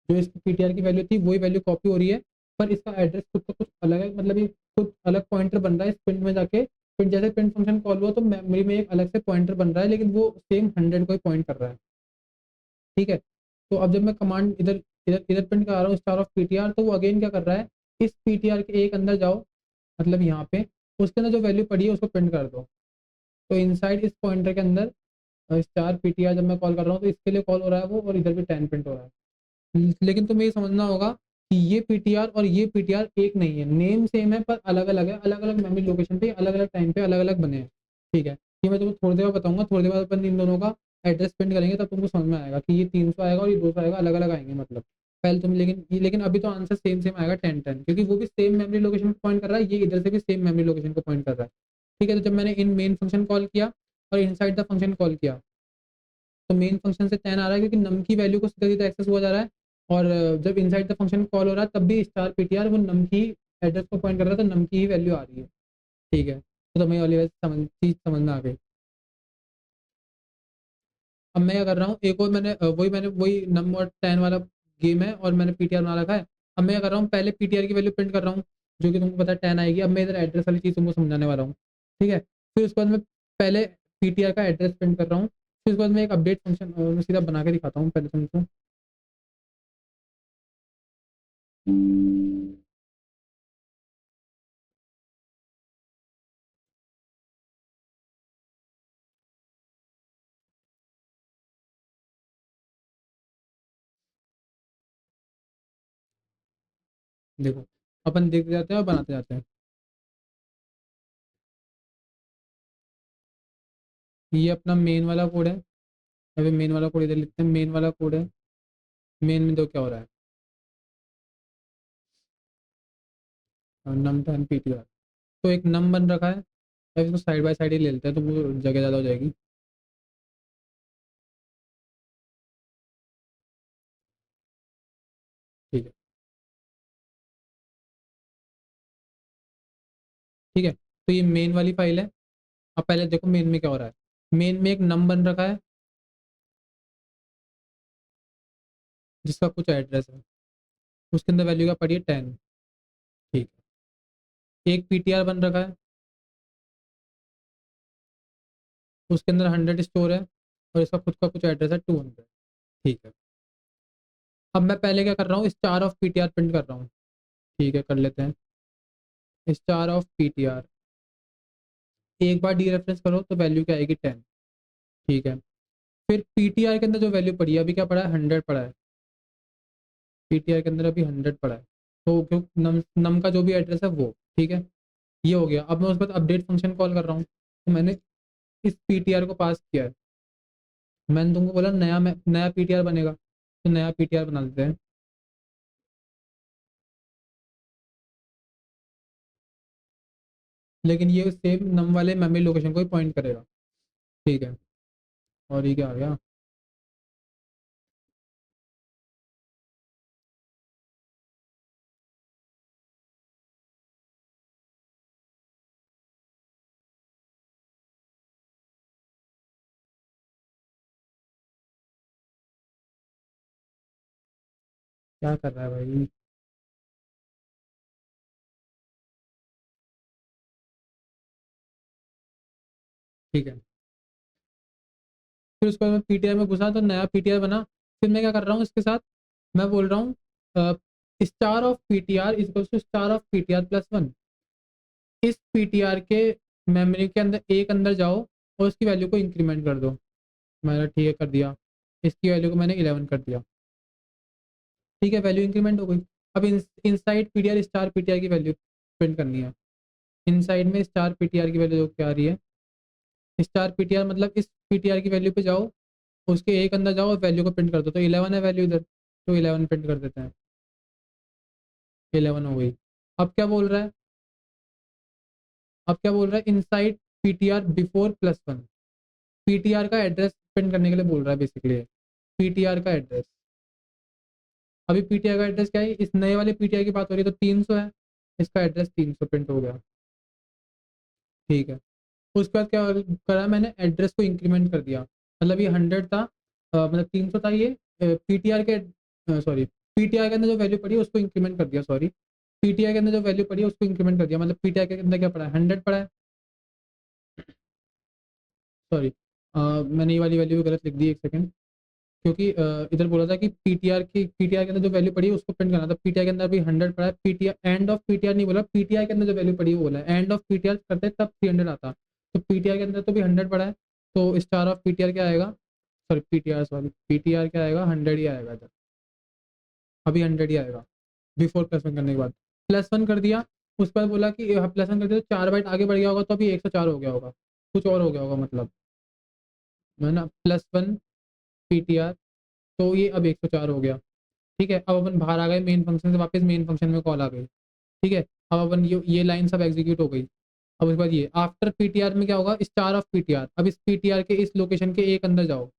जो इसकी पीटीआर की वैल्यू थी वही वैल्यू कॉपी हो रही है, पर इसका एड्रेस खुद तो कुछ अलग है, मतलब ये खुद अलग पॉइंटर बन रहा है इस प्रिंट में जाके। फिर जैसे प्रिंट फंक्शन कॉल हुआ तो मेमोरी में एक अलग से पॉइंटर बन रहा है, लेकिन वो सेम 100 को ही पॉइंट कर रहा है, ठीक है। तो अब जब मैं कमांड इधर इधर इधर प्रिंट करा रहा हूँ स्टार ऑफ पीटीआर, तो वो अगेन क्या कर रहा है, इस पीटीआर के एक अंदर जाओ, मतलब यहाँ पे उसके अंदर जो वैल्यू पड़ी है उसको प्रिंट कर दो। तो इनसाइड इस पॉइंटर के अंदर स्टार पीटीआर जब मैं कॉल कर रहा हूँ तो इसके लिए कॉल हो रहा है वो, और इधर भी 10 प्रिंट हो रहा है। लेकिन तुम्हें ये समझना होगा कि ये पीटीआर और ये पीटीआर एक नहीं है, नेम सेम है पर अलग अलग है, अलग अलग मेमोरी लोकेशन पे अलग अलग टाइम पे अलग अलग बने हैं, ठीक है। ये मैं तुम्हें थोड़ी देर बाद बताऊंगा, थोड़ी देर बाद अपन इन दोनों का एड्रेस प्रिंट करेंगे तब तुमको समझ में आएगा कि ये 300 आएगा और ये 200 आएगा, अलग अलग आएंगे मतलब। पहले तुम लेकिन अभी तो आंसर सेम सेम आएगा 10 10, क्योंकि वो भी सेम मेमोरी लोकेशन पे पॉइंट कर रहा है, ये इधर से भी सेम मेमोरी लोकेशन पे पॉइंट कर रहा है, ठीक है। तो जब मैंने इन मेन फंक्शन कॉल किया और इनसाइड द फंक्शन कॉल किया, तो मेन फंक्शन से 10 आ रहा है क्योंकि नम की वैल्यू को सीधा सीधा एक्सेस हुआ जा रहा है, और जब इनसाइड द फंक्शन कॉल हो रहा है तब भी स्टार पीटीआर वो नम की एड्रेस को पॉइंट कर रहा है, तो नम की ही वैल्यू आ रही है, ठीक है। तो तुम्हें ये वाली चीज समझ में आ गई। अब मैं क्या कर रहा हूँ, एक और वही नंबर 10 वाला गेम है और मैंने पीटीआर बना रखा है। अब मैं क्या कर रहा हूँ, पहले पीटीआर की वैल्यू प्रिंट कर रहा हूँ, जो कि तुमको पता है 10 आएगी। अब मैं इधर एड्रेस वाली चीज़ तुमको समझाने वाला हूँ, ठीक है। फिर उसके बाद मैं पहले पीटीआर का एड्रेस प्रिंट कर रहा हूँ, फिर उसके बाद मैं एक अपडेट फंक्शन मैं सीधा बना के दिखाता हूँ पहले तुमको। देखो, अपन देखते जाते हैं और बनाते जाते हैं। ये अपना मेन वाला कोड है। अभी मेन वाला कोड इधर लिखते हैं, मेन वाला कोड है। मेन में दो क्या हो रहा है, नम 10 पीटीआर। तो एक नम बन रखा है। अब इसको साइड बाय साइड ही ले लेते हैं तो वो जगह ज़्यादा हो जाएगी। ठीक है, ठीक है। तो ये मेन वाली फाइल है। अब पहले देखो मेन में क्या हो रहा है। मेन में एक नम बन रखा है जिसका कुछ एड्रेस है, उसके अंदर वैल्यू क्या पड़ी है, 10। ठीक है, एक पीटीआर बन रखा है, उसके अंदर 100 स्टोर है और इसका खुद का कुछ एड्रेस है 200। ठीक है। अब मैं पहले क्या कर रहा हूँ, स्टार ऑफ पीटीआर प्रिंट कर रहा हूँ। ठीक है, कर लेते हैं। स्टार ऑफ पीटीआर, एक बार डी रेफरेंस करो तो वैल्यू क्या आएगी, 10। ठीक है। फिर पीटीआर के अंदर जो वैल्यू पड़ी है, अभी क्या पड़ा है, 100 पड़ा है। पीटीआर के अंदर अभी 100 पड़ा है। तो क्यों, नम का जो भी एड्रेस है वो, ठीक है। ये हो गया। अब मैं उसके बाद अपडेट फंक्शन कॉल कर रहा हूँ, तो मैंने इस पीटीआर को पास किया है। मैंने तुमको बोला नया पीटीआर बनेगा, तो नया पीटीआर बना देते हैं। लेकिन ये सेम नम वाले मेमोरी लोकेशन को ही पॉइंट करेगा। ठीक है। और ये क्या आ गया, क्या कर रहा है भाई। ठीक है। फिर उसके बाद मैं पीटीआर में घुसा तो नया पीटीआर बना। फिर मैं क्या कर रहा हूँ इसके साथ, मैं बोल रहा हूँ star of PTR is to star of PTR plus one. इस पीटीआर के मेमोरी के अंदर एक अंदर जाओ और उसकी वैल्यू को इंक्रीमेंट कर दो। मैंने ठीक है कर दिया। इसकी वैल्यू को मैंने 11 कर दिया। ठीक है, वैल्यू इंक्रीमेंट हो गई। अब इनसाइड पीटीआर स्टार पीटीआर की वैल्यू प्रिंट करनी है। इनसाइड में स्टार पीटीआर की वैल्यू क्या आ रही है, स्टार पीटीआर मतलब इस पीटीआर की वैल्यू पे जाओ, उसके एक अंदर जाओ और वैल्यू को प्रिंट कर दो। तो 11 है वैल्यू इधर, तो 11 प्रिंट कर देते हैं। 11 हो गई। अब क्या बोल रहा है, अब क्या बोल रहा है, inside PTR before plus one. PTR का एड्रेस प्रिंट करने के लिए बोल रहा है बेसिकली। पीटीआर का एड्रेस, अभी पीटीआर का एड्रेस क्या है, इस नए वाले पीटीआर की बात हो रही है तो 300 है। इसका एड्रेस 300 प्रिंट हो गया। ठीक है। उसके बाद क्या करा, मैंने एड्रेस को इंक्रीमेंट कर दिया। मतलब ये 100 था, मतलब 300 था ये। पीटीआर के, सॉरी, पीटीआर के अंदर जो वैल्यू पड़ी है उसको इंक्रीमेंट कर दिया, सॉरी। पीटीआर के अंदर जो वैल्यू पड़ी है उसको इंक्रीमेंट कर दिया, मतलब पीटीआर के अंदर क्या पड़ा है, 100 पड़ा है। सॉरी, मैंने ये वाली वैल्यू भी गलत लिख दी, एक सेकंड। क्योंकि इधर बोला था कि पीटीआर के अंदर जो वैल्यू पड़ी है उसको प्रिंट करना था। पीटीआर के अंदर भी 100 पड़ा है। पीटीआर एंड ऑफ पीटीआर नहीं बोला, पीटीआर के अंदर जो वैल्यू पड़ी है वो बोला है। एंड ऑफ पीटीआर करते तब 300 आता। तो पीटीआर के अंदर तो भी 100 पड़ा है। तो स्टार ऑफ पीटीआर क्या आएगा, सॉरी पीटीआर, सॉरी पीटीआर क्या आएगा, 100 ही आएगा इधर। अभी 100 ही आएगा बिफोर प्लस वन करने के बाद। प्लस वन कर दिया। उस पर बोला कि प्लस वन कर दिया तो 4 बाइट आगे बढ़ गया होगा, तो अभी 104 हो गया होगा, कुछ और हो गया होगा मतलब, है ना। प्लस वन पीटीआर, तो ये अब 104 हो गया। ठीक है। अब अपन बाहर आ गए मेन फंक्शन से, वापस मेन फंक्शन में कॉल आ गई। ठीक है। अब अपन ये लाइन सब एग्जीक्यूट हो गई। अब उसके बाद ये आफ्टर पीटीआर में क्या होगा, स्टार ऑफ पीटीआर। अब इस पीटीआर के इस लोकेशन के एक अंदर जाओ,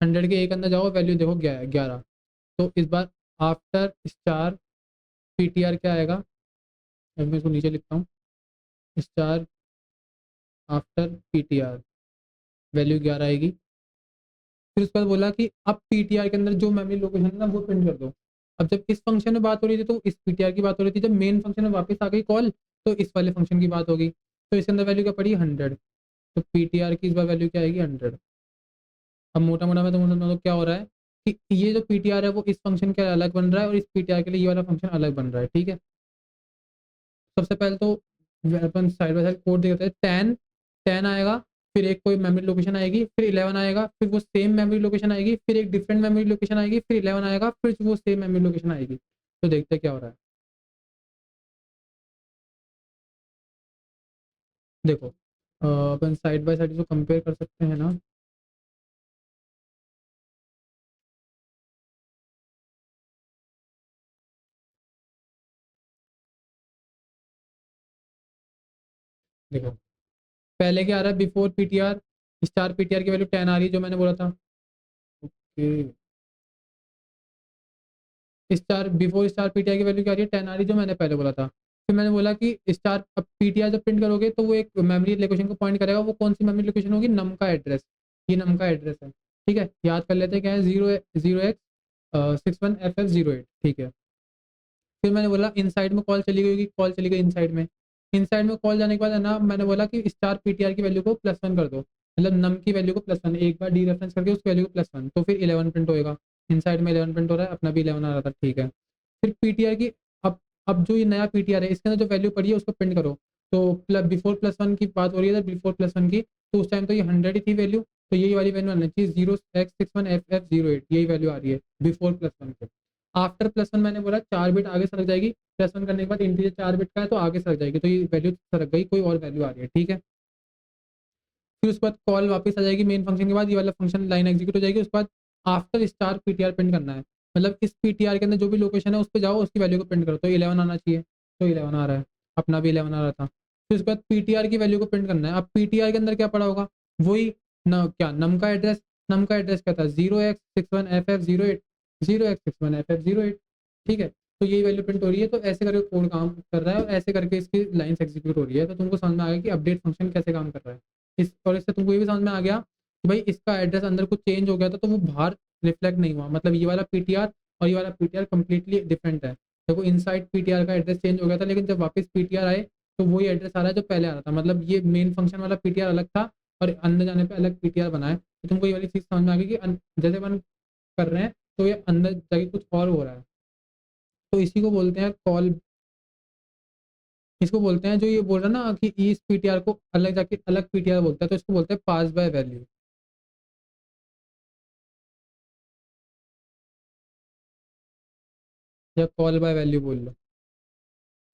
100 के एक अंदर जाओ, वैल्यू देखो 11। तो इस बार आफ्टर स्टार पीटीआर क्या आएगा, अब मैं इसको नीचे लिखता हूँ। स्टार आफ्टर पीटीआर वैल्यू 11 आएगी। फिर उसके बाद बोला कि अब पीटीआर के अंदर जो मेमोरी लोकेशन है ना वो प्रिंट कर दो। अब जब इस फंक्शन में बात हो रही थी तो इस पीटीआर की बात हो रही थी, जब मेन फंक्शन में वापस आ गई कॉल तो इस वाले फंक्शन की बात होगी। तो इसके अंदर वैल्यू क्या पड़ी, 100। तो पीटीआर की इस बार वैल्यू क्या आएगी, 100। अब मोटा मोटा मैं तुमको समझा दूं क्या हो रहा है कि ये जो पीटीआर है वो इस फंक्शन के लिए अलग बन रहा है और इस पीटीआर के लिए ये वाला फंक्शन अलग बन रहा है, ठीक है। सबसे पहले तो अपन साइड बाय साइड कोड देखते हैं। 10 आएगा, फिर एक कोई मेमोरी लोकेशन आएगी, फिर 11 आएगा, फिर वो सेम मेमोरी लोकेशन आएगी, फिर एक डिफरेंट मेमोरी लोकेशन आएगी, फिर 11 आएगा, फिर वो सेम मेमोरी लोकेशन आएगी। तो देखते हैं क्या हो रहा है। देखो अपन साइड बाय साइड जो कंपेयर कर सकते हैं ना। देखो पहले क्या आ रहा है, बिफोर पीटीआर स्टार पीटीआर की वैल्यू 10 आ रही है जो मैंने बोला था। Okay, star before star PTR की वैल्यू क्या आ रही है, 10 आ रही है जो मैंने पहले बोला था। फिर मैंने बोला कि स्टार अब पीटीआर जब प्रिंट करोगे तो वो एक मेमोरी लोकेशन को पॉइंट करेगा, वो कौन सी मेमोरी लोकेशन होगी, नम का एड्रेस। ये नम का एड्रेस है, ठीक है। याद कर लेते हैं क्या है, 0x61FF08, ठीक है। फिर मैंने बोला इनसाइड में कॉल चली गई होगी, कॉल चली गई इनसाइड में। इनसाइड में कॉल जाने के बाद है ना, मैंने बोला कि स्टार पीटीआर की वैल्यू को +1 कर दो, मतलब नम की वैल्यू को +1, एक बार डी रेफरेंस करके उस वैल्यू को +1, तो फिर 11 प्रिंट होएगा। इनसाइड में 11 प्रिंट हो रहा है, अपना भी 11 आ रहा था, ठीक है। फिर पीटीआर की अब जो ये नया पीटीआर है इसके अंदर जो वैल्यू पड़ी है उसको प्रिंट करो। तो बिफोर +1 की बात हो रही है, बिफोर +1 की, तो उस टाइम तो ये 100 ही थी वैल्यू, तो यही वाली वैल्यू आनी चाहिए, 0x61FF08, यही वैल्यू आ रही है बिफोर +1 के। आफ्टर +1 मैंने बोला 4 बिट आगे सरक जाएगी, +1 करने के बाद इंटीजर 4 बिट का है तो आगे सरक जाएगी, तो ये वैल्यू सरक गई, कोई और वैल्यू आ रही है, ठीक है। फिर उसके बाद कॉल वापस आ जाएगी मेन फंक्शन के बाद, ये वाला फंक्शन लाइन एग्जीक्यूट हो जाएगी। उसके बाद आफ्टर स्टार पीटीआर प्रिंट करना है, मतलब इस पीटीआर के अंदर जो भी लोकेशन है उस पर जाओ, उसकी वैल्यू को प्रिंट करो, तो 11 आना चाहिए, तो 11 आ रहा है, अपना भी 11 आ रहा था। फिर उसके बाद पीटीआर की वैल्यू को प्रिंट करना है। अब पीटीआर के अंदर क्या पड़ा होगा, वही न क्या नम का एड्रेस। नम का एड्रेस क्या था, 0x61FF08, 0x61FF08, ठीक है। तो यही वैल्यू प्रिंट हो रही है, तो ऐसे करके कोड काम कर रहा है और ऐसे करके इसकी लाइन्स एग्जीक्यूट हो रही है। तो तुमको समझ में आ गया कि अपडेट फंक्शन कैसे काम कर रहा है। इस और इससे तुमको ये भी समझ में आ गया कि भाई इसका एड्रेस अंदर कुछ चेंज हो गया था तो वो बाहर रिफ्लेक्ट नहीं हुआ, मतलब ये वाला पीटीआर और ये वाला पीटीआर कंप्लीटली डिफरेंट है। देखो इनसाइड पीटीआर का एड्रेस चेंज हो गया था, लेकिन जब वापस पीटीआर आए तो वही एड्रेस आ रहा है जो पहले आ रहा था, मतलब ये मेन फंक्शन वाला पीटीआर अलग था और अंदर जाने पे अलग पीटीआर बना है। तो तुमको ये वाली चीज़ समझ में आ गई कि जैसे अपन कर रहे हैं तो ये अंदर जाके कुछ और हो रहा है। तो इसी को बोलते हैं कॉल, इसको बोलते हैं जो ये बोल रहा है ना कि इस पीटीआर को अलग जाके अलग पीटीआर बोलता है, तो इसको बोलते हैं पास बाय वैल्यू, या कॉल बाय वैल्यू बोल लो।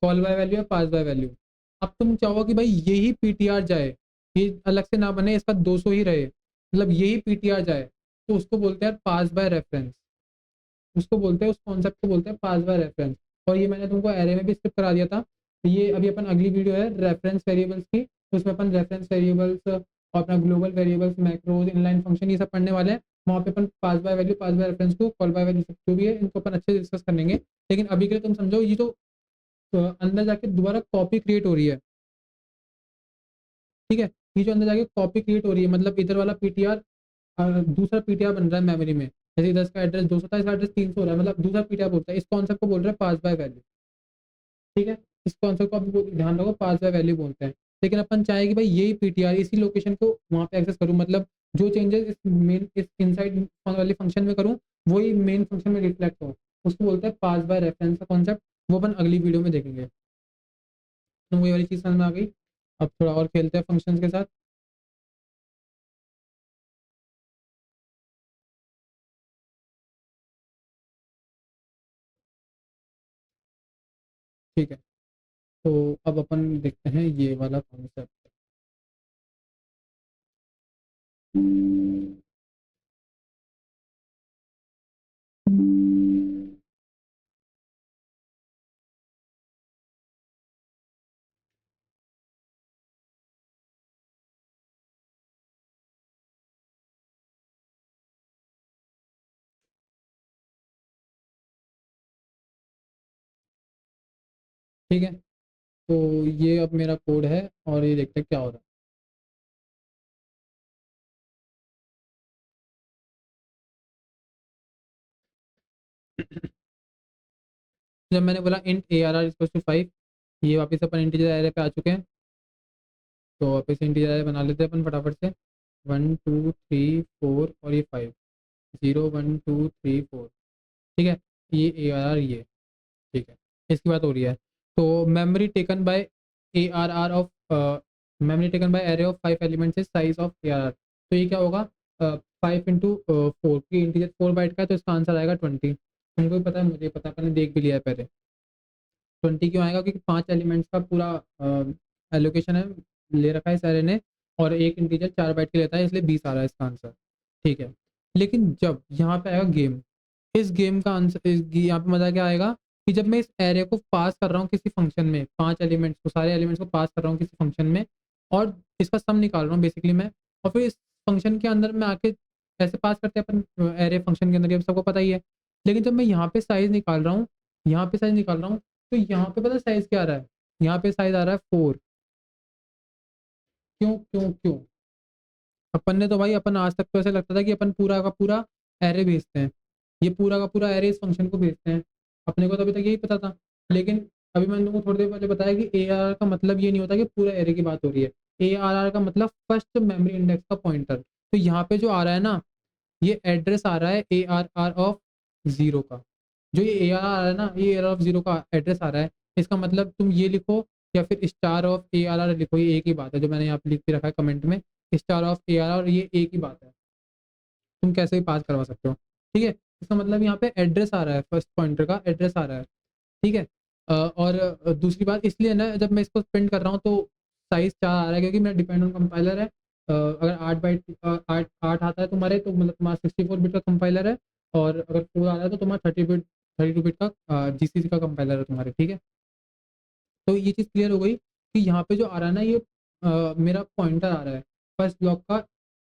कॉल बाय वैल्यू या पास बाय वैल्यू। अब तुम चाहो कि भाई यही पीटीआर जाए, ये अलग से ना बने, इसका 200 ही रहे, मतलब यही पीटीआर जाए, तो उसको बोलते हैं पास बाय रेफरेंस। उसको बोलते हैं, उस कॉन्सेप्ट को बोलते हैं पास बाय रेफरेंस। और ये मैंने तुमको एरे में भी स्किप करा दिया था। तो ये अभी अपन अगली वीडियो है रेफरेंस वेरिएबल्स की, तो उसमें अपन रेफरेंस वेरिएबल्स और अपना global variables, macros, inline function, ये सब पढ़ने वाले हैं। वहाँ पे अपन pass by value, pass by reference को, कॉल बाय वैल्यू, सब जो भी है इनको अपन अच्छे से डिस्कस करेंगे। लेकिन अभी के लिए तुम समझो ये जो अंदर जाके दोबारा कॉपी क्रिएट हो रही है, ठीक है। ये जो अंदर जाके कॉपी क्रिएट हो रही है, मतलब इधर वाला पीटीआर दूसरा पीटीआर बन रहा है मेमोरी में, जैसे इधर इसका एड्रेस 200 था, इसका एड्रेस 300 हो रहा है, मतलब दूसरा पीटीआर बोलता है, इस कॉन्सेप्ट को बोल रहा है पास बाय वैल्यू, ठीक है। इस कॉन्सेप्ट को आप ध्यान रखो, पास बाय वैल्यू बोलते हैं। लेकिन अपन चाहे कि भाई यही पीटीआर इसी लोकेशन को वहाँ पे एक्सेस करूँ, मतलब जो चेंजेस इस मेन इस इनसाइड वाले फंक्शन में करूँ वही मेन फंक्शन में रिफ्लेक्ट हो, उसको बोलते हैं पास बाय रेफरेंस का कॉन्सेप्ट। वो अपन अगली वीडियो में देखेंगे। तो वही वाली चीज़ समझ में आ गई। अब थोड़ा और खेलते हैं फंक्शंस के साथ, ठीक है। तो अब अपन देखते हैं ये वाला कॉन्सेप्ट। ठीक है, तो ये अब मेरा कोड है और ये देखते हैं क्या हो रहा है। जब मैंने बोला int A R R equal to 5, ये वापस अपन इंटीजर एरे पे आ चुके हैं। तो वापस इंटीजर एरे बना लेते हैं अपन फटाफट से। 1 2 3 4 और ये 5। 0 1 2 3 4। ठीक है, ये ए आर आर ये। ठीक है, इसकी बात हो रही है। तो memory taken by array of 5 elements is size of A R R. तो ये क्या होगा, 5 इंटू 4, की इंटीजर 4 बाइट का है, तो इसका आंसर आएगा 20। तुमको भी पता है, मुझे पता है, मैंने देख भी लिया है पहले। 20 क्यों आएगा, क्योंकि 5 एलिमेंट्स का पूरा एलोकेशन है, ले रखा है इस एरे ने। और एक इंटीजर 4 बाइट के लेता है, इसलिए 20 आ रहा है इसका आंसर। ठीक है, लेकिन जब यहाँ पे आएगा गेम, इस गेम का आंसर, यहाँ पे मजा क्या आएगा कि जब मैं इस एरे को पास कर रहा हूँ किसी फंक्शन में, 5 एलिमेंट्स को, सारे एलिमेंट्स को पास कर रहा हूँ किसी फंक्शन में, और इसका सम निकाल रहा हूँ बेसिकली मैं। और फिर इस फंक्शन के अंदर मैं आके ऐसे पास करते हैं अपन एरे फंक्शन के अंदर, ये सबको पता ही है। लेकिन जब मैं यहाँ पे साइज निकाल रहा हूँ, यहाँ पे साइज निकाल रहा हूँ, तो यहाँ पे पता साइज क्या आ रहा है, यहाँ पे साइज आ रहा है 4। क्यों क्यों क्यों? अपन ने तो भाई, अपन आज तक तो ऐसे लगता था कि अपन पूरा का पूरा एरे भेजते हैं, ये पूरा का पूरा एरे इस फंक्शन को भेजते हैं। अपने को तो अभी तक यही पता था। लेकिन अभी मैंने तुमको थोड़ी देर पहले बताया कि ए आर आर का मतलब ये नहीं होता कि पूरा एरे की बात हो रही है। ए आर आर का मतलब फर्स्ट मेमोरी इंडेक्स का पॉइंटर। तो यहाँ पे जो आ रहा है ना, ये एड्रेस आ रहा है A R R of zero का। जो ये ए आर आर आ रहा है ना, ये ए आर ऑफ जीरो का एड्रेस आ रहा है। इसका मतलब तुम ये लिखो या फिर star of A R R लिखो, ये एक ही बात है, जो मैंने यहाँ पे लिख के रखा है कमेंट में। Star of A R R, ये एक ही बात है, तुम कैसे भी पास करवा सकते हो। ठीक है, इसका मतलब यहाँ पे एड्रेस आ रहा है, फर्स्ट पॉइंटर का एड्रेस आ रहा है। ठीक है, और दूसरी बात इसलिए ना, जब मैं इसको प्रिंट कर रहा हूँ तो साइज 4 आ रहा है, क्योंकि मेरा डिपेंड ऑन कंपाइलर है। अगर 8 बाइट, आठ आठ आता है तुम्हारे, तो मतलब तुम्हारा 64 बिट का कंपाइलर है। और अगर 4 आ रहा है तो तुम्हारा 32 बिट का जीसीसी का कंपाइलर है तुम्हारे। ठीक है, तो ये चीज़ क्लियर हो गई कि यहाँ पे जो आ रहा है ना, ये मेरा पॉइंटर आ रहा है, फर्स्ट ब्लॉक का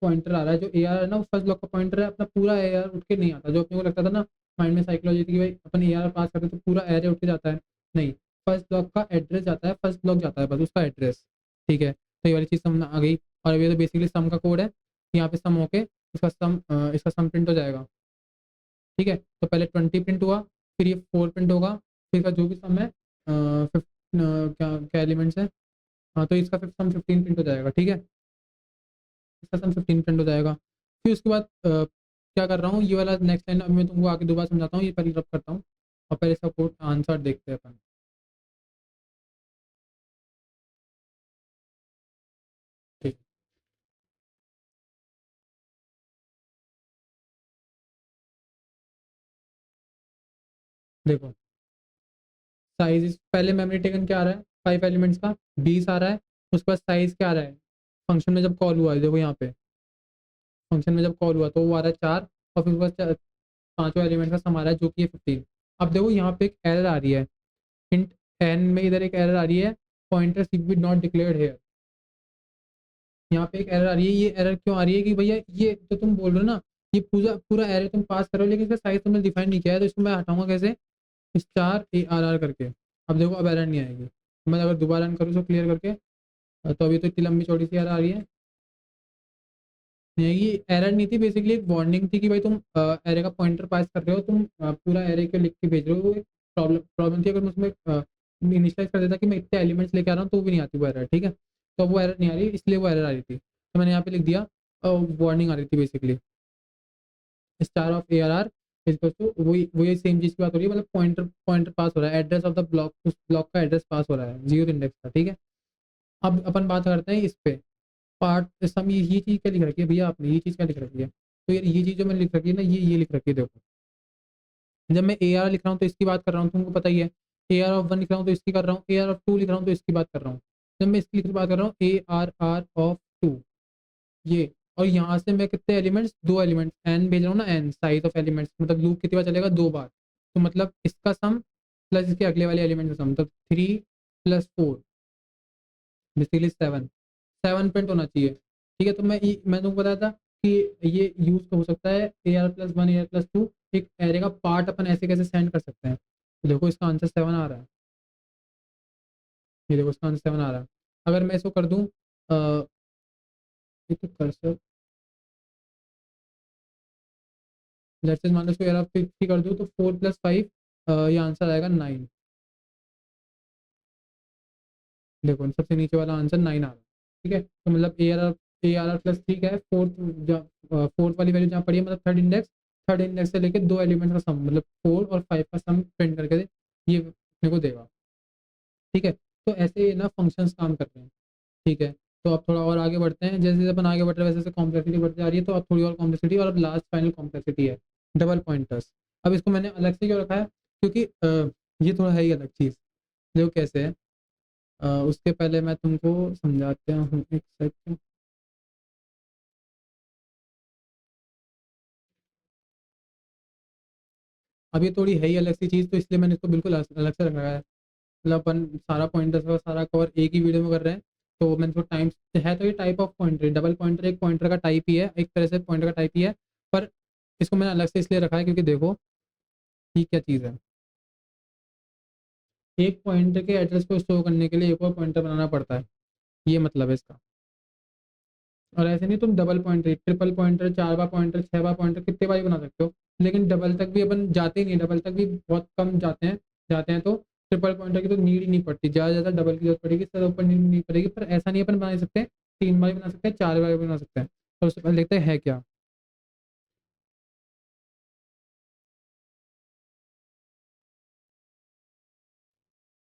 पॉइंटर आ रहा है। जो ए आर है ना, वो फर्स्ट ब्लॉक का पॉइंटर है, अपना पूरा ए आर उठ के नहीं आता। जो अपने को लगता था ना माइंड में साइकोलॉजी थी कि भाई अपन ए आर पास करते तो पूरा एरे उठ के जाता है। नहीं, फर्स्ट ब्लॉक का एड्रेस जाता है, फर्स्ट ब्लॉक जाता है बस उसका एड्रेस। ठीक है, तो ये वाली चीज़ समझ आ गई। और अब ये तो बेसिकली सम का कोड है, यहाँ पे सम होके इसका सम प्रिंट हो जाएगा। ठीक है, तो पहले 20 प्रिंट हुआ, फिर ये 4 प्रिंट होगा, फिर इसका जो भी सम है, क्या क्या एलिमेंट्स है, हाँ, तो इसका फिर सम 15 प्रिंट हो जाएगा। ठीक है, इसका सम 15 प्रिंट हो जाएगा। फिर उसके बाद क्या कर रहा हूँ, ये वाला नेक्स्ट लाइन अब मैं तुमको आगे दोबारा समझाता हूँ, ये पहले रब करता हूँ और पहले इसका कोड आंसर देखते हैं अपन। ठीक, देखो, साइज पहले मेमोरी टेकन क्या आ रहा है, 5 एलिमेंट्स का 20 आ रहा है। उसके बाद साइज क्या आ रहा है, फंक्शन में जब कॉल हुआ है, देखो यहाँ पे फंक्शन में जब कॉल हुआ तो वो आ रहा है 4। और फिर उसके बाद पांचों एलिमेंट का सम आ रहा है, जो कि है 15। अब देखो यहाँ पे एक एरर आ रही है, इंट एन में इधर एक एरर आ रही है, pointer should not declared here. यहाँ पे एक एरर आ रही है, ये एरर क्यों आ रही है कि भैया ये तो तुम बोल रहे हो ना, ये पूरा पूरा एरर तुम पास करो, लेकिन इसका साइज तुमने डिफाइन नहीं किया है, तो इसको मैं हटाऊंगा कैसे, स्टार ए आर आर करके। अब देखो, अब एरर नहीं आएगी। मैं अगर दोबारा रन करूँ इसको क्लियर करके, तो अभी तो इतनी लंबी चौड़ी सी एरर आ रही है। ये एरर नहीं थी, बेसिकली एक वार्निंग थी कि भाई तुम एरे का पॉइंटर पास कर रहे हो, तुम पूरा एरे को लिख के भेज रहे हो। वो एक प्रॉब्लम प्रॉब्लम थी, अगर मैं उसमें इनिशियलाइज कर देता कि मैं इतने एलिमेंट्स लेके आ रहा हूँ, तो वो भी नहीं आती वो एरर। ठीक है, तो वो एरर नहीं आ रही, इसलिए वो एरर आ रही थी, तो मैंने यहाँ पे लिख दिया वार्निंग आ रही थी basically, star of A R R equal to वही वही सेम चीज़ की बात हो रही है, मतलब पॉइंटर पॉइंटर पास हो रहा है, एड्रेस ऑफ द ब्लॉक, उस ब्लॉक का एड्रेस पास हो रहा है, जीरो इंडेक्स का। ठीक है, अब अपन बात करते हैं इस पे पार्ट सम। ये चीज़ क्या लिख रखी है भैया आपने, ये चीज़ क्या लिख रखी है, तो ये चीज़ जो मैंने लिख रखी है ना, ये लिख रखी है, देखो। जब मैं ए आर लिख रहा हूँ तो इसकी बात कर रहा हूँ, तुमको पता ही है। ए आर ऑफ वन लिख रहा हूँ तो इसकी कर रहा हूँ, ए आर ऑफ टू लिख रहा हूँ तो इसकी बात कर रहा हूँ। जब मैं इसकी बात कर रहा हूँ, A R R of two, ये। और यहाँ से मैं कितने एलिमेंट्स, 2 एलिमेंट्स एन भेज रहा हूँ ना, एन साइज ऑफ एलिमेंट्स, मतलब लूप कितनी बार चलेगा, 2 बार। तो मतलब इसका सम प्लस इसके अगले वाले एलिमेंट का सम, मतलब 3 + 4, बेसिकली 7। 7 प्रिंट होना चाहिए। ठीक है, तो मैं तुमको बताया था कि ये यूज हो सकता है A are plus one, A R plus two, एक एरे का पार्ट अपन ऐसे कैसे सेंड कर सकते हैं। तो देखो इसका आंसर 7 आ रहा है, ये देखो इसका आंसर 7 आ रहा है। अगर मैं इसको कर दूँ, ये तो कर्सर, लेट्स से मान लो स्क्वायर ऑफ 3 कर दूँ तो 4 + 5 ये आंसर आएगा 9। देखो सबसे नीचे वाला आंसर 9 आ रहा है। ठीक है, तो मतलब ए आर आर प्लस 3 क्या है, फोर्थ वाली वैल्यू जहाँ पड़ी है, मतलब थर्ड इंडेक्स से लेके दो एलिमेंट्स का सम, मतलब 4 और 5 का सम प्रिंट करके ये अपने को देगा। ठीक है, तो ऐसे ना फंक्शंस काम करते हैं। ठीक है, तो अब थोड़ा और आगे बढ़ते हैं, जैसे जैसे अपन आगे बढ़ रहे हैं वैसे वैसे कॉम्प्लेक्सिटी बढ़ती जा रही है, तो अब थोड़ी और कॉम्प्लेक्सिटी, और अब लास्ट फाइनल कॉम्प्लेक्सिटी है डबल पॉइंटर्स। अब इसको मैंने अलग से क्यों रखा है, क्योंकि ये थोड़ा है ही अलग चीज़। देखो कैसे है, उसके पहले मैं तुमको समझाता हूँ, एक सेकंड। अब ये थोड़ी है ही अलग सी चीज़, तो इसलिए मैंने इसको बिल्कुल अलग अलग से रखा है। मतलब अपन सारा पॉइंटर्स का सारा कवर एक ही वीडियो में कर रहे हैं, तो मैंने थोड़ा टाइम है, तो ये type of pointer, double pointer एक पॉइंटर का टाइप ही है, एक तरह से पॉइंटर का टाइप ही है। पर इसको मैंने अलग से इसलिए रखा है क्योंकि देखो ये क्या चीज़ है, एक पॉइंटर के एड्रेस को स्टोर करने के लिए एक और पॉइंटर बनाना पड़ता है, ये मतलब है इसका। और ऐसे नहीं तुम डबल पॉइंटर, ट्रिपल पॉइंटर, 4 बार पॉइंटर, 6 बार पॉइंटर, कितने बार ही बना सकते हो, लेकिन डबल तक भी अपन जाते ही नहीं, डबल तक भी बहुत कम जाते हैं तो ट्रिपल पॉइंटर की तो नीड ही नहीं पड़ती, ज़्यादा से ज़्यादा डबल की जरूरत पड़ेगी, इससे ऊपर नीड नहीं पड़ेगी। पर ऐसा नहीं अपन बना सकते, 3 बार भी बना सकते हैं, 4 बार भी बना सकते हैं। तो उससे पहले देखते हैं क्या।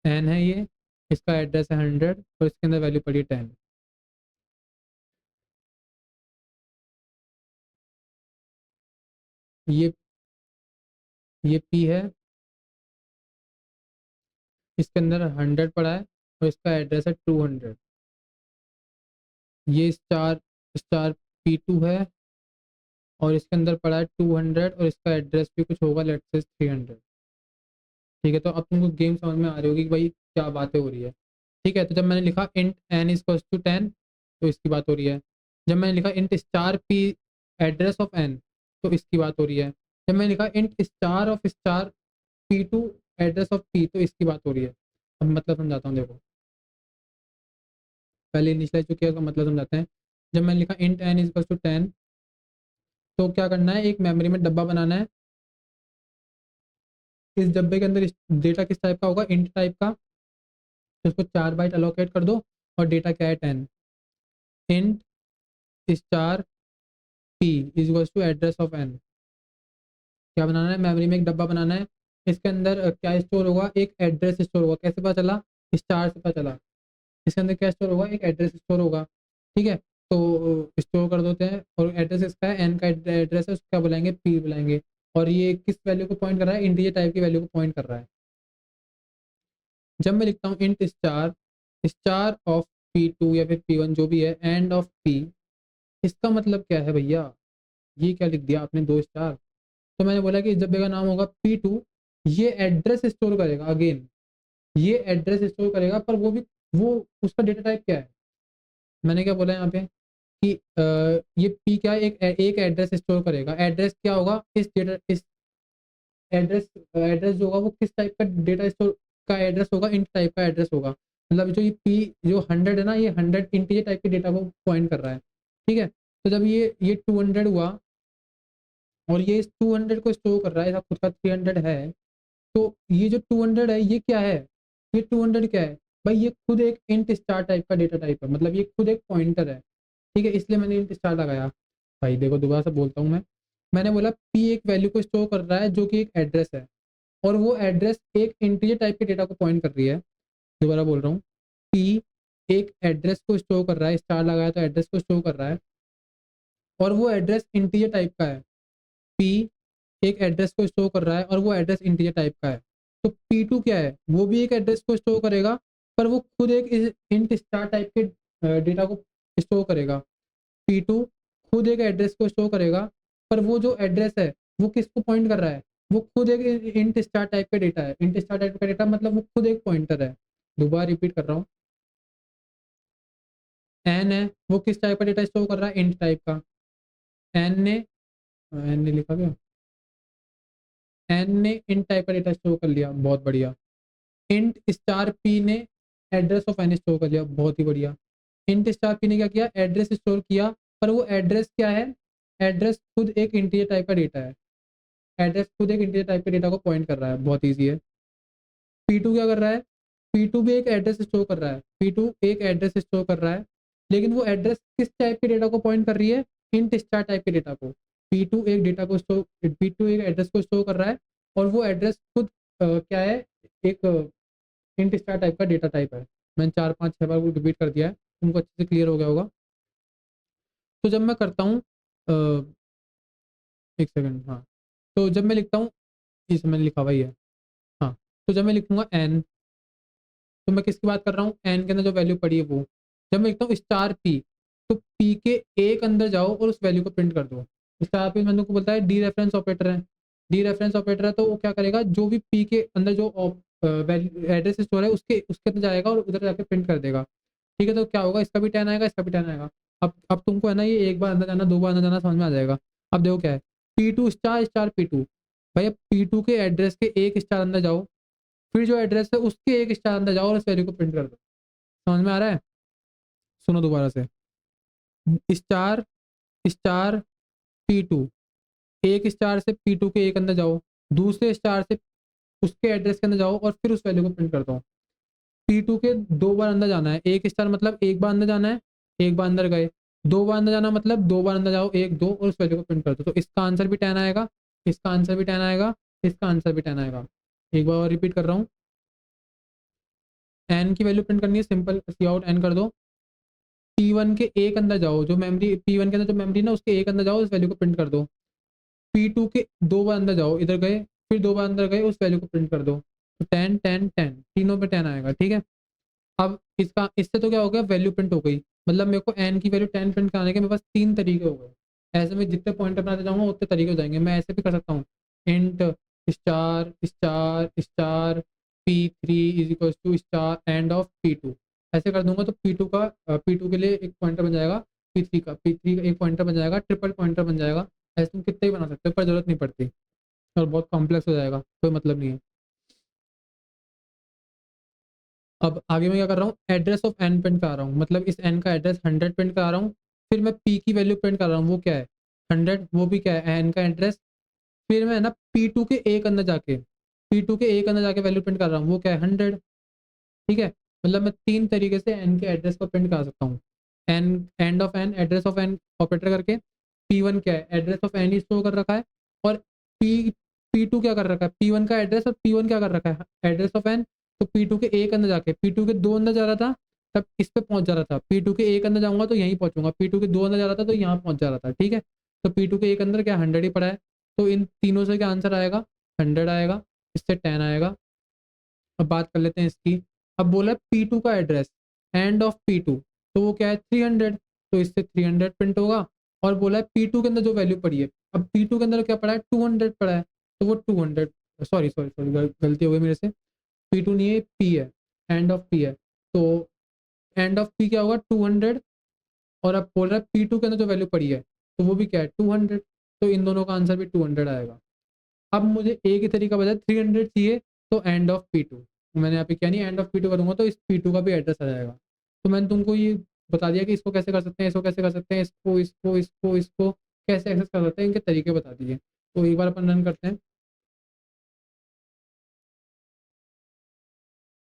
एन है ये, इसका एड्रेस है 100 और इसके अंदर वैल्यू पड़ी है 10। ये ये पी है, इसके अंदर 100 पड़ा है और इसका एड्रेस है 200। ये स्टार स्टार P2 है और इसके अंदर पड़ा है 200 और इसका एड्रेस भी कुछ होगा, लेट्स से 300। ठीक है, तो अब तुमको गेम समझ में आ रही होगी कि भाई क्या बातें हो रही है। ठीक है, तो जब मैंने लिखा इंट एन इक्वल्स टू 10, तो इसकी बात हो रही है। जब मैंने लिखा int star P address of N, तो इसकी बात हो रही है। जब मैंने लिखा int star of star P2 address of P, तो इसकी बात हो रही है। अब मतलब समझाता हूँ, देखो पहले इनिशियलाइज जो किया उसका मतलब समझाते हैं। जब मैंने लिखा इंट एन इक्वल्स टू 10, तो क्या करना है, एक मेमोरी में डब्बा बनाना है। इस डब्बे के अंदर डेटा किस टाइप का होगा, इंट टाइप का, तो उसको 4 बाइट अलोकेट कर दो। और डेटा क्या है, 10। Int star p is to address of n. क्या बनाना है, मेमोरी में एक डब्बा बनाना है। इसके अंदर क्या स्टोर होगा, एक एड्रेस स्टोर होगा। कैसे पता चला, स्टार से पता चला। इसके अंदर क्या स्टोर होगा, एक एड्रेस स्टोर होगा। ठीक है, तो स्टोर कर देते हैं, और एड्रेस इसका है, एन का एड्रेस है, उसको क्या बुलाएंगे, पी बुलाएंगे। और ये किस वैल्यू को पॉइंट कर रहा है, इंटीजर टाइप की वैल्यू को पॉइंट कर रहा है। जब मैं लिखता हूँ int star star of P2 या फिर P1 जो भी है, एंड ऑफ पी, इसका मतलब क्या है भैया, ये क्या लिख दिया आपने, 2 स्टार। तो मैंने बोला कि इस डब्बे का नाम होगा P2। ये एड्रेस स्टोर करेगा, अगेन ये एड्रेस स्टोर करेगा, पर वो उसका डेटा टाइप क्या है। मैंने क्या बोला यहाँ पे कि ये पी क्या है, एक एड्रेस स्टोर करेगा। एड्रेस क्या होगा, इस एड्रेस एड्रेस जो होगा वो किस टाइप का डेटा स्टोर का एड्रेस होगा, इंट टाइप का एड्रेस होगा। मतलब जो ये पी जो 100 है ना, ये 100 इंटीजर टाइप के डेटा को पॉइंट कर रहा है। ठीक है, तो जब ये 200 हुआ और ये इस 200 को स्टोर कर रहा है, इसका खुद का 300 है, तो ये जो 200 है ये क्या है, ये 200 क्या है भाई, ये खुद एक इंट स्टार टाइप का डेटा टाइप है, मतलब ये खुद एक पॉइंटर है। ठीक है, इसलिए मैंने इंट स्टार लगाया। भाई देखो दोबारा से बोलता हूँ मैं, मैंने बोला पी एक वैल्यू को स्टोर कर रहा है जो कि एक एड्रेस है, और वो एड्रेस एक इंटीजर टाइप के डेटा को पॉइंट कर रही है। दोबारा बोल रहा हूँ, पी एक एड्रेस को स्टोर कर रहा है, स्टार लगाया तो एड्रेस को स्टोर कर रहा है, और वो एड्रेस इंटीजर टाइप का है। पी एक एड्रेस को स्टोर कर रहा है और वो एड्रेस इंटीजर टाइप का है। तो P2 क्या है, वो भी एक एड्रेस को स्टोर करेगा, पर वो खुद एक इंट स्टार टाइप के डेटा को स्टोर करेगा। P2 खुद एक एड्रेस को स्टोर करेगा, पर वो जो एड्रेस है वो किसको पॉइंट कर रहा है, वो खुद एक इंट स्टार टाइप का डेटा है। इंट स्टार टाइप का डेटा मतलब वो खुद एक पॉइंटर है। दोबारा रिपीट कर रहा हूँ, एन है, वो किस टाइप का डेटा स्टोर कर रहा है, इंट टाइप का। एन ने लिखा क्या, एन ने इंट टाइप का डेटा स्टोर कर लिया, बहुत बढ़िया। इंट स्टार पी ने एड्रेस ऑफ एन स्टोर कर लिया, बहुत ही बढ़िया। इंट स्टार पी ने क्या किया, एड्रेस स्टोर किया, पर वो एड्रेस क्या है, एड्रेस खुद एक इंटीजर टाइप का डेटा है। एड्रेस खुद एक इंटीजर टाइप के डेटा को पॉइंट कर रहा है, बहुत ईजी है। P2 क्या कर रहा है, P2 भी एक एड्रेस स्टोर कर रहा है, P2 एक एड्रेस स्टोर कर रहा है, लेकिन वो एड्रेस किस टाइप के डेटा को पॉइंट कर रही है, इंट स्टार टाइप के डेटा को। P2 एक डेटा को स्टोर, P2 एक एड्रेस को स्टोर कर रहा है, और वो एड्रेस खुद क्या है, एक इंट स्टार टाइप का डेटा टाइप है। मैंने 4 5 6 बार रिपीट कर दिया है, तुमको अच्छे से क्लियर हो गया होगा। तो जब मैं करता हूँ, एक सेकंड, हाँ, तो जब मैं लिखता हूँ, इस मैंने लिखा हुआ ही है, हाँ, तो जब मैं लिखूंगा एन, तो मैं किसकी बात कर रहा हूँ, एन के अंदर जो वैल्यू पड़ी है वो। जब मैं लिखता हूँ स्टार पी, तो पी के एक अंदर जाओ और उस वैल्यू को प्रिंट कर दो। स्टार पी मैंने को बोलता है डी रेफरेंस ऑपरेटर है, डी रेफरेंस ऑपरेटर है, तो वो क्या करेगा, जो भी पी के अंदर जो एड्रेस स्टोर है उसके उसके अंदर जाएगा और उधर जाके प्रिंट कर देगा। ठीक है, तो क्या होगा, इसका भी 10 आएगा, इसका भी 10 आएगा। अब तुमको है ना, ये एक बार अंदर जाना, दो बार अंदर जाना समझ में आ जाएगा। अब देखो क्या है, P2 स्टार स्टार P2, भैया P2 के एड्रेस के एक स्टार अंदर जाओ, फिर जो एड्रेस है उसके एक स्टार अंदर जाओ और उस वैल्यू को प्रिंट कर दो। समझ में आ रहा है? सुनो दोबारा से, स्टार स्टार P2, एक स्टार से P2 के एक अंदर जाओ, दूसरे स्टार से उसके एड्रेस के अंदर जाओ और फिर उस वैल्यू को प्रिंट कर दो। P2 के दो बार अंदर जाना है, एक स्टार मतलब एक बार अंदर जाना है, एक बार अंदर गए, दो बार अंदर जाना मतलब दो बार अंदर जाओ, एक दो, और उस वैल्यू को प्रिंट कर दो। तो इसका आंसर भी 10 आएगा, इसका आंसर भी 10 आएगा, इसका आंसर भी 10 आएगा। एक बार और रिपीट कर रहा हूँ, एन की वैल्यू प्रिंट करनी है, सिंपल सी आउट एन कर दो, P1 के एक अंदर जाओ, जो मेमोरी P1 के अंदर जो मेमोरी ना उसके एक अंदर जाओ, उस वैल्यू को प्रिंट कर दो। P2 के दो बार अंदर जाओ, इधर गए, फिर दो बार अंदर गए, उस वैल्यू को प्रिंट कर दो। तो 10 10 10 तीनों पे 10 आएगा, ठीक है। अब इसका इससे तो क्या हो गया, वैल्यू प्रिंट हो गई, मतलब मेरे को एन की वैल्यू 10 प्रिंट कराने के मेरे पास 3 तरीके हो गए। ऐसे में जितने पॉइंटर बनाते जाऊंगा उतने तरीके हो जाएंगे। मैं ऐसे भी कर सकता हूँ, int star star star P3 is equal to star and of P2। ऐसे कर दूंगा तो P2 का P2 के लिए एक पॉइंटर बन जाएगा, P3 का एक पॉइंटर बन जाएगा, ट्रिपल पॉइंटर बन जाएगा। ऐसे तुम कितने ही बना सकते हो, पर जरूरत नहीं पड़ती, और बहुत कॉम्प्लेक्स हो जाएगा, कोई मतलब नहीं है। अब आगे मैं क्या कर रहा हूँ, एड्रेस ऑफ एन प्रिंट करा रहा हूँ, मतलब इस एन का एड्रेस 100 प्रिंट करा रहा हूँ। फिर मैं पी की वैल्यू प्रिंट कर रहा हूँ, वो क्या है, 100, वो भी क्या है, एन का एड्रेस। फिर मैं ना P2 के एक अंदर जाके, P2 के एक अंदर जाके वैल्यू प्रिंट कर रहा हूँ, वो क्या है, 100। ठीक है, मतलब मैं 3 तरीके से एन के एड्रेस को प्रिंट कर सकता हूँ। N, and of N, address of n operator करके, P1 क्या है, एड्रेस ऑफ एन ही स्टोर कर रखा है, और पी P2 क्या कर रखा है, P1 का एड्रेस, और P1 क्या कर रखा है, एड्रेस ऑफ एन। तो P2 के एक अंदर जाके, P2 के दो अंदर जा रहा था तब इस पे पहुंच जा रहा था, P2 के एक अंदर जाऊंगा तो यहीं पहुंचूंगा, P2 के दो अंदर जा रहा था तो यहाँ पहुंच जा रहा था, ठीक है। तो P2 के एक अंदर क्या 100 ही पड़ा है, तो इन तीनों से क्या आंसर आएगा, 100 आएगा, इससे 10 आएगा। अब बात कर लेते हैं इसकी। अब बोला P2 का एड्रेस, एंड ऑफ P2, तो वो क्या है 300, तो इससे 300 प्रिंट होगा। और बोला है P2 के अंदर जो वैल्यू पड़ी है, अब P2 के अंदर क्या पड़ा है, 200 पड़ा है, तो वो 200, सॉरी सॉरी सॉरी गलती हो गई मेरे से, P2 नहीं है, P है, एंड ऑफ P है। तो एंड ऑफ P क्या होगा, 200, और अब बोल रहा है P2 के अंदर जो वैल्यू पड़ी है तो वो भी क्या है 200, तो इन दोनों का आंसर भी 200 आएगा। अब मुझे एक ही तरीका बचा, 300 चाहिए, तो एंड ऑफ P2, मैंने यहाँ पे क्या नहीं, एंड ऑफ P2 करूंगा तो इस P2 का भी एड्रेस आ जाएगा। तो मैंने तुमको ये बता दिया कि इसको कैसे कर सकते हैं, इसको कैसे कर सकते हैं, इसको इसको इसको इसको कैसे एक्सेस कर सकते हैं, इनके तरीके बता दिए। तो एक बार अपन रन करते हैं,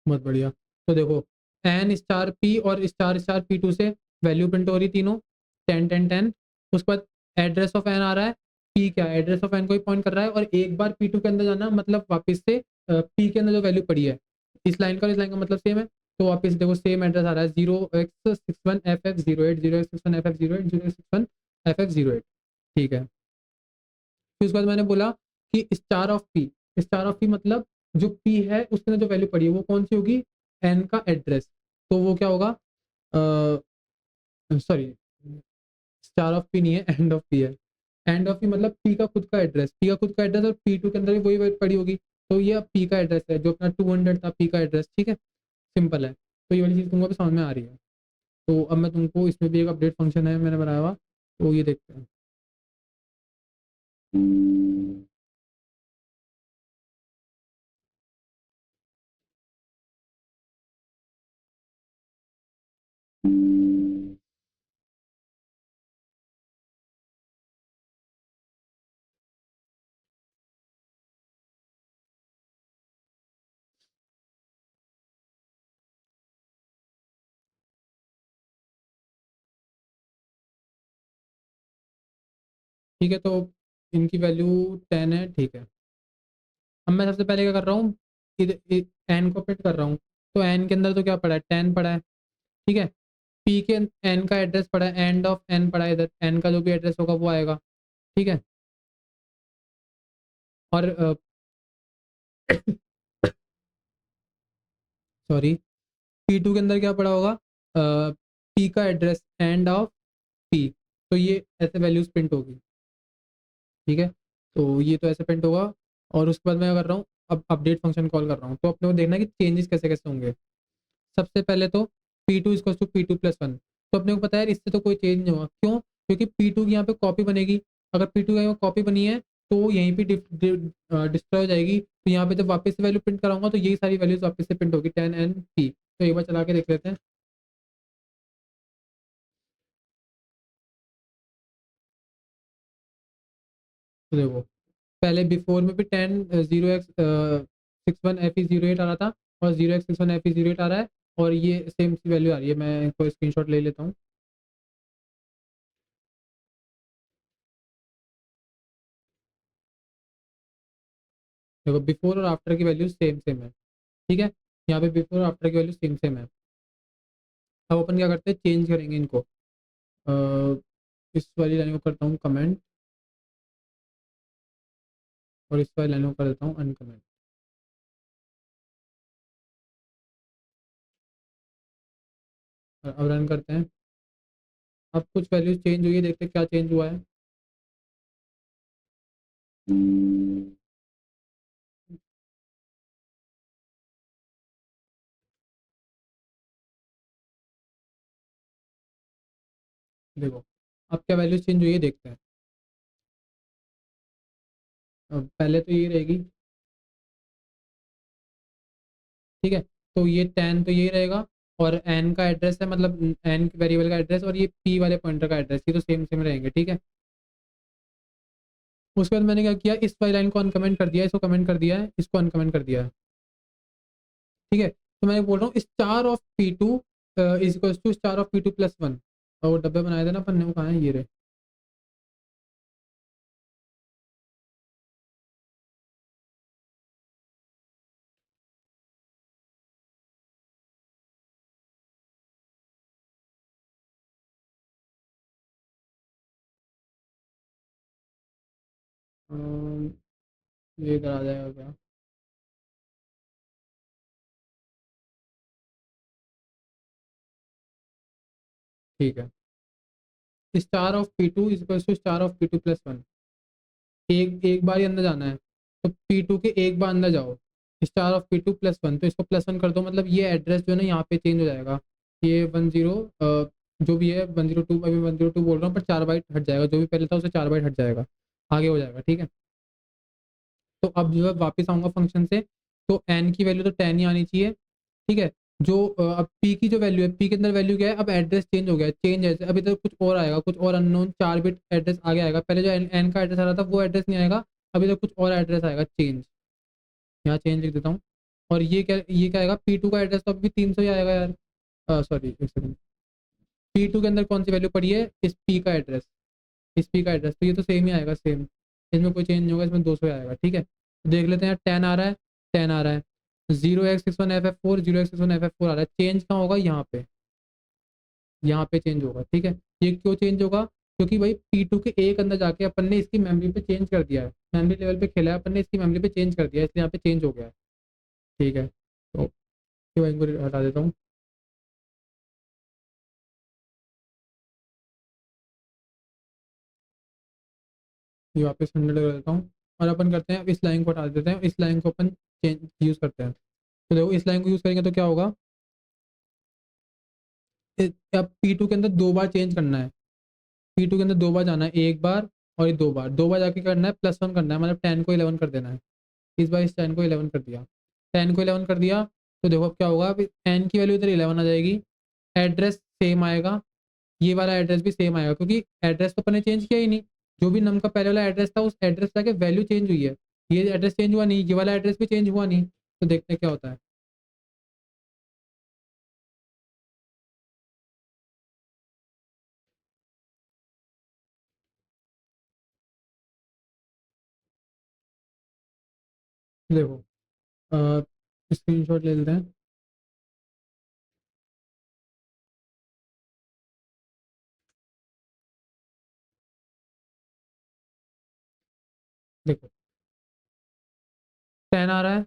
बहुत बढ़िया। तो देखो, एन स्टार पी और स्टार स्टार P2 से वैल्यू प्रिंट हो रही तीनों, 10 10 10। उसके बाद एड्रेस ऑफ एन आ रहा है, पी क्या एड्रेस ऑफ एन को ही पॉइंट कर रहा है, और एक बार P2 के अंदर जाना मतलब वापस से पी के अंदर जो वैल्यू पड़ी है, इस लाइन का और इस लाइन का मतलब सेम है, तो वापस देखो सेम एड्रेस आ रहा है, 0x61ff08 0x61ff08 0x61ff08। ठीक है, फिर उसके बाद मैंने बोला कि star of P, star of P मतलब जो पी है उसके अंदर जो वैल्यू पड़ी है वो कौन सी होगी, एन का एड्रेस, तो वो क्या होगा, सॉरी, स्टार ऑफ पी नहीं है, एंड ऑफ पी है। एंड ऑफ पी मतलब पी का खुद का एड्रेस, पी का खुद का एड्रेस, और P2 के अंदर भी वही वैल्यू पड़ी होगी, तो ये अब पी का एड्रेस है, जो अपना 200 था पी का एड्रेस, ठीक है, सिंपल है। तो ये वाली चीज़ तुमको भी समझ में आ रही है। तो अब मैं तुमको इसमें भी एक अपडेट फंक्शन है मैंने बनाया हुआ, तो ये देखते हैं। ठीक है, तो इनकी वैल्यू 10 है, ठीक है। अब मैं सबसे पहले क्या कर रहा हूँ, एन को फिट कर रहा हूँ। तो एन के अंदर तो क्या पड़ा है, 10 पड़ा है, ठीक है। पी के एन का एड्रेस पड़ा है, एंड ऑफ एन पड़ा है, इधर एन का जो भी एड्रेस होगा वो आएगा, ठीक है। और सॉरी, पी टू के अंदर क्या पड़ा होगा, पी का एड्रेस एंड ऑफ पी। तो ये ऐसे वैल्यूज प्रिंट होगी, ठीक है। तो ये तो ऐसे प्रिंट होगा। और उसके बाद मैं क्या कर रहा हूँ, अब अपडेट फंक्शन कॉल कर रहा हूँ। तो अपने को देखना है कि चेंजेस कैसे कैसे होंगे। सबसे पहले तो p two equal to p two plus one. तो अपने को पता है इससे तो कोई चेंज नहीं होगा, क्यों? क्योंकि पी टू की यहाँ पे कॉपी बनेगी। अगर पी टू की कॉपी बनी है तो यहीं पे डिस्ट्रॉय हो जाएगी। तो यहाँ पे जब वापस से वैल्यू प्रिंट कराऊंगा तो यही सारी वैल्यूज वापस से प्रिंट होगी, 10 एंड पी। तो एक बार चला के देख लेते हैं। तो देखो, पहले बिफोर में भी 10 0x61fe08 आ रहा था, और 0x61fe08 आ रहा है, और ये सेम सी वैल्यू आ रही है। मैं इनको स्क्रीनशॉट ले लेता हूँ। देखो, बिफोर और आफ्टर की वैल्यू सेम सेम है, ठीक है। यहाँ पे बिफोर और आफ्टर की वैल्यू सेम सेम है। अब अपन क्या करते हैं, चेंज करेंगे इनको। इस वाली लाइन को करता हूँ कमेंट, और इस वाली लाइन को कर देता हूँ अनकमेंट। अब रन करते हैं। अब कुछ वैल्यूज चेंज हुई है, देखते हैं क्या चेंज हुआ है। देखो, अब क्या वैल्यूज चेंज हुई है देखते हैं। अब पहले तो ये रहेगी, ठीक है। तो ये 10 तो यही रहेगा, और एन का एड्रेस है, मतलब एन वेरिएबल का एड्रेस, और ये पी वाले पॉइंटर का एड्रेस, ये तो सेम सेम रहेंगे, ठीक है। उसके बाद मैंने क्या किया, इस वाली लाइन को अनकमेंट कर दिया, इसको कमेंट कर दिया है, इसको अनकमेंट कर दिया है, ठीक है। तो मैं बोल रहा हूँ star of p two is equal to star of p two plus one. और वो डब्बे बनाए थे ना अपन ने, वो कहाँ है, ये रहे। ये इधर आ जाएगा क्या? ठीक है, star of p two is equal to star of p two plus one. एक एक बार ही अंदर जाना है, तो पी टू के एक बार अंदर जाओ, star of p two plus one, तो इसको प्लस वन कर दो, मतलब ये एड्रेस जो है ना यहाँ पे चेंज हो जाएगा। ये 10 जो भी है 102, अभी 102 बोल रहा हूँ, पर 4 बाइट हट जाएगा, जो भी पहले था उससे 4 बाइट हट जाएगा, आगे हो जाएगा, ठीक है। तो अब जो है वापस आऊंगा फंक्शन से, तो एन की वैल्यू तो 10 ही आनी चाहिए, ठीक है। जो अब पी की जो वैल्यू है, पी के अंदर वैल्यू क्या है, अब एड्रेस चेंज हो गया है, चेंज है, अभी तो कुछ और आएगा, कुछ और अननोन 4 बिट एड्रेस आगे आएगा। पहले जो एन का एड्रेस आ रहा था वो एड्रेस नहीं आएगा, अभी तो कुछ और एड्रेस आएगा, चेंज। यहाँ चेंज लिख देता हूँ। और ये क्या आएगा, पी टू का एड्रेस तो अभी 300 ही आएगा यार। सॉरी, एक सेकंड। पी टू के अंदर कौन सी वैल्यू पड़ी है, इस पी का एड्रेस, इस पी का एड्रेस, तो ये तो सेम ही आएगा, सेम। इसमें कोई चेंज नहीं होगा, इसमें 200 आएगा, ठीक है। तो देख लेते हैं, 10 आ रहा है, 10 आ रहा है। 0x61ff4, 0x61ff4 आ रहा है, चेंज कहाँ होगा, यहाँ पे चेंज होगा, ठीक है। ये क्यों चेंज होगा, क्योंकि भाई पी टू के एक अंदर जाके अपन ने इसकी मेमोरी पे चेंज कर दिया है, मेमोरी लेवल पे खेला है अपन ने, इसकी मेमोरी पे चेंज कर दिया है, इसलिए यहाँ पे चेंज हो गया है, ठीक है। तो ये वहीं को हटा देता हूँ। ये वापस 100 कर देता हूँ। और अपन करते हैं, अब इस लाइन को हटा देते हैं, इस लाइन को अपन चेंज यूज़ करते हैं। तो देखो, इस लाइन को यूज़ करेंगे तो क्या होगा, अब पी टू के अंदर 2 बार चेंज करना है, पी टू के अंदर 2 बार जाना है, एक बार और ये 2 बार, 2 बार जाके करना है, प्लस वन करना है, मतलब 10 को 11 कर देना है। इस बार इस 10 को 11 कर दिया, 10 को 11 कर दिया। तो देखो अब क्या होगा, अभी एन की वैल्यू इधर 11 आ जाएगी, एड्रेस सेम आएगा, ये वाला एड्रेस भी सेम आएगा, क्योंकि एड्रेस तो अपन ने चेंज किया ही नहीं। जो भी नम का पहले वाला एड्रेस था, उस एड्रेस जाके वैल्यू चेंज हुई है, ये एड्रेस चेंज हुआ नहीं, ये वाला एड्रेस भी चेंज हुआ नहीं। तो देखते हैं क्या होता है। देखो, स्क्रीनशॉट ले लेते हैं। देखो, 10 आ रहा है,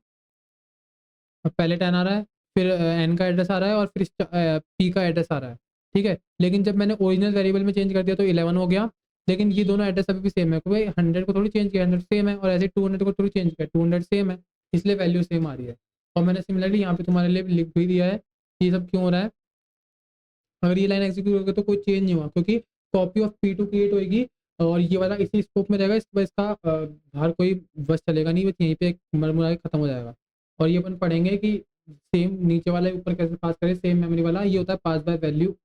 अब पहले 10 आ रहा है, फिर एन का एड्रेस आ रहा है, और फिर पी का एड्रेस आ रहा है। ठीक है, लेकिन जब मैंने ओरिजिनल वेरिएबल में चेंज कर दिया तो 11 हो गया। लेकिन ये दोनों एड्रेस अभी भी सेम है, क्योंकि 100 को थोड़ी चेंज किया, 100 सेम है, और ऐसे 200 को थोड़ी चेंज किया, 200 सेम है, इसलिए वैल्यू सेम आ रही है। और मैंने सिमिलरली यहाँ पे तुम्हारे लिए लिख भी दिया है कि ये सब क्यों हो रहा है। अगर ये लाइन एग्जीक्यूट होगी तो कोई चेंज नहीं हुआ, क्योंकि copy of p two create होगी, और ये वाला इसी स्कोप में रहेगा, इसका बाहर कोई बस चलेगा नहीं, बस यहीं पे मरमुरा के खत्म हो जाएगा। और ये अपन पढ़ेंगे कि सेम नीचे वाला ऊपर कैसे पास करें, सेम मेमोरी वाला, ये होता है पास बाय वैल्यू।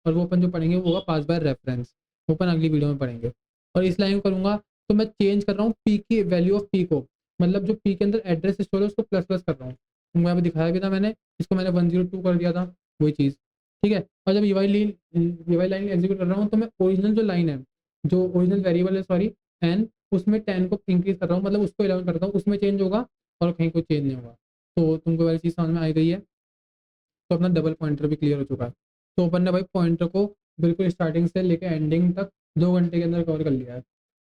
और वो अपन जो पढ़ेंगे वो होगा पास बाय रेफरेंस, वो अपन अगली वीडियो में पढ़ेंगे। और इस लाइन को करूंगा तो मैं चेंज कर रहा हूँ पी की वैल्यू ऑफ पी को, मतलब जो पी के अंदर एड्रेस स्टोर है उसको प्लस प्लस कर रहा हूँ। तुमको यहाँ पे दिखाया भी था मैंने, इसको मैंने 102 कर दिया था, वही चीज़। ठीक है, और जब ये वाली लाइन एग्जीक्यूट कर रहा हूँ तो मैं ओरिजिनल जो लाइन है, जो ओरिजिनल वेरिएबल है सॉरी, एन, उसमें 10 को इंक्रीज कर रहा हूँ, मतलब उसको 11 करता हूँ, उसमें चेंज होगा और कहीं कोई चेंज नहीं होगा। तो तुमको वाली चीज़ समझ में आ गई है। तो अपना डबल पॉइंटर भी क्लियर हो चुका है। तो अपन ने भाई पॉइंटर को बिल्कुल स्टार्टिंग से लेकर एंडिंग तक 2 घंटे के अंदर कवर कर लिया है।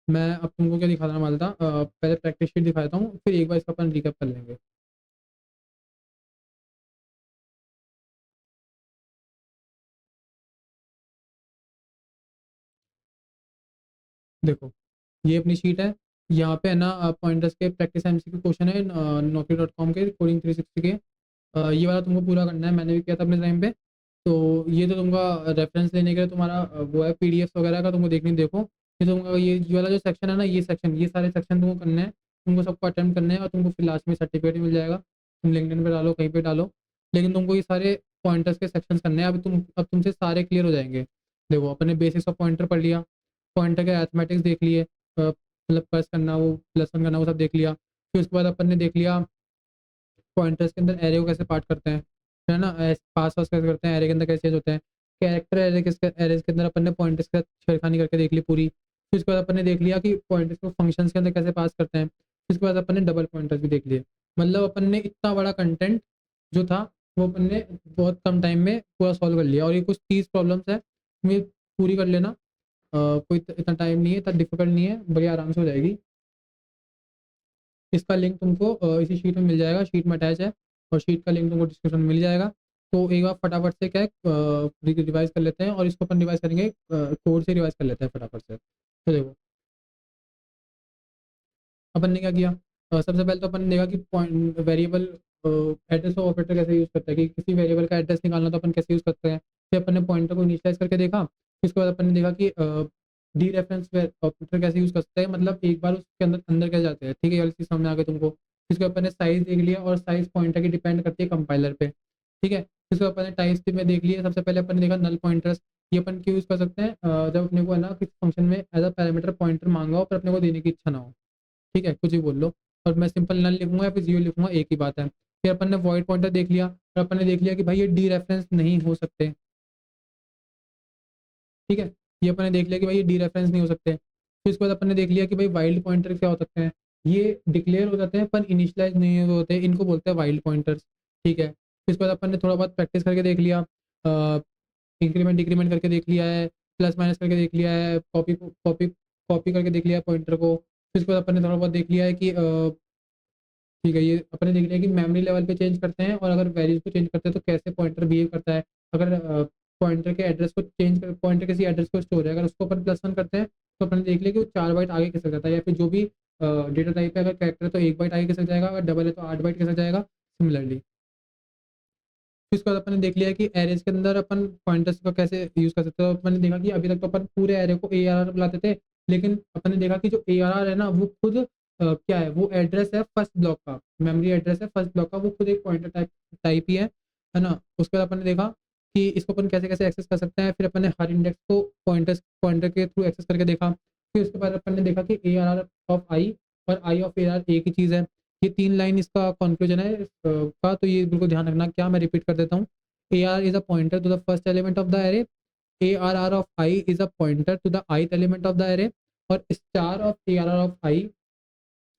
मैं अब तुमको क्या दिखाना वाला था, पहले प्रैक्टिस शीट दिखाता हूँ, फिर एक बार इसका अपन रिकैप कर लेंगे। देखो, ये अपनी शीट है, यहाँ पे है ना पॉइंटर्स के प्रैक्टिस एमसीक्यू क्वेश्चन है, Naukri.com के कोडिंग 360 के। ये वाला तुमको पूरा करना है, मैंने भी किया था अपने टाइम पे। तो ये तो तुमका रेफरेंस लेने के लिए तुम्हारा वो है, पीडीएफ वगैरह का तुमको देखनी देखो। ये तुमका ये वाला जो सेक्शन है ना, ये सेक्शन, ये सारे सेक्शन तुमको करने हैं, तुमको सबको अटेम्प्ट करने हैं, और तुमको फिर लास्ट में सर्टिफिकेट मिल जाएगा। तुम लिंक्डइन पे डालो, कहीं पे डालो, लेकिन तुमको ये सारे पॉइंटर्स के सेक्शंस करने हैं। अब तुमसे सारे क्लियर हो जाएंगे। देखो, अपने बेसिक्स ऑफ पॉइंटर पढ़ लिया, पॉइंटर के अरिथमेटिक्स देख लिए, मतलब प्लस करना, वो प्लस वन करना, वो सब देख लिया। फिर उसके बाद अपन ने देख लिया पॉइंटर्स के अंदर एरे को कैसे पार्ट करते हैं, है ना, पास वास कैसे करते हैं, एरे के अंदर कैसे चेंज होते हैं। कैरेक्टर एरे के अंदर अपन ने पॉइंटर्स के साथ छेड़खानी करके देख ली पूरी। फिर उसके बाद अपन ने देख लिया कि पॉइंटर्स को फंक्शंस के अंदर कैसे पास करते हैं। फिर उसके बाद अपन ने डबल पॉइंटर्स भी देख लिए। मतलब अपन ने इतना बड़ा कंटेंट जो था वो अपन ने बहुत कम टाइम में पूरा सॉल्व कर लिया। और ये कुछ 30 प्रॉब्लम्स है, तुम्हें पूरी कर लेना। कोई इतना टाइम नहीं है, इतना डिफिकल्ट नहीं है, बढ़िया आराम से हो जाएगी। इसका लिंक तुमको इसी शीट में मिल जाएगा, शीट में अटैच है, और शीट का लिंक तुमको डिस्क्रिप्शन में मिल जाएगा। तो एक बार फटाफट से क्या है रिवाइज कर लेते हैं, और इसको अपन रिवाइज करेंगे, कोड से रिवाइज कर लेते हैं फटाफट से। तो देखो, अपन ने क्या किया, सबसे पहले तो अपन ने देखा कि पॉइंट वेरिएबल एड्रेस ऑपरेटर कैसे यूज़ करता है, कि किसी वेरिएबल का एड्रेस निकालना तो अपन कैसे यूज़ करते हैं। फिर अपन ने पॉइंटर को इनिशियलाइज करके देखा। फिर उसके बाद अपन ने देखा कि डी रेफरेंस ऑपरेटर कैसे यूज़ कर सकते हैं, मतलब एक बार उसके अंदर अंदर कैसे जाते हैं। ठीक है, ये वाली चीज़ समझ में आ गई तुमको। फिर उसके बाद अपन ने साइज देख लिया, और साइज पॉइंटर की डिपेंड करती है कंपाइलर पे। ठीक है, फिर उसके बाद अपन ने टाइप्स में देख लिया। सबसे पहले अपन ने देखा नल पॉइंटर्स, ये अपन क्यों यूज़ कर सकते हैं, जब अपने को है ना किसी फंक्शन में एज अ पैरामीटर पॉइंटर मांगा हो पर अपने को देने की इच्छा ना हो। ठीक है, कुछ भी बोल लो, और मैं सिंपल नल लिखूंगा या फिर जीरो लिखूंगा, एक ही बात है। फिर अपन ने वॉइड पॉइंटर देख लिया, और अपन ने देख लिया कि भाई ये डी रेफरेंस नहीं हो सकते। ठीक है, ये अपन ने देख लिया कि भाई ये डी रेफरेंस नहीं हो सकते। फिर उसके बाद अपन ने देख लिया कि भाई वाइल्ड पॉइंटर क्या हो सकते हैं, ये डिक्लेयर हो जाते हैं पर इनिशियलाइज नहीं होते, इनको बोलते हैं वाइल्ड पॉइंटर्स। ठीक है, फिर उसके बाद अपन ने थोड़ा बहुत प्रैक्टिस करके देख लिया, इंक्रीमेंट डिक्रीमेंट करके देख लिया है, प्लस माइनस करके देख लिया है, कॉपी करके देख लिया है पॉइंटर को। फिर उसके बाद अपन ने थोड़ा बहुत देख लिया है कि ठीक है, ये अपने देख लिया कि मेमोरी लेवल पे चेंज करते हैं, और अगर वैल्यूज को चेंज करते हैं तो कैसे पॉइंटर बिहेव करता है। अगर पॉइंटर के एड्रेस को चेंज कर, पॉइंटर किसी एड्रेस को स्टोर है, अगर उसको अपन +1 करते हैं तो अपने देख लिया कि वो 4 बाइट आगे खिसक जाता है, या फिर जो भी डेटा टाइप है, अगर कैरेक्टर है तो 1 बाइट आगे खिसक जाएगा, अगर डबल है तो 8 बाइट खिसक जाएगा, सिमिलरली। फिर उसके बाद अपन ने देख लिया कि एरेज के अंदर अपन पॉइंटर्स का कैसे यूज कर सकते हैं। तो अपन ने देखा कि अभी तक तो अपन पूरे एरे को ARR बुलाते थे, लेकिन अपन ने देखा कि जो ARR है ना वो खुद क्या है, वो एड्रेस है फर्स्ट ब्लॉक का, मेमोरी एड्रेस है फर्स्ट ब्लॉक का, वो खुद एक पॉइंटर टाइप टाइप ही है ना। उसके बाद अपन ने देखा कि इसको अपन कैसे कैसे एक्सेस कर सकते हैं। फिर अपन ने हर इंडेक्स को पॉइंटर के थ्रू एक्सेस करके देखा। फिर उसके बाद अपन ने देखा कि ARR ऑफ आई और आई ऑफ ARR एक ही चीज़ है। ये 3 लाइन इसका कंक्लूजन है का, तो ये बिल्कुल ध्यान रखना। क्या, मैं रिपीट कर देता हूँ, A R is a pointer to the first element of the array, ARR of I is a pointer to the ith element of the array, और star of ARR of I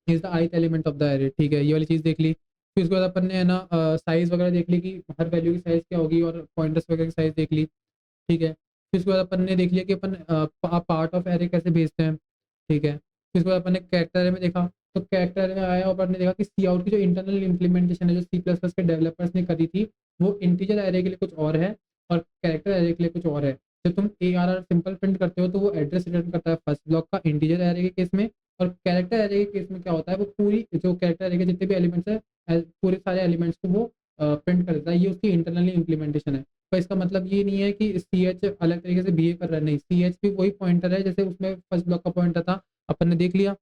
is the ith element of the array, ठीक है, ये वाली चीज़ देख ली। फिर उसके बाद अपन ने है ना साइज़ वगैरह देख ली कि हर वैल्यू की साइज़ क्या होगी, और पॉइंटर्स वगैरह की साइज़ देख ली, ठीक है। फिर उसके बाद अपन ने देख लिया कि अपन पार्ट ऑफ एरे कैसे भेजते हैं, ठीक है। फिर उसके बाद अपन ने कैरेक्टर एरे में देखा, तो कैरेक्टर एरे में आया और अपन ने देखा कि सी आउट की जो इंटरनल इम्प्लीमेंटेशन है जो सी प्लस प्लस के डेवलपर्स ने करी थी, वो इंटीजर एरे के लिए कुछ और है और कैरेक्टर एरे के लिए कुछ और है। जब तुम A R R simple print करते हो तो वो एड्रेस रिटर्न करता है फर्स्ट ब्लॉक का इंटीजर एरे के केस में, और कैरेक्टर एरे के केस में क्या होता है, वो पूरी जो कैरेक्टर एरे के जितने भी एलिमेंट्स है, पूरे सारे एलिमेंट्स को वो प्रिंट कर देता है। ये उसकी इंटरनली इम्प्लीमेंटेशन है। तो इसका मतलब ये नहीं है कि सी एच अलग तरीके से बिहेव कर रहा है, नहीं, सी एच भी वही पॉइंटर है जैसे उसमें फर्स्ट ब्लॉक का पॉइंटर था। अपन ने देख लिया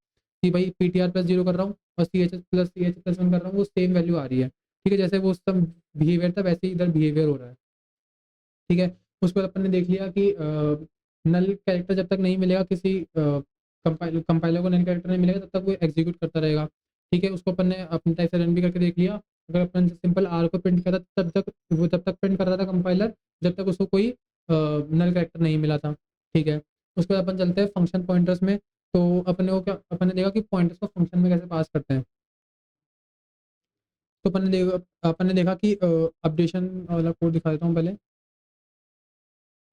कि भाई P T are plus zero कर रहा हूँ और सी एच प्लस वन कर रहा हूँ, वो सेम वैल्यू आ रही है, ठीक है। जैसे वो उस सब बिहेवियर था वैसे ही इधर बिहेवियर हो रहा है, ठीक है। उसके बाद अपन ने देख लिया कि नल कैरेक्टर जब तक नहीं मिलेगा किसी कंपाइलर को, नल कैरेक्टर नहीं मिलेगा तब तक वो एग्जीक्यूट करता रहेगा, ठीक है। उसको अपन ने अपने टाइप से रन भी करके देख लिया। अगर अपन सिंपल आर को प्रिंट करता तब तक प्रिंट कर रहा था कंपाइलर जब तक उसको कोई नल कैरेक्टर नहीं मिला था, ठीक है। उसके बाद अपन चलते हैं फंक्शन पॉइंटर्स में। तो अपन ने देखा कि पॉइंटर्स को फंक्शन में कैसे पास करते हैं। तो अपन ने देखा कि अपडेशन वाला कोड दिखा देता हूँ पहले।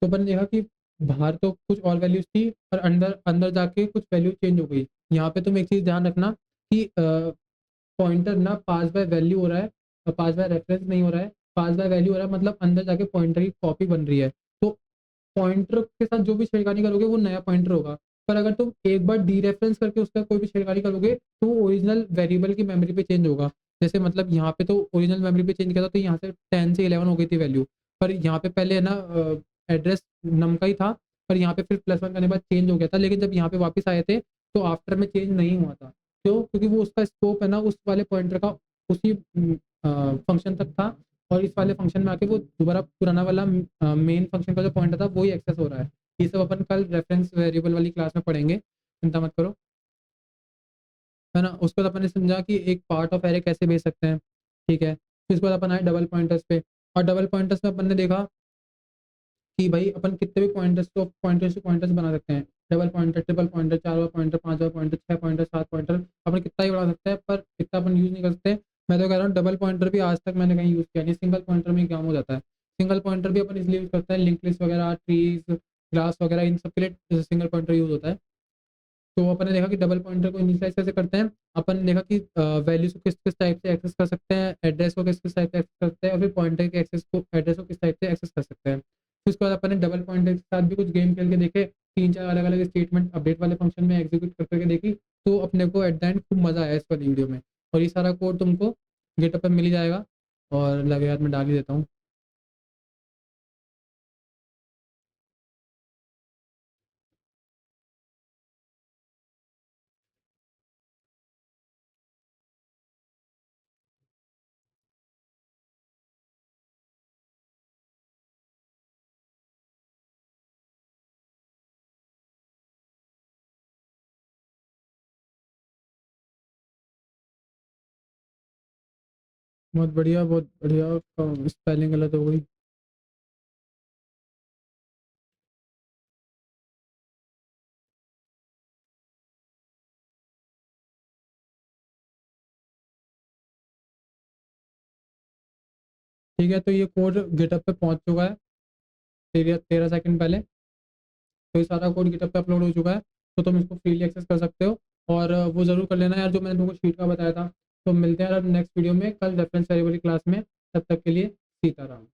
तो अपन ने देखा कि बाहर तो कुछ और वैल्यूज थी और अंदर अंदर जाके कुछ वैल्यू चेंज हो गई। यहाँ पे तुम एक चीज़ ध्यान रखना कि पॉइंटर ना पास बाय वैल्यू हो रहा है और पास बाय रेफरेंस नहीं हो रहा है। पास बाय वैल्यू हो रहा है मतलब अंदर जाके पॉइंटर की कॉपी बन रही है। तो पॉइंटर के साथ जो भी छेड़खानी करोगे वो नया पॉइंटर होगा। पर अगर तुम एक बार डी रेफरेंस करके उसका कोई भी छेड़खानी करोगे तो वो ओरिजिनल वेरिएबल की मेमोरी पे चेंज होगा। जैसे मतलब यहाँ पे तो ओरिजिनल मेमोरी पे चेंज किया था तो यहाँ से 10 से 11 हो गई थी वैल्यू। पर यहाँ पे पहले है ना एड्रेस नम का ही था, पर यहाँ पे फिर प्लस वन करने के बाद चेंज हो गया था। लेकिन जब यहाँ पे वापस आए थे तो आफ्टर में चेंज नहीं हुआ था। क्यों? क्योंकि वो उसका स्कोप है ना उस वाले पॉइंटर का उसी फंक्शन तक था, और इस वाले फंक्शन में आके वो दोबारा पुराना वाला मेन फंक्शन का जो पॉइंटर था वही एक्सेस हो रहा है। ये सब अपन कल रेफरेंस वेरिएबल वाली क्लास में पढ़ेंगे, चिंता मत करो, है ना। उसके बाद अपन ने समझा कि एक पार्ट ऑफ एरे कैसे भेज सकते हैं, ठीक है। फिर उसके बाद अपन आए डबल पॉइंटर्स पे, और डबल पॉइंटर्स में अपन ने देखा कि भाई अपन कितने भी पॉइंटर्स टू पॉइंटर्स बना सकते हैं। डबल पॉइंटर, ट्रिपल पॉइंटर, 4 बार पॉइंटर, 5 बार पॉइंटर, 6 पॉइंटर, 7 पॉइंटर, अपन कितना ही बना सकते हैं पर इतना अपन यूज़ नहीं कर सकते। मैं तो कह रहा हूँ डबल पॉइंटर भी आज तक मैंने कहीं यूज़ किया नहीं, सिंगल पॉइंटर में ही काम हो जाता है। सिंगल पॉइंटर भी अपन इसलिए यूज़ करते हैं, लिंक लिस्ट वगैरह, ट्रीज, ग्रास वगैरह, इन सब के लिए सिंगल पॉइंटर यूज़ होता है। तो अपन ने देखा कि डबल पॉइंटर को इनिशियलाइज कैसे करते हैं। अपन ने देखा कि वैल्यूज को किस किस टाइप से एक्सेस कर सकते हैं, एड्रेस को किस किस टाइप से एक्सेस करते हैं, और फिर पॉइंटर के एक्सेस को एड्रेस को किस टाइप से एक्सेस कर सकते हैं। फिर उसके बाद अपन ने डबल पॉइंटर के साथ भी कुछ गेम खेल के देखे, 3-4 अलग अलग स्टेटमेंट अपडेट वाले फंक्शन में एग्जीक्यूट कर करके देखी। तो अपने को एट द एंड खूब मजा आया इस वाली वीडियो में, और ये सारा कोड तुमको गिटहब पर मिल ही जाएगा, और लगे हाथ में डाल ही देता हूँ। बहुत बढ़िया, बहुत बढ़िया। स्पेलिंग गलत हो गई। ठीक है, तो ये कोड गिटहब पे पहुंच चुका है 13 सेकंड पहले। तो ये सारा कोड गिटहब पे अपलोड हो चुका है, तो तुम इसको फ्रीली एक्सेस कर सकते हो। और वो ज़रूर कर लेना यार जो मैंने तुमको शीट का बताया था। तो मिलते हैं यार नेक्स्ट वीडियो में कल रेफरेंस वेरिएबल की क्लास में। तब तक के लिए सीताराम।